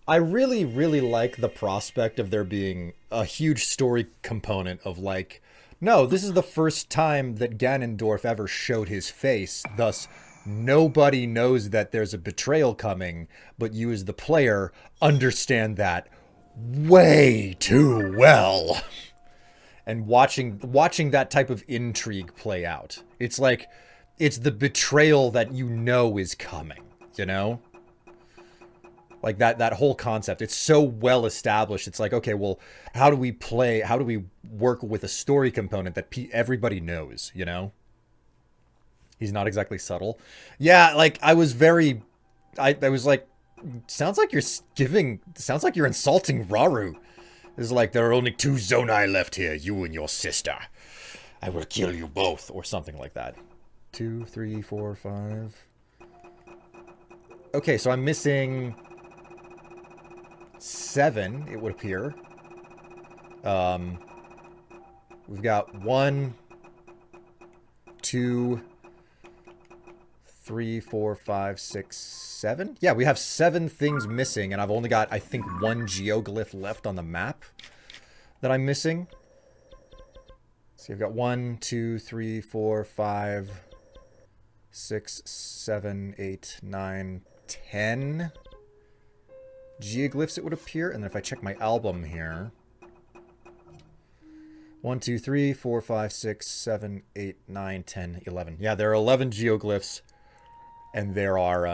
I really, really like the prospect of there being a huge story component of like, no, this is the first time that Ganondorf ever showed his face, thus nobody knows that there's a betrayal coming, but you as the player understand that way too well. And watching that type of intrigue play out. It's like, it's the betrayal that you know is coming, you know? Like that whole concept, it's so well established. It's like, okay, well, how do we work with a story component that everybody knows, you know? He's not exactly subtle. Yeah, like I was like, sounds like you're insulting Raru. It's like, there are only 2 Zonai left here, you and your sister. I will kill you both, or something like that. 2, 3, 4, 5. Okay, so I'm missing 7, it would appear. We've got 1, 2, 3, 4, 5, 6, 7. Yeah, we have 7 things missing, and I've only got, I think, 1 geoglyph left on the map that I'm missing. So you've got 1, 2, 3, 4, 5, 6, 7, 8, 9, 10 geoglyphs, it would appear. And then if I check my album here, 1, 2, 3, 4, 5, 6, 7, 8, 9, 10, 11. Yeah, there are 11 geoglyphs, and there are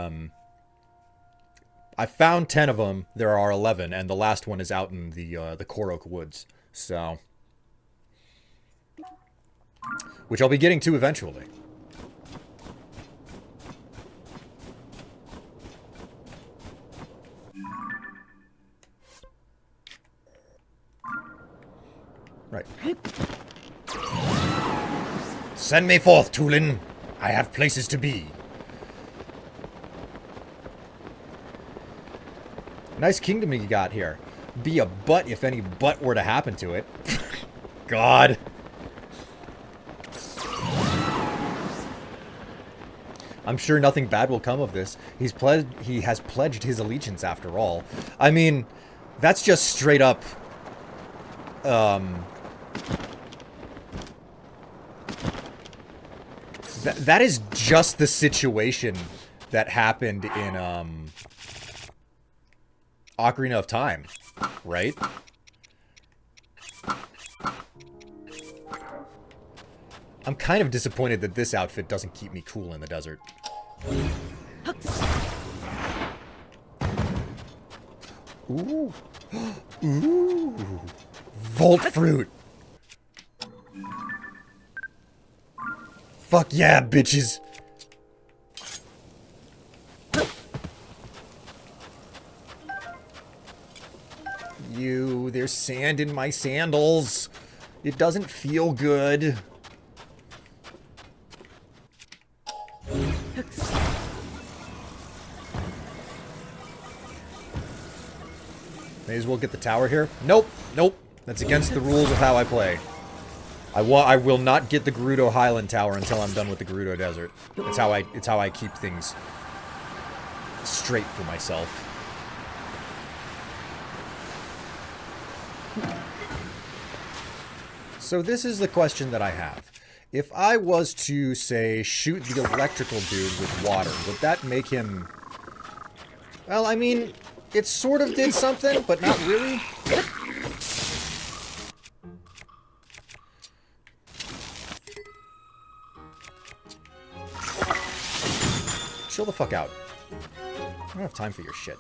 I found 10 of them. There are 11, and the last one is out in the Korok Woods. So, which I'll be getting to eventually. Right. Send me forth, Tulin. I have places to be. Nice kingdom you got here. Be a butt if any butt were to happen to it. God. I'm sure nothing bad will come of this. He has pledged his allegiance after all. I mean, that's just straight up that is just the situation that happened in Ocarina of Time, right? I'm kind of disappointed that this outfit doesn't keep me cool in the desert. Ooh. Ooh. Volt fruit. Fuck yeah, bitches. There's sand in my sandals. It doesn't feel good. May as well get the tower here. Nope, nope. That's against the rules of how I play. I will not get the Gerudo Highland Tower until I'm done with the Gerudo Desert. It's how I keep things straight for myself. So this is the question that I have. If I was to, say, shoot the electrical dude with water, would that make him... Well, I mean, it sort of did something, but not really. Chill the fuck out. I don't have time for your shit.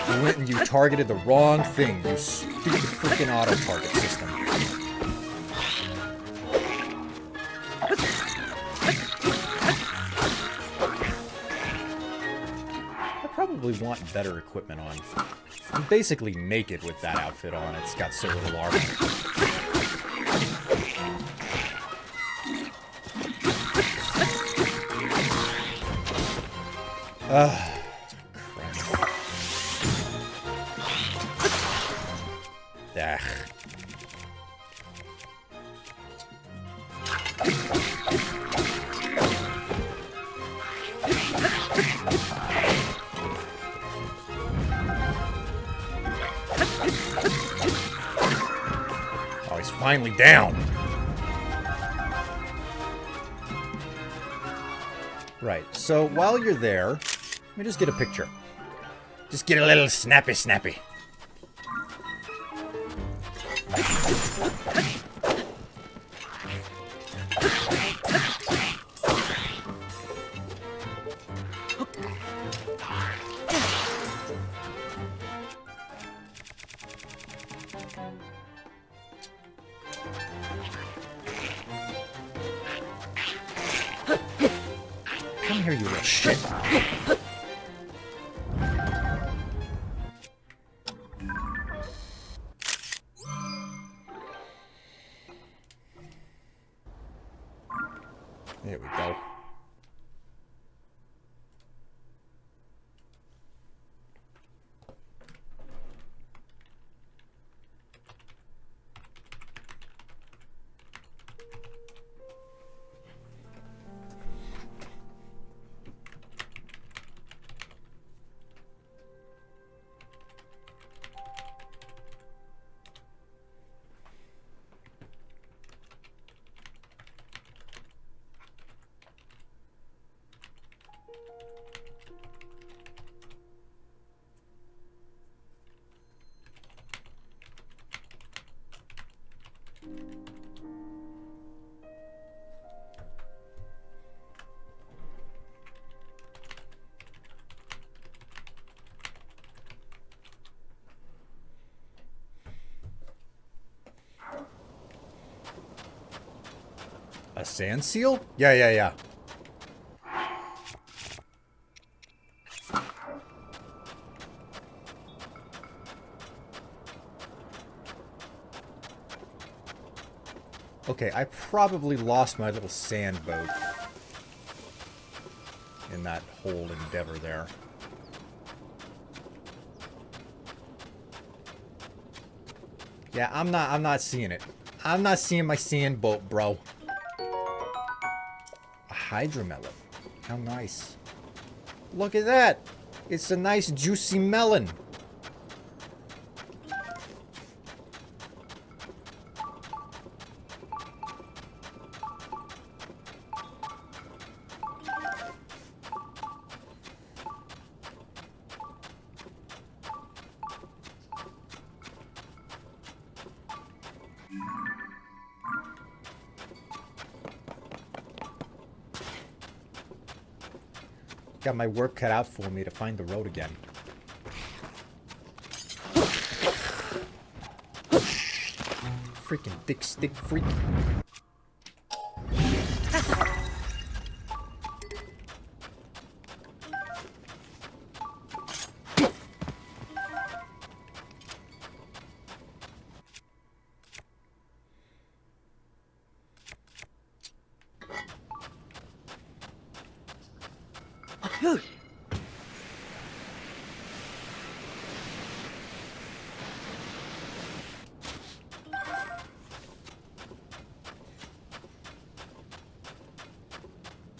You went and you targeted the wrong thing, you stupid freaking auto-target system. I probably want better equipment on. I'm basically naked with that outfit on. It's got so little armor. Crap. Ugh. Oh, he's finally down. Right, so while you're there, let me just get a picture. Just get a little snappy. Come here, you little shit. There we go. A sand seal? Yeah, yeah, yeah. Okay, I probably lost my little sand boat in that whole endeavor there. Yeah, I'm not seeing it. I'm not seeing my sand boat, bro. A hydromelon. How nice. Look at that. It's a nice juicy melon. Got my work cut out for me to find the road again. Freaking thick stick freak.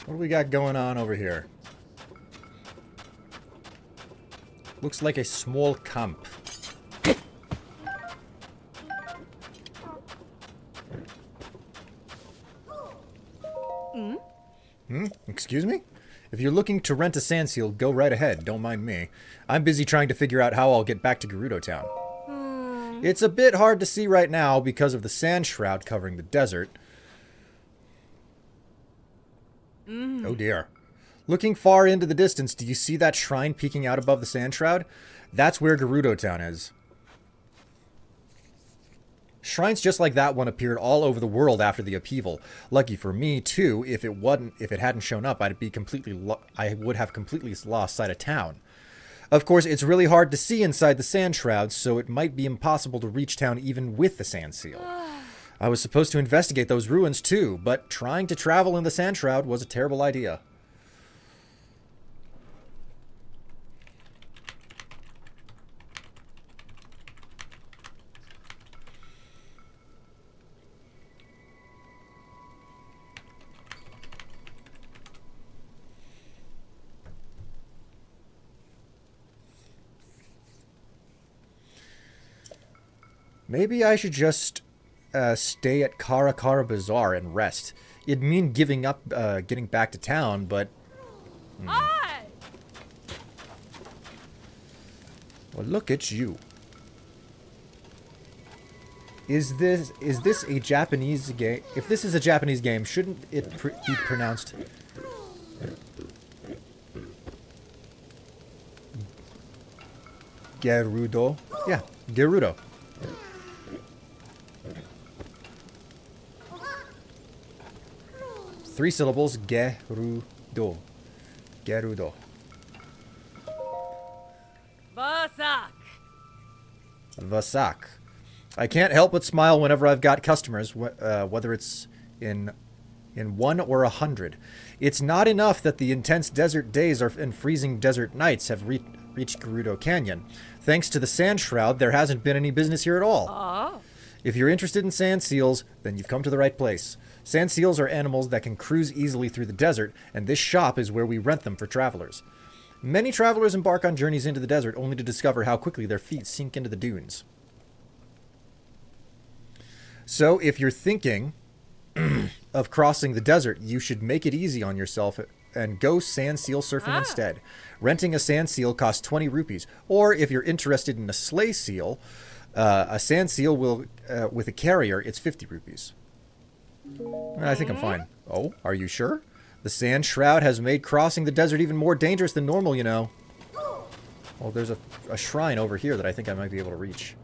What do we got going on over here? Looks like a small camp. Excuse me? If you're looking to rent a sand seal, go right ahead. Don't mind me. I'm busy trying to figure out how I'll get back to Gerudo Town. It's a bit hard to see right now because of the sand shroud covering the desert. Oh dear. Looking far into the distance, do you see that shrine peeking out above the sand shroud? That's where Gerudo Town is. Shrines just like that one appeared all over the world after the upheaval. Lucky for me, too, if it hadn't shown up, I would have completely lost sight of town. Of course, it's really hard to see inside the sand shroud, so it might be impossible to reach town even with the sand seal. I was supposed to investigate those ruins too, but trying to travel in the sand shroud was a terrible idea. Maybe I should just stay at Kara Kara Bazaar and rest. It'd mean giving up getting back to town, but... Well, look at you. Is this a Japanese game? If this is a Japanese game, shouldn't it be pronounced... Gerudo? Yeah, Gerudo. 3 syllables. Gerudo. Gerudo. Vasak. Vasak. I can't help but smile whenever I've got customers, whether it's in 1 or 100. It's not enough that the intense desert days and freezing desert nights have reached Gerudo Canyon. Thanks to the sand shroud, there hasn't been any business here at all. Oh. If you're interested in sand seals, then you've come to the right place. Sand seals are animals that can cruise easily through the desert, and this shop is where we rent them for travelers. Many travelers embark on journeys into the desert only to discover how quickly their feet sink into the dunes. So if you're thinking of crossing the desert, you should make it easy on yourself and go sand seal surfing instead. Renting a sand seal costs 20 rupees. Or if you're interested in a sleigh seal, a sand seal will with a carrier, it's 50 rupees. I think I'm fine. Oh, are you sure? The sand shroud has made crossing the desert even more dangerous than normal, you know. Oh, there's a shrine over here that I think I might be able to reach.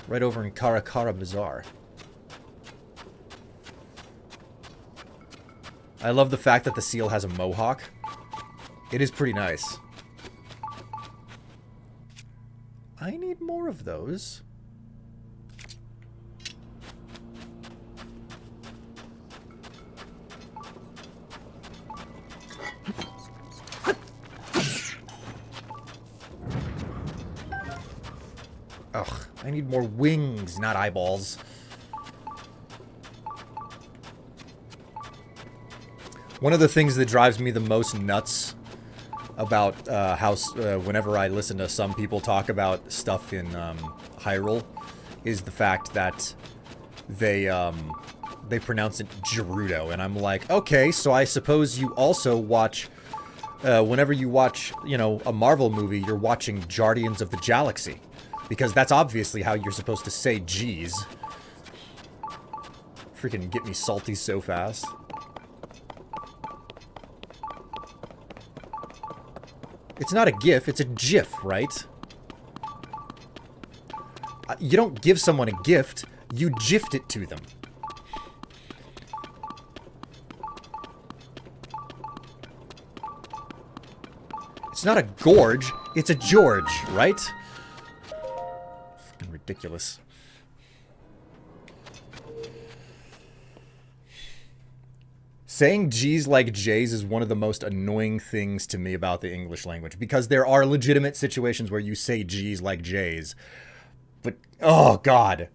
Right over in Karakara Bazaar. I love the fact that the seal has a mohawk. It is pretty nice. I need more of those. Ugh, I need more wings, not eyeballs. One of the things that drives me the most nuts about whenever I listen to some people talk about stuff in Hyrule is the fact that they pronounce it Gerudo, and I'm like, okay, so I suppose you also watch whenever you watch, you know, a Marvel movie, you're watching Guardians of the Galaxy, because that's obviously how you're supposed to say G's. Freaking get me salty so fast. It's not a GIF, it's a GIF, right? You don't give someone a gift, you gift it to them. It's not a gorge, it's a George, right? Fucking ridiculous. Saying G's like J's is one of the most annoying things to me about the English language, because there are legitimate situations where you say G's like J's. But, oh God.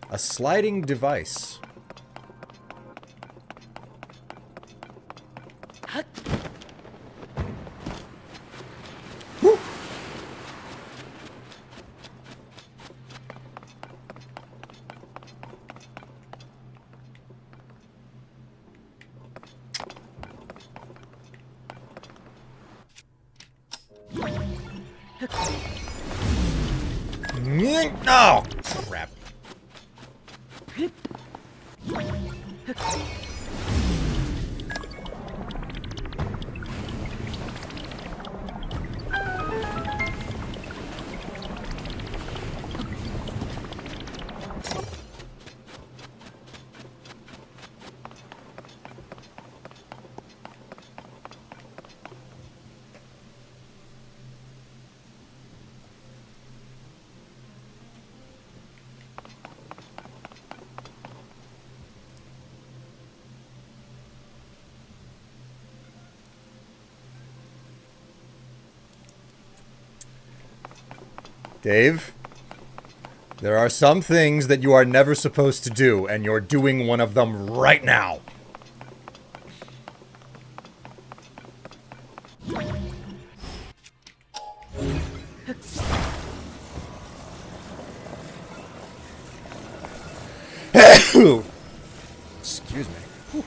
A sliding device. Whew. No! Crap. Dave, there are some things that you are never supposed to do, and you're doing one of them right now. Excuse me. Whew.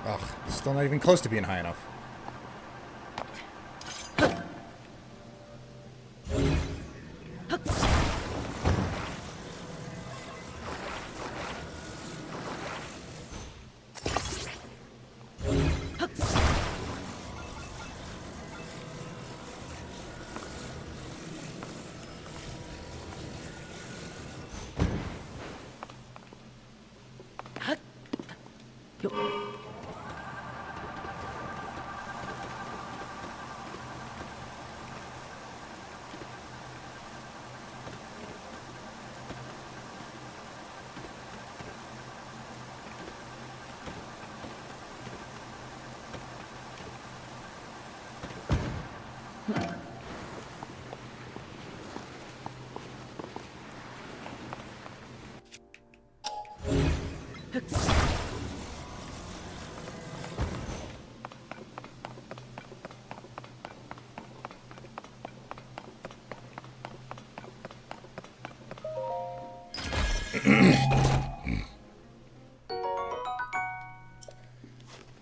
Ugh, still not even close to being high enough.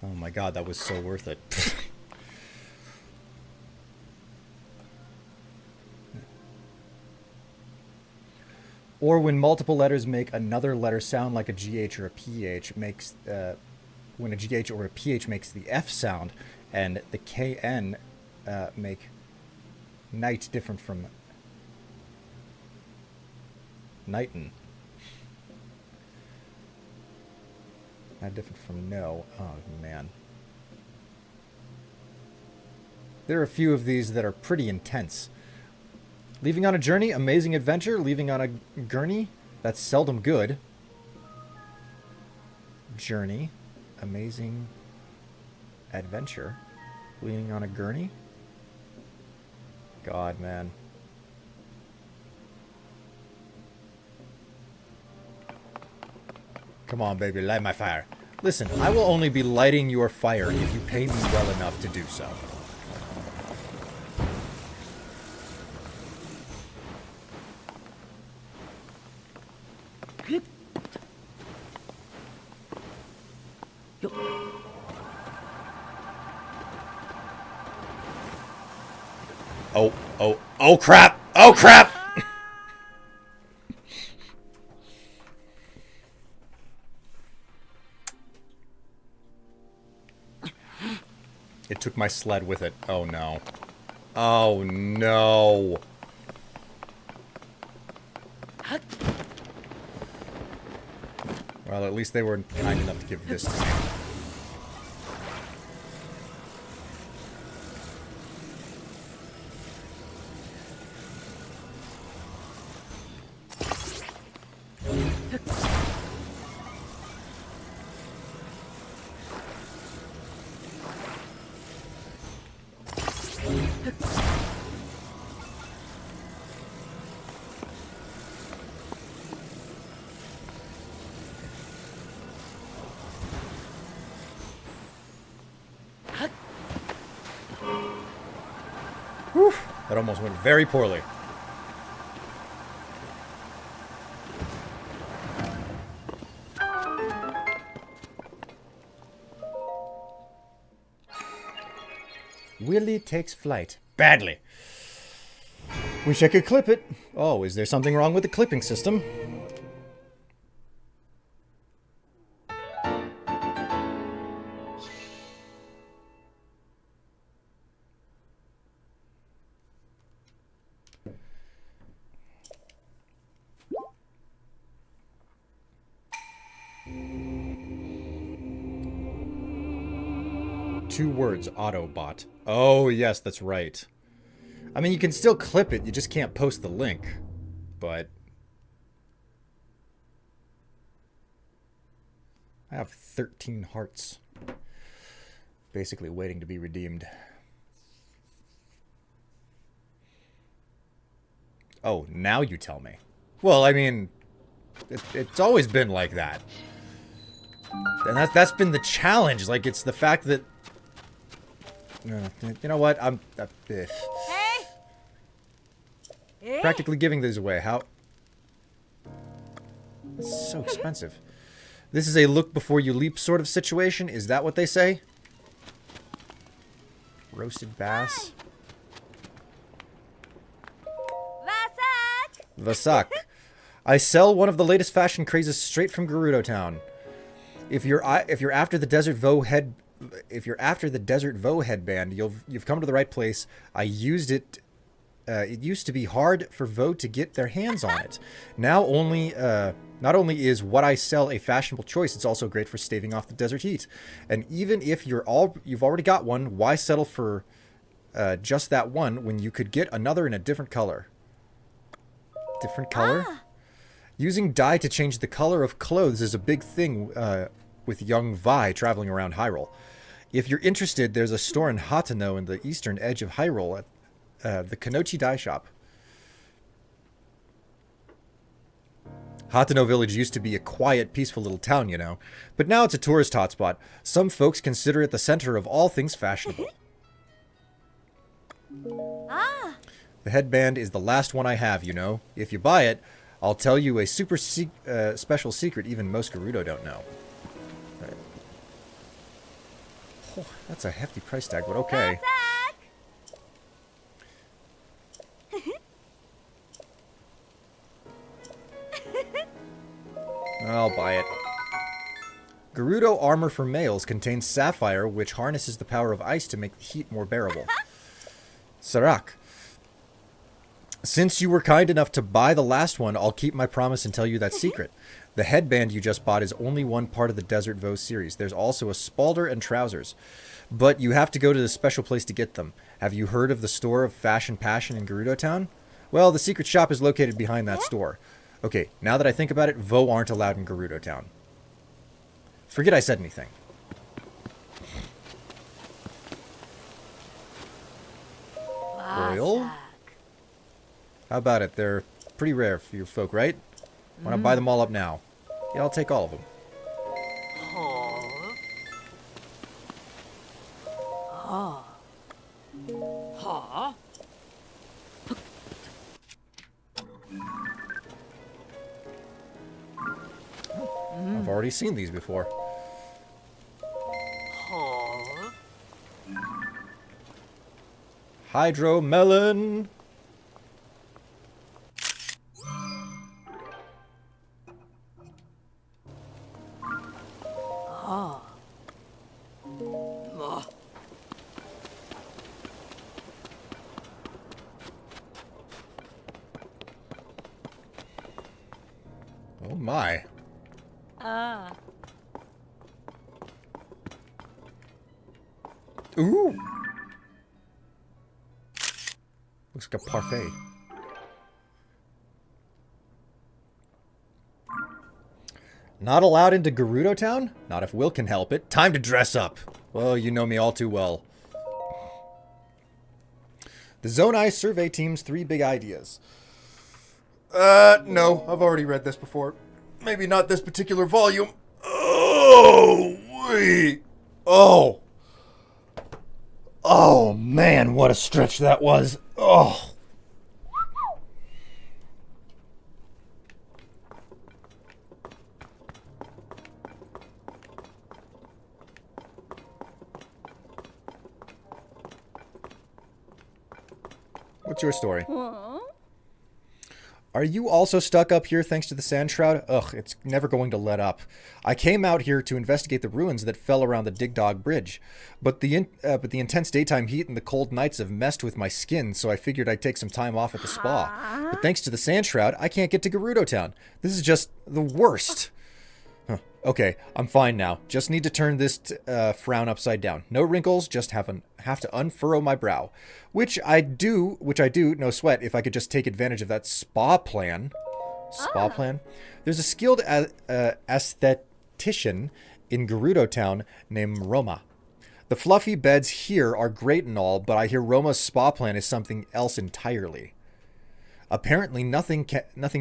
Oh my god, that was so worth it. Or when multiple letters make another letter sound like a GH or a PH, makes when a GH or a PH makes the F sound, and the KN make night different from nighten. Not different from no. Oh man. There are a few of these that are pretty intense. Leaving on a journey, amazing adventure. Leaving on a gurney, that's seldom good. Journey, amazing adventure. Leaving on a gurney. God, man. Come on, baby, light my fire. Listen, I will only be lighting your fire if you pay me well enough to do so. Oh crap! Oh crap! It took my sled with it. Oh no. Oh no. Well, at least they were kind enough to give this to me. Whew, that almost went very poorly. Willie takes flight. Badly. Wish I could clip it. Oh, is there something wrong with the clipping system? Two words, Autobot. Oh, yes, that's right. I mean, you can still clip it, you just can't post the link. But I have 13 hearts. Basically waiting to be redeemed. Oh, now you tell me. Well, I mean, it's always been like that. And that's been the challenge. Like, it's the fact that... you know what? Hey! Practically giving these away. How? It's so expensive. This is a look before you leap sort of situation. Is that what they say? Roasted bass. Vasak. I sell one of the latest fashion crazes straight from Gerudo Town. If you're after the Desert Vo headband, you've come to the right place. I used it. It used to be hard for Vo to get their hands on it. Now not only is what I sell a fashionable choice, it's also great for staving off the desert heat. And even if you've already got one, why settle for just that one when you could get another in a different color? Different color? Using dye to change the color of clothes is a big thing with young Vi traveling around Hyrule. If you're interested, there's a store in Hateno in the eastern edge of Hyrule at the Kanochi Dye Shop. Hateno Village used to be a quiet, peaceful little town, you know, but now it's a tourist hotspot. Some folks consider it the center of all things fashionable. The headband is the last one I have, you know. If you buy it, I'll tell you a super special secret even most Gerudo don't know. Right. Oh, that's a hefty price tag, but okay. I'll buy it. Gerudo armor for males contains sapphire, which harnesses the power of ice to make the heat more bearable. Sarak. Since you were kind enough to buy the last one, I'll keep my promise and tell you that secret. The headband you just bought is only one part of the Desert Vo series. There's also a spalder and trousers. But you have to go to the special place to get them. Have you heard of the store of Fashion Passion in Gerudo Town? Well, the secret shop is located behind that store. Okay, now that I think about it, Vo aren't allowed in Gerudo Town. Forget I said anything. Oil? How about it? They're pretty rare for you folk, right? Why not buy them all up now? Yeah, I'll take all of them. I've already seen these before. Hydro melon. Oh my. Ooh. Looks like a parfait. Not allowed into Gerudo Town? Not if Will can help it. Time to dress up. Well, you know me all too well. The Zonai survey team's 3 big ideas. No, I've already read this before. Maybe not this particular volume. Oh, wait. Oh. Oh, man, what a stretch that was. Oh. What's your story? Are you also stuck up here thanks to the sand shroud? Ugh, it's never going to let up. I came out here to investigate the ruins that fell around the Dig Dog Bridge, but the intense daytime heat and the cold nights have messed with my skin, so I figured I'd take some time off at the spa. But thanks to the sand shroud, I can't get to Gerudo Town. This is just the worst. Huh. Okay, I'm fine now. Just need to turn this frown upside down. No wrinkles, just have to unfurrow my brow. Which I do, no sweat, if I could just take advantage of that spa plan. Spa plan? There's a skilled aesthetician in Gerudo Town named Roma. The fluffy beds here are great and all, but I hear Roma's spa plan is something else entirely. Apparently nothing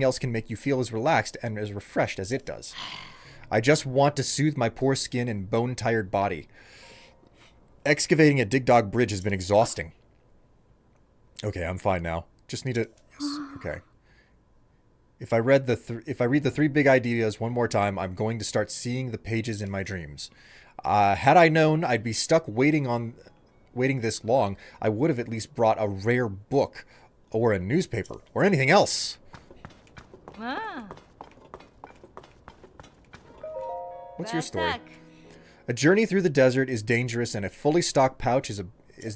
else can make you feel as relaxed and as refreshed as it does. I just want to soothe my poor skin and bone-tired body. Excavating a Dig Dog Bridge has been exhausting. Okay, I'm fine now. Just need to... Yes, okay. If I read the 3 big ideas one more time, I'm going to start seeing the pages in my dreams. Had I known I'd be stuck waiting this long, I would have at least brought a rare book or a newspaper or anything else. What's your story? A journey through the desert is dangerous, and a fully stocked pouch is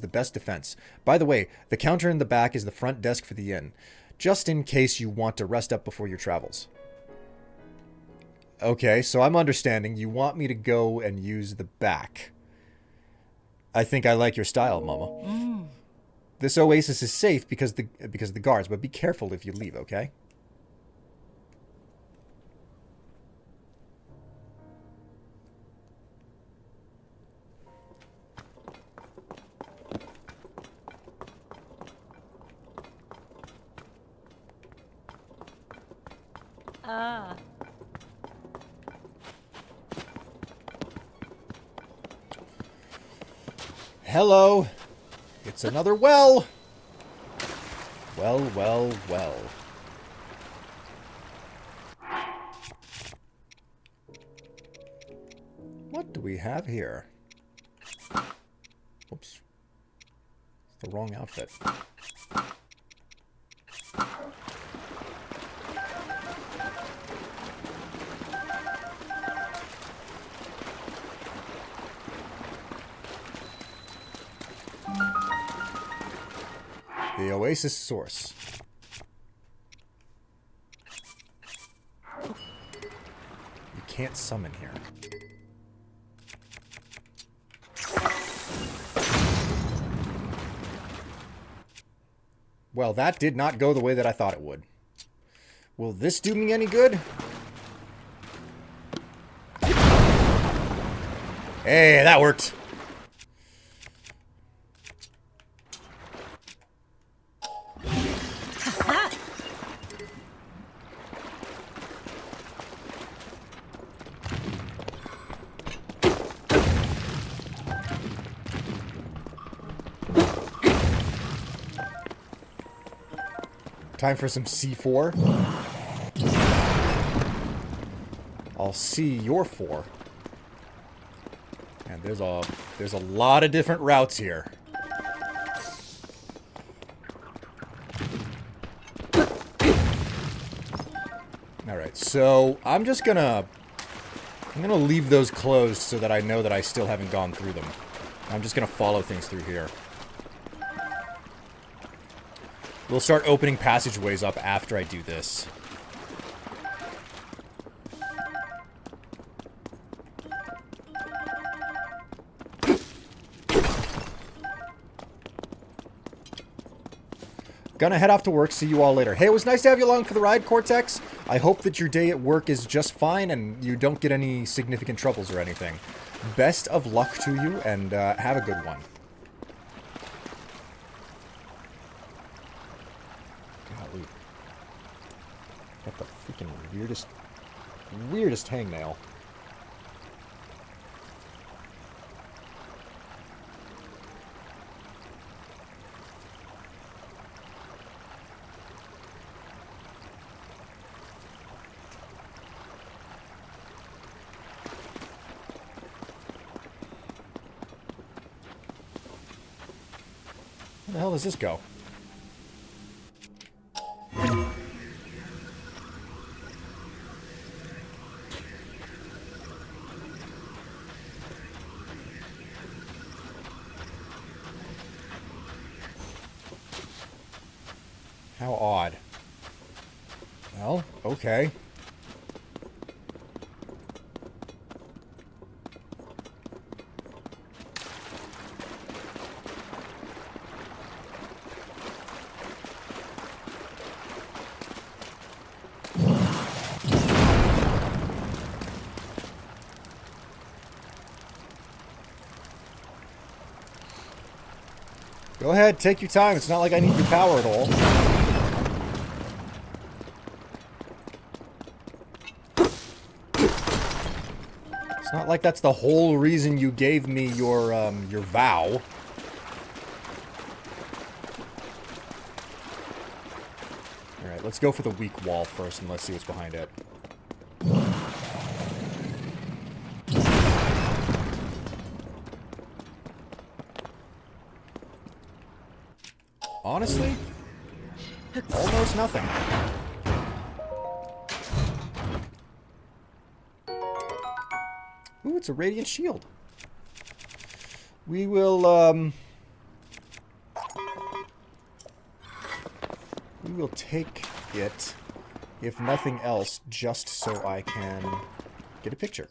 the best defense. By the way, the counter in the back is the front desk for the inn, just in case you want to rest up before your travels. Okay, so I'm understanding you want me to go and use the back. I think I like your style, Mama. This oasis is safe because of the guards, but be careful if you leave, okay? Hello. It's another well. Well. What do we have here? Oops. It's the wrong outfit. The oasis source. You can't summon here. Well, that did not go the way that I thought it would. Will this do me any good? Hey, that worked. Time for some C4. I'll see your 4. And there's a lot of different routes here. Alright, so I'm gonna leave those closed so that I know that I still haven't gone through them. I'm just gonna follow things through here. We'll start opening passageways up after I do this. Gonna head off to work. See you all later. Hey, it was nice to have you along for the ride, Cortex. I hope that your day at work is just fine and you don't get any significant troubles or anything. Best of luck to you, and have a good one. Got the freaking weirdest hangnail. Where the hell does this go? How odd. Well, okay. Go ahead, take your time. It's not like I need your power at all. It's not like that's the whole reason you gave me your vow. Alright, let's go for the weak wall first and let's see what's behind it. Honestly, almost nothing. Ooh, it's a radiant shield. We will take it, if nothing else, just so I can get a picture.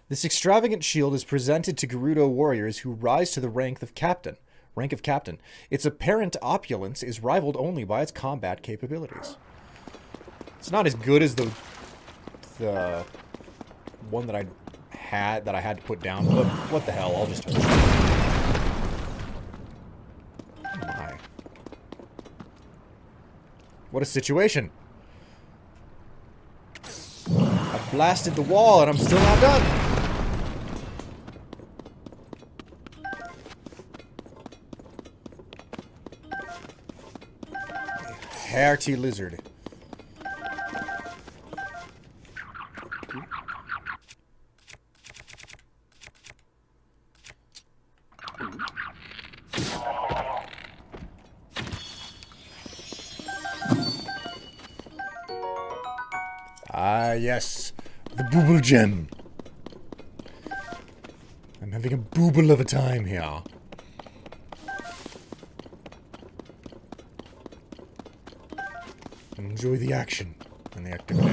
This extravagant shield is presented to Gerudo warriors who rise to the rank of captain. Its apparent opulence is rivaled only by its combat capabilities. It's not as good as the one that I had to put down, but what the hell, I'll just hold it. Oh my. What a situation. I blasted the wall and I'm still not done. Hearty lizard. Ah, yes. The booble gem. I'm having a booble of a time here. Enjoy the action and the activity.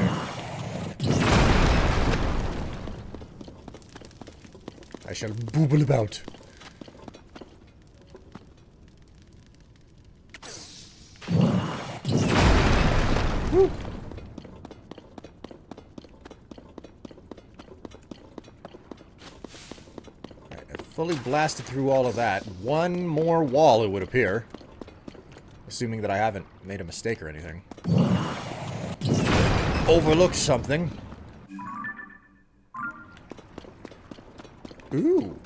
I shall booble about. Woo. Right, I fully blasted through all of that. One more wall, it would appear. Assuming that I haven't made a mistake or anything. Overlooked something. Ooh.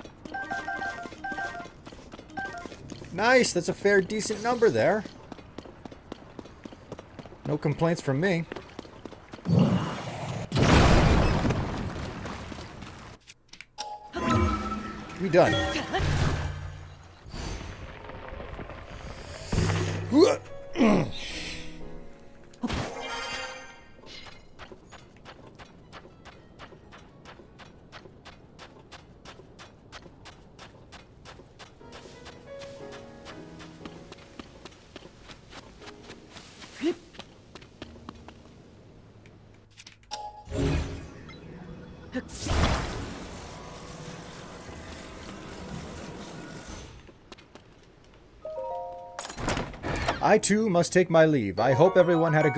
Nice, that's a fair, decent number there. No complaints from me. We done. I too must take my leave. I hope everyone has a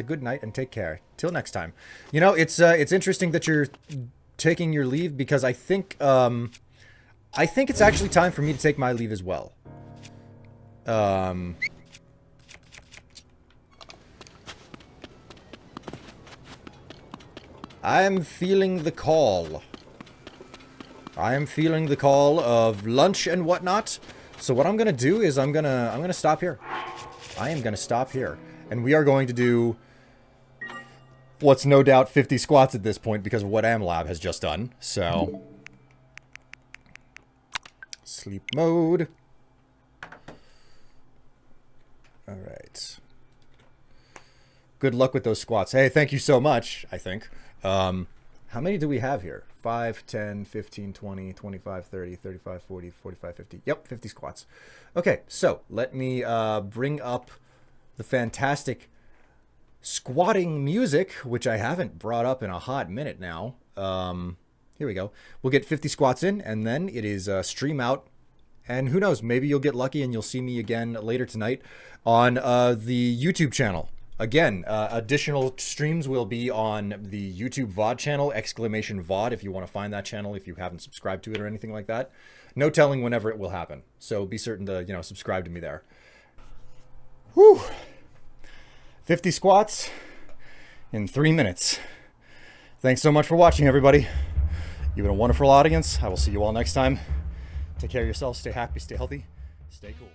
good night, and take care. Till next time. You know, it's interesting that you're taking your leave because I think it's actually time for me to take my leave as well. I am feeling the call. I am feeling the call of lunch and whatnot. So what I'm gonna do is I'm gonna stop here. I am gonna stop here, and we are going to do what's no doubt 50 squats at this point because of what AmLab has just done. So sleep mode. All right. Good luck with those squats. Hey, thank you so much, I think. How many do we have here? 5, 10, 15, 20, 25, 30, 35, 40, 45, 50. Yep, 50 squats. Okay, so let me bring up the fantastic squatting music, which I haven't brought up in a hot minute now. Here we go. We'll get 50 squats in, and then it is stream out. And who knows, maybe you'll get lucky and you'll see me again later tonight on the YouTube channel. Again, additional streams will be on the YouTube VOD channel, !VOD, if you want to find that channel, if you haven't subscribed to it or anything like that. No telling whenever it will happen. So be certain to, subscribe to me there. Whew. 50 squats in 3 minutes. Thanks so much for watching, everybody. You've been a wonderful audience. I will see you all next time. Take care of yourselves. Stay happy, stay healthy, stay cool.